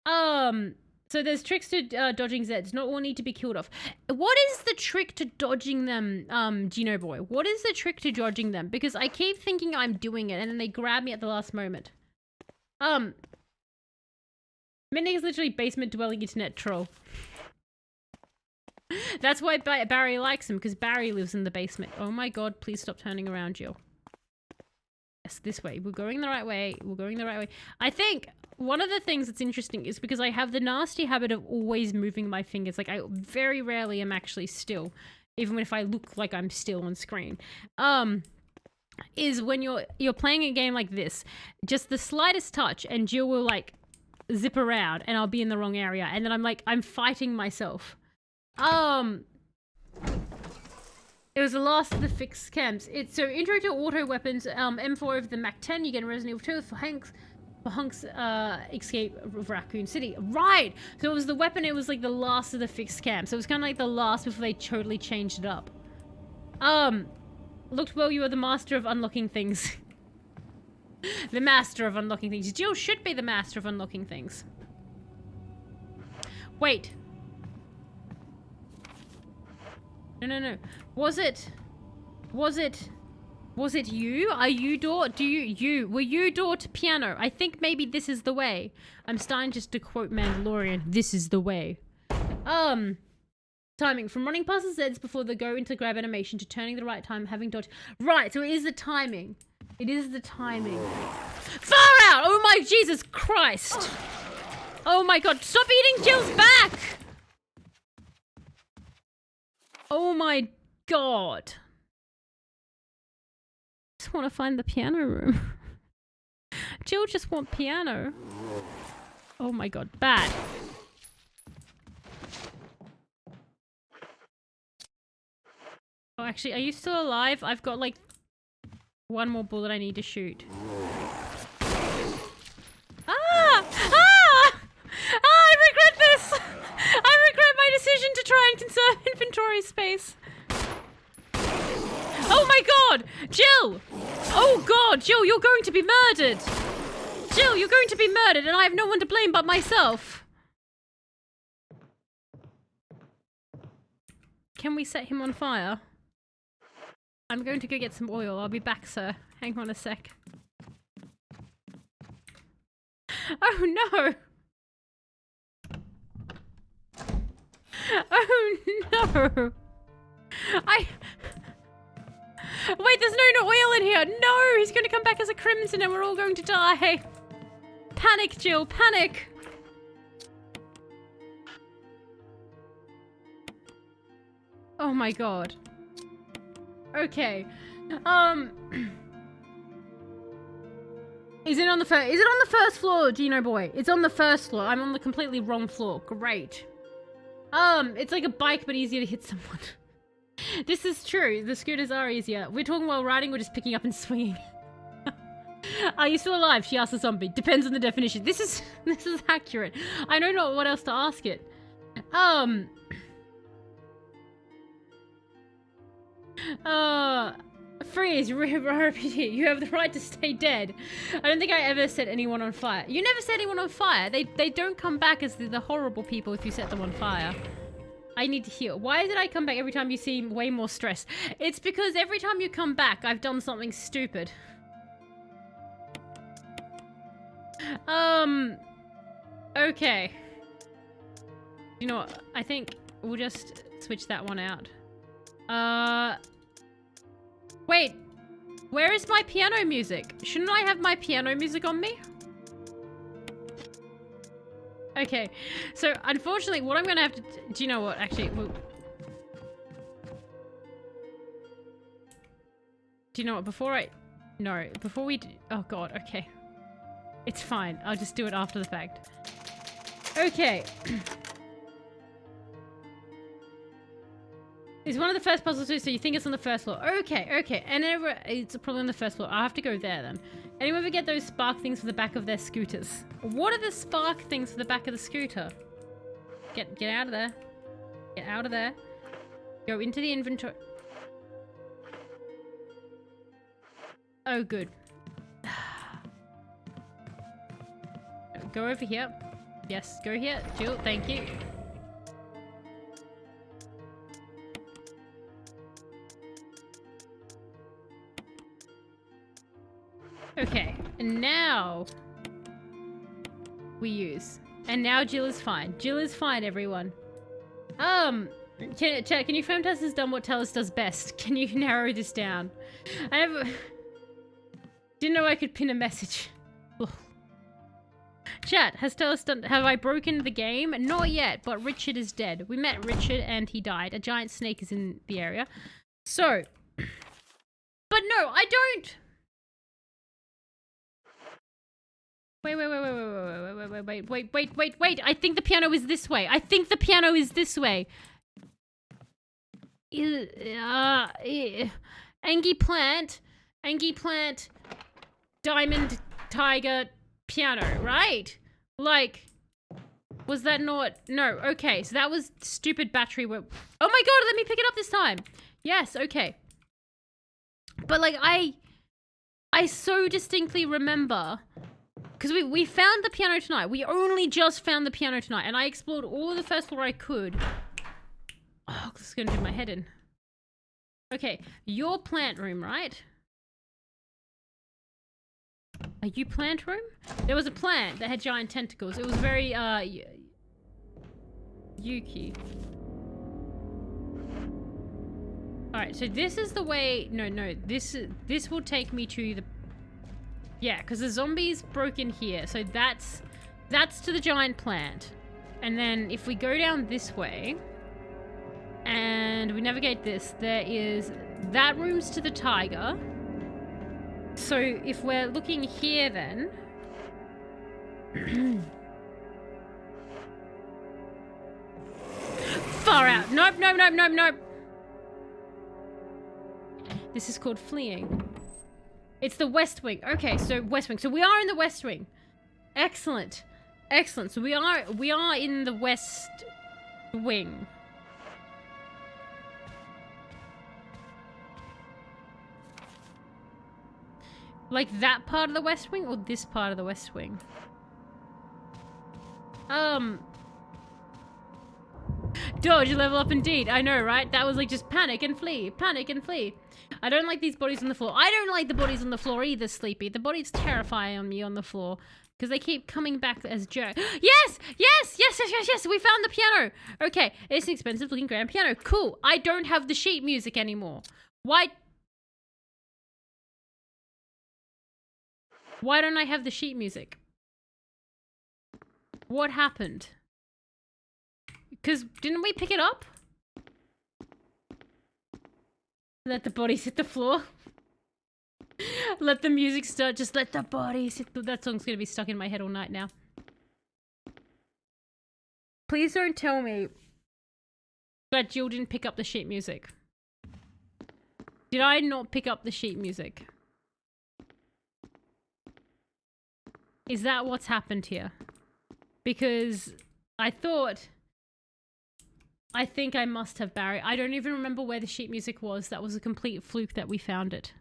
So there's tricks to dodging Zeds. Not all need to be killed off. What is the trick to dodging them, Gino Boy? What is the trick to dodging them? Because I keep thinking I'm doing it and then they grab me at the last moment. Midnick is literally basement dwelling internet troll. That's why Barry likes him, because Barry lives in the basement. Oh my god, please stop turning around, Jill. Yes, this way. We're going the right way. I think one of the things that's interesting is because I have the nasty habit of always moving my fingers. Like, I very rarely am actually still, even if I look like I'm still on screen. Is when you're playing a game like this, just the slightest touch and Jill will, like, zip around and I'll be in the wrong area and then I'm fighting myself. It was the last of the fixed camps. It's so intro to auto weapons, M4 of the Mac 10, you get Resident Evil 2 for Hunk's escape of Raccoon City. Right! So it was the weapon, it was like the last of the fixed camps. So it was kind of like the last before they totally changed it up. Looked well, you are the master of unlocking things. The master of unlocking things. Jill should be the master of unlocking things. Wait. No. Was it you? Are you door? Were you door to piano? I think maybe this is the way. I'm starting just to quote Mandalorian. This is the way. Timing. From running past the Zeds before they go into grab animation to turning the right time, having dodge. Right, so it is the timing. It is the timing. Far out! Oh my Jesus Christ! Oh my god, stop eating Jill's back! Oh my god. Just want to find the piano room. Jill just want piano. Oh my god, bad. Oh, actually, are you still alive? I've got like one more bullet I need to shoot. I regret this! I regret my decision to try and conserve inventory space. Oh my god! Jill! Oh god, Jill, you're going to be murdered! Jill, you're going to be murdered and I have no one to blame but myself. Can we set him on fire? I'm going to go get some oil. I'll be back, sir. Hang on a sec. Oh no! Oh no! Wait, there's no oil in here. No, he's going to come back as a crimson and we're all going to die. Panic, Jill, panic. Oh my god. Okay. Is it on the first floor, Gino boy? It's on the first floor. I'm on the completely wrong floor. Great. It's like a bike but easier to hit someone. This is true. The scooters are easier. We're talking while riding, we're just picking up and swinging. Are you still alive? She asked the zombie. Depends on the definition. This is accurate. I don't know what else to ask it. Freeze, RPG. You have the right to stay dead. I don't think I ever set anyone on fire. You never set anyone on fire. They don't come back as the horrible people if you set them on fire. I need to heal. Why did I come back every time you seem way more stressed? It's because every time you come back, I've done something stupid. Okay. You know what? I think we'll just switch that one out. Wait. Where is my piano music? Shouldn't I have my piano music on me? Okay. So, unfortunately, what I'm gonna have to... Do you know what? Actually, do you know what? Before we do... Oh, God. Okay. It's fine. I'll just do it after the fact. Okay. It's one of the first puzzles too, so you think it's on the first floor. Okay. And it's probably on the first floor. I'll have to go there then. Anyone ever get those spark things for the back of their scooters? What are the spark things for the back of the scooter? Get out of there. Get out of there. Go into the inventory. Oh, good. Go over here. Yes, go here. Jill, thank you. Okay, and now we use. And now Jill is fine. Jill is fine, everyone. Chat, can you confirm Tess has done what Tellus does best? Can you narrow this down? Didn't know I could pin a message. Chat, has Tellus done... Have I broken the game? Not yet, but Richard is dead. We met Richard and he died. A giant snake is in the area. So... But no, I don't... Wait. I think the piano is this way. Angie plant, diamond, tiger, piano, right? Like, was that not? No, okay. So that was stupid battery work. Oh my god, let me pick it up this time. Yes, okay. But like, I so distinctly remember... Because we found the piano tonight. We only just found the piano tonight. And I explored all of the first floor I could. Oh, this is going to do my head in. Okay, your plant room, right? Are you plant room? There was a plant that had giant tentacles. It was very, Yuki. Alright, so this is the way... No. This will take me to the... Yeah, because the zombies broke in here. So that's to the giant plant. And then if we go down this way and we navigate this, there is that room's to the tiger. So if we're looking here then... Far out. Nope. This is called fleeing. It's the West Wing. Okay, so West Wing. So we are in the West Wing. Excellent. So we are in the West Wing. Like that part of the West Wing or this part of the West Wing? Dodge, level up indeed. I know, right? That was like just panic and flee. I don't like these bodies on the floor. I don't like the bodies on the floor either, Sleepy. The bodies terrify me on the floor because they keep coming back as jerks. Yes! We found the piano. Okay, it's an expensive looking grand piano. Cool. I don't have the sheet music anymore. Why? Why don't I have the sheet music? What happened? Because didn't we pick it up? Let the bodies hit the floor. Let the music start. Just let the bodies hit the... That song's gonna be stuck in my head all night now. Please don't tell me that Jill didn't pick up the sheet music. Did I not pick up the sheet music? Is that what's happened here? Because I think I must have, Barry. I don't even remember where the sheet music was. That was a complete fluke that we found it.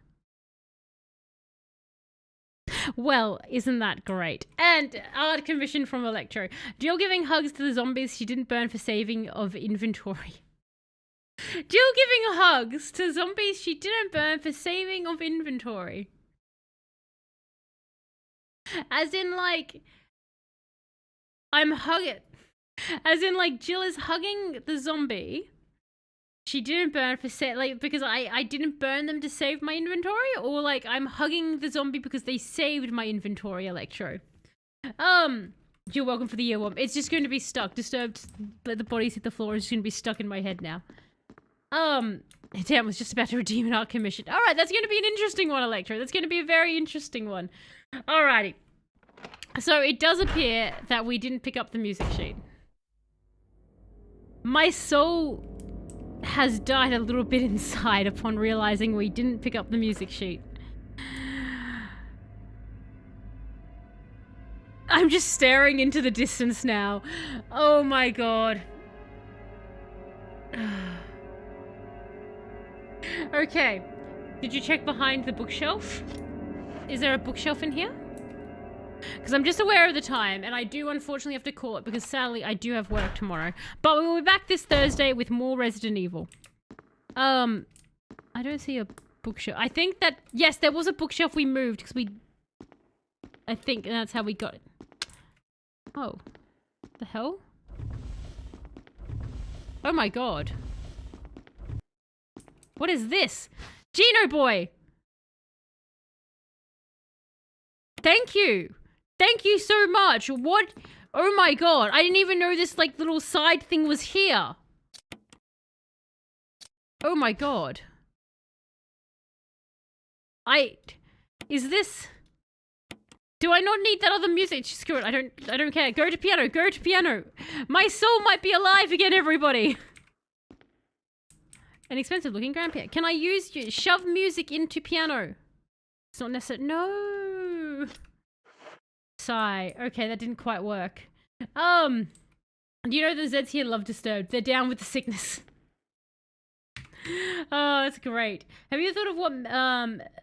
Well, isn't that great? And art commission from Electro. Jill giving hugs to the zombies she didn't burn for saving of inventory. Jill giving hugs to zombies she didn't burn for saving of inventory. As in, like, I'm hugging. As in, like, Jill is hugging the zombie she didn't burn for because I didn't burn them to save my inventory, or like I'm hugging the zombie because they saved my inventory, Electro. Jill, welcome for the earworm. It's just going to be stuck. Disturbed, let the bodies hit the floor. It's going to be stuck in my head now. Damn, I was just about to redeem an art commission. Alright, that's going to be an interesting one, Electro. That's going to be a very interesting one. Alrighty. So it does appear that we didn't pick up the music sheet. My soul has died a little bit inside upon realizing we didn't pick up the music sheet. I'm just staring into the distance now. Oh my god. Okay. Did you check behind the bookshelf? Is there a bookshelf in here? Because I'm just aware of the time, and I do unfortunately have to call it because sadly I do have work tomorrow. But we will be back this Thursday with more Resident Evil. I don't see a bookshelf. I think that, yes, there was a bookshelf we moved because I think that's how we got it. Oh. The hell? Oh my god. What is this? Gino boy! Thank you! Thank you so much. What? Oh my god. I didn't even know this like little side thing was here. Oh my god. Is this... Do I not need that other music? Screw it. I don't care. Go to piano. Go to piano. My soul might be alive again, everybody. An expensive looking grand piano. Can I shove music into piano? It's not necessary. No. Sigh. Okay, that didn't quite work. You know the Zeds here love Disturbed. They're down with the sickness. Oh, that's great. Have you thought of what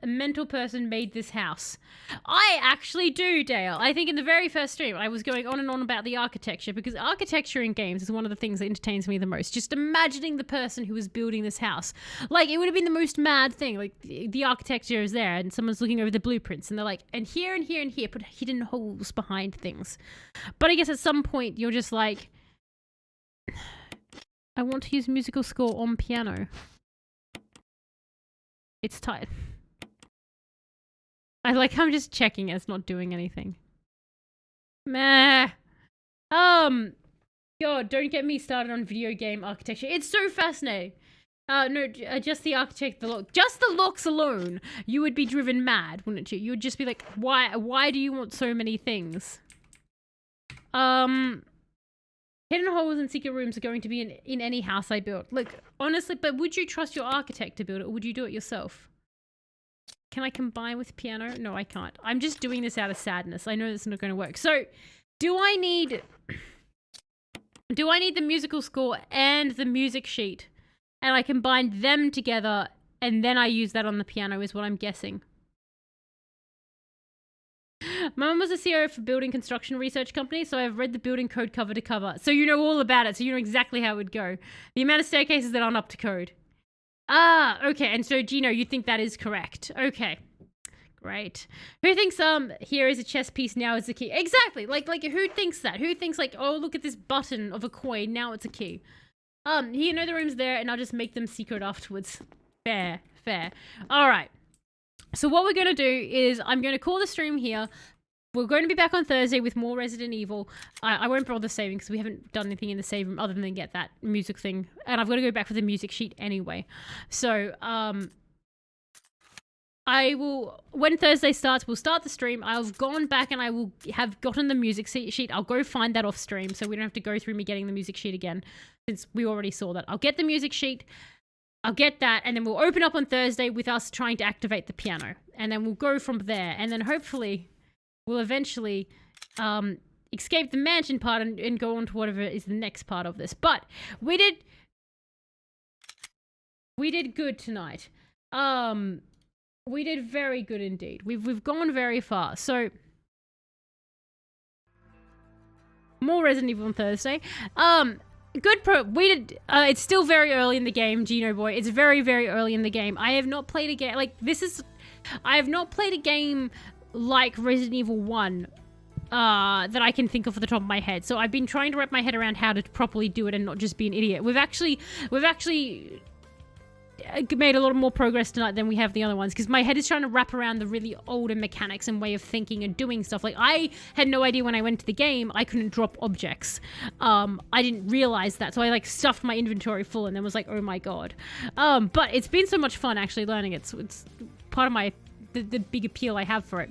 mental person made this house? I actually do, Dale. I think in the very first stream, I was going on and on about the architecture because architecture in games is one of the things that entertains me the most. Just imagining the person who was building this house. Like, it would have been the most mad thing. Like, the architecture is there and someone's looking over the blueprints and they're like, and here and here and here, put hidden holes behind things. But I guess at some point, you're just like... I want to use musical score on piano. It's tight. I'm just checking it's not doing anything. Meh. God, don't get me started on video game architecture. It's so fascinating. No, just the architect, just the locks alone, you would be driven mad, wouldn't you? You would just be like, why do you want so many things? Hidden holes and secret rooms are going to be in any house I build. Look, honestly, but would you trust your architect to build it, or would you do it yourself? Can I combine with piano? No, I can't. I'm just doing this out of sadness. I know this is not going to work. So, do I need the musical score and the music sheet? And I combine them together, and then I use that on the piano, is what I'm guessing. My mum was a CEO for building construction research company, so I've read the building code cover to cover. So you know all about it, so you know exactly how it would go. The amount of staircases that aren't up to code. Ah, okay, and so Gino, you think that is correct. Okay, great. Who thinks, here is a chess piece, now is a key? Exactly, like who thinks that? Who thinks like, oh, look at this button of a coin, now it's a key? You know the room's there, and I'll just make them secret afterwards. Fair. All right. So what we're going to do is I'm going to call the stream here. We're going to be back on Thursday with more Resident Evil. I won't bother saving because we haven't done anything in the save room other than get that music thing. And I've got to go back for the music sheet anyway. So, when Thursday starts, we'll start the stream. I've gone back and I will have gotten the music sheet. I'll go find that off stream so we don't have to go through me getting the music sheet again since we already saw that. I'll get the music sheet. I'll get that, and then we'll open up on Thursday with us trying to activate the piano. And then we'll go from there. And then hopefully we'll eventually escape the mansion part and go on to whatever is the next part of this. But we did good tonight. We did very good indeed. We've gone very far. So more Resident Evil on Thursday. We did. It's still very early in the game, Gino boy. It's very, very early in the game. I have not played a game I have not played a game like Resident Evil 1 that I can think of off the top of my head. So I've been trying to wrap my head around how to properly do it and not just be an idiot. We've actually made a lot more progress tonight than we have the other ones because my head is trying to wrap around the really older mechanics and way of thinking and doing stuff. Like, I had no idea when I went to the game I couldn't drop objects. I didn't realize that, so I like stuffed my inventory full and then was like, oh my god. But it's been so much fun actually learning it. So it's part of the big appeal I have for it.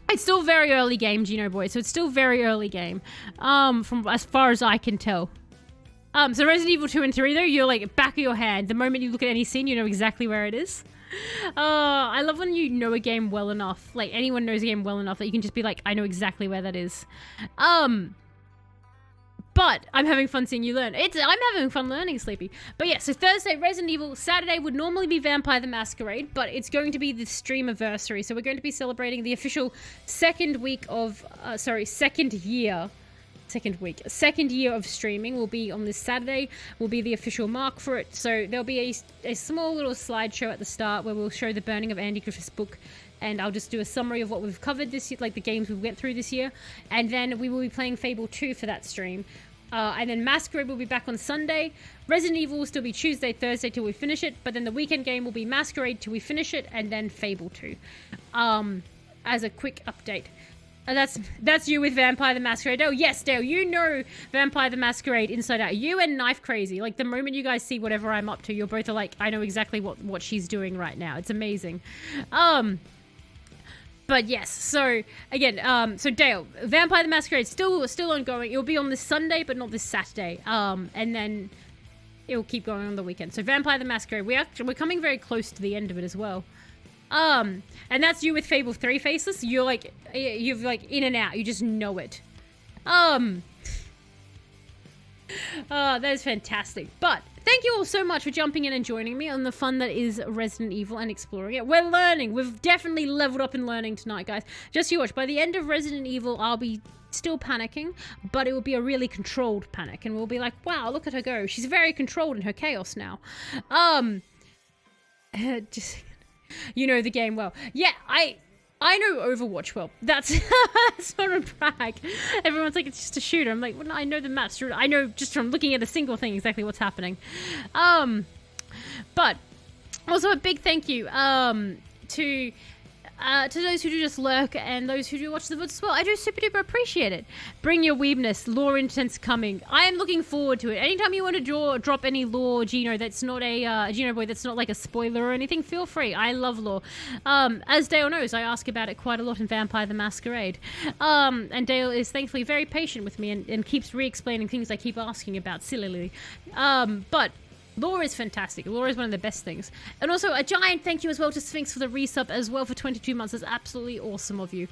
It's still very early game, Gino boy, so it's still very early game from as far as I can tell. So Resident Evil 2 and 3 though, you're like back of your hand. The moment you look at any scene, you know exactly where it is. I love when you know a game well enough, like anyone knows a game well enough that you can just be like, I know exactly where that is. But I'm having fun seeing you learn. I'm having fun learning, Sleepy. But yeah, so Thursday, Resident Evil. Saturday would normally be Vampire the Masquerade, but it's going to be the streamiversary. So we're going to be celebrating the official second year of streaming will be on this Saturday, will be the official mark for it. So there'll be a small little slideshow at the start where we'll show the burning of Andy Griffith's book, and I'll just do a summary of what we've covered this year, like the games we went through this year, and then we will be playing Fable 2 for that stream. And then Masquerade will be back on Sunday. Resident Evil will still be Tuesday, Thursday till we finish it, but then the weekend game will be Masquerade till we finish it, and then Fable 2. As a quick update. That's you with Vampire the Masquerade. Oh, yes, Dale, you know Vampire the Masquerade inside out. You and Knife Crazy. Like, the moment you guys see whatever I'm up to, you're both are like, I know exactly what she's doing right now. It's amazing. But yes, so, again, so Dale, Vampire the Masquerade still ongoing. It'll be on this Sunday, but not this Saturday. And then it'll keep going on the weekend. So Vampire the Masquerade, we're coming very close to the end of it as well. And that's you with Fable 3 faces. You're like in and out. You just know it. That is fantastic. But thank you all so much for jumping in and joining me on the fun that is Resident Evil and exploring it. We're learning. We've definitely leveled up in learning tonight, guys. Just you watch. By the end of Resident Evil, I'll be still panicking, but it will be a really controlled panic, and we'll be like, wow, look at her go. She's very controlled in her chaos now. Just, you know the game well. Yeah, I know Overwatch well. That's not a brag. Everyone's like, it's just a shooter. I'm like, well, no, I know the maps. I know just from looking at a single thing exactly what's happening. But also a big thank you to those who do just lurk and those who do watch the VODs as well. I do super duper appreciate it. Bring your weebness. Lore intense coming. I am looking forward to it. Anytime you want to drop any lore, Gino, that's not a Gino boy, that's not like a spoiler or anything, feel free. I love lore. As Dale knows, I ask about it quite a lot in Vampire the Masquerade. And Dale is thankfully very patient with me and keeps re-explaining things I keep asking about sillily. But lore is fantastic. Lore is one of the best things. And also a giant thank you as well to Sphinx for the resub as well for 22 months. That's absolutely awesome of you.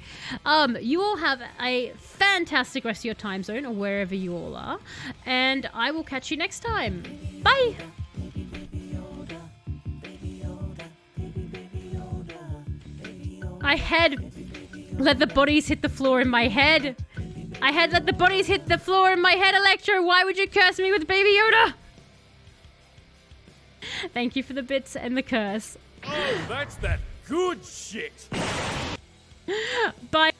You all have a fantastic rest of your time zone or wherever you all are. And I will catch you next time. Bye! I had let the bodies hit the floor in my head. I had let the bodies hit the floor in my head, Electro. Why would you curse me with Baby Yoda? Thank you for the bits and the curse. Oh, that's that good shit. Bye.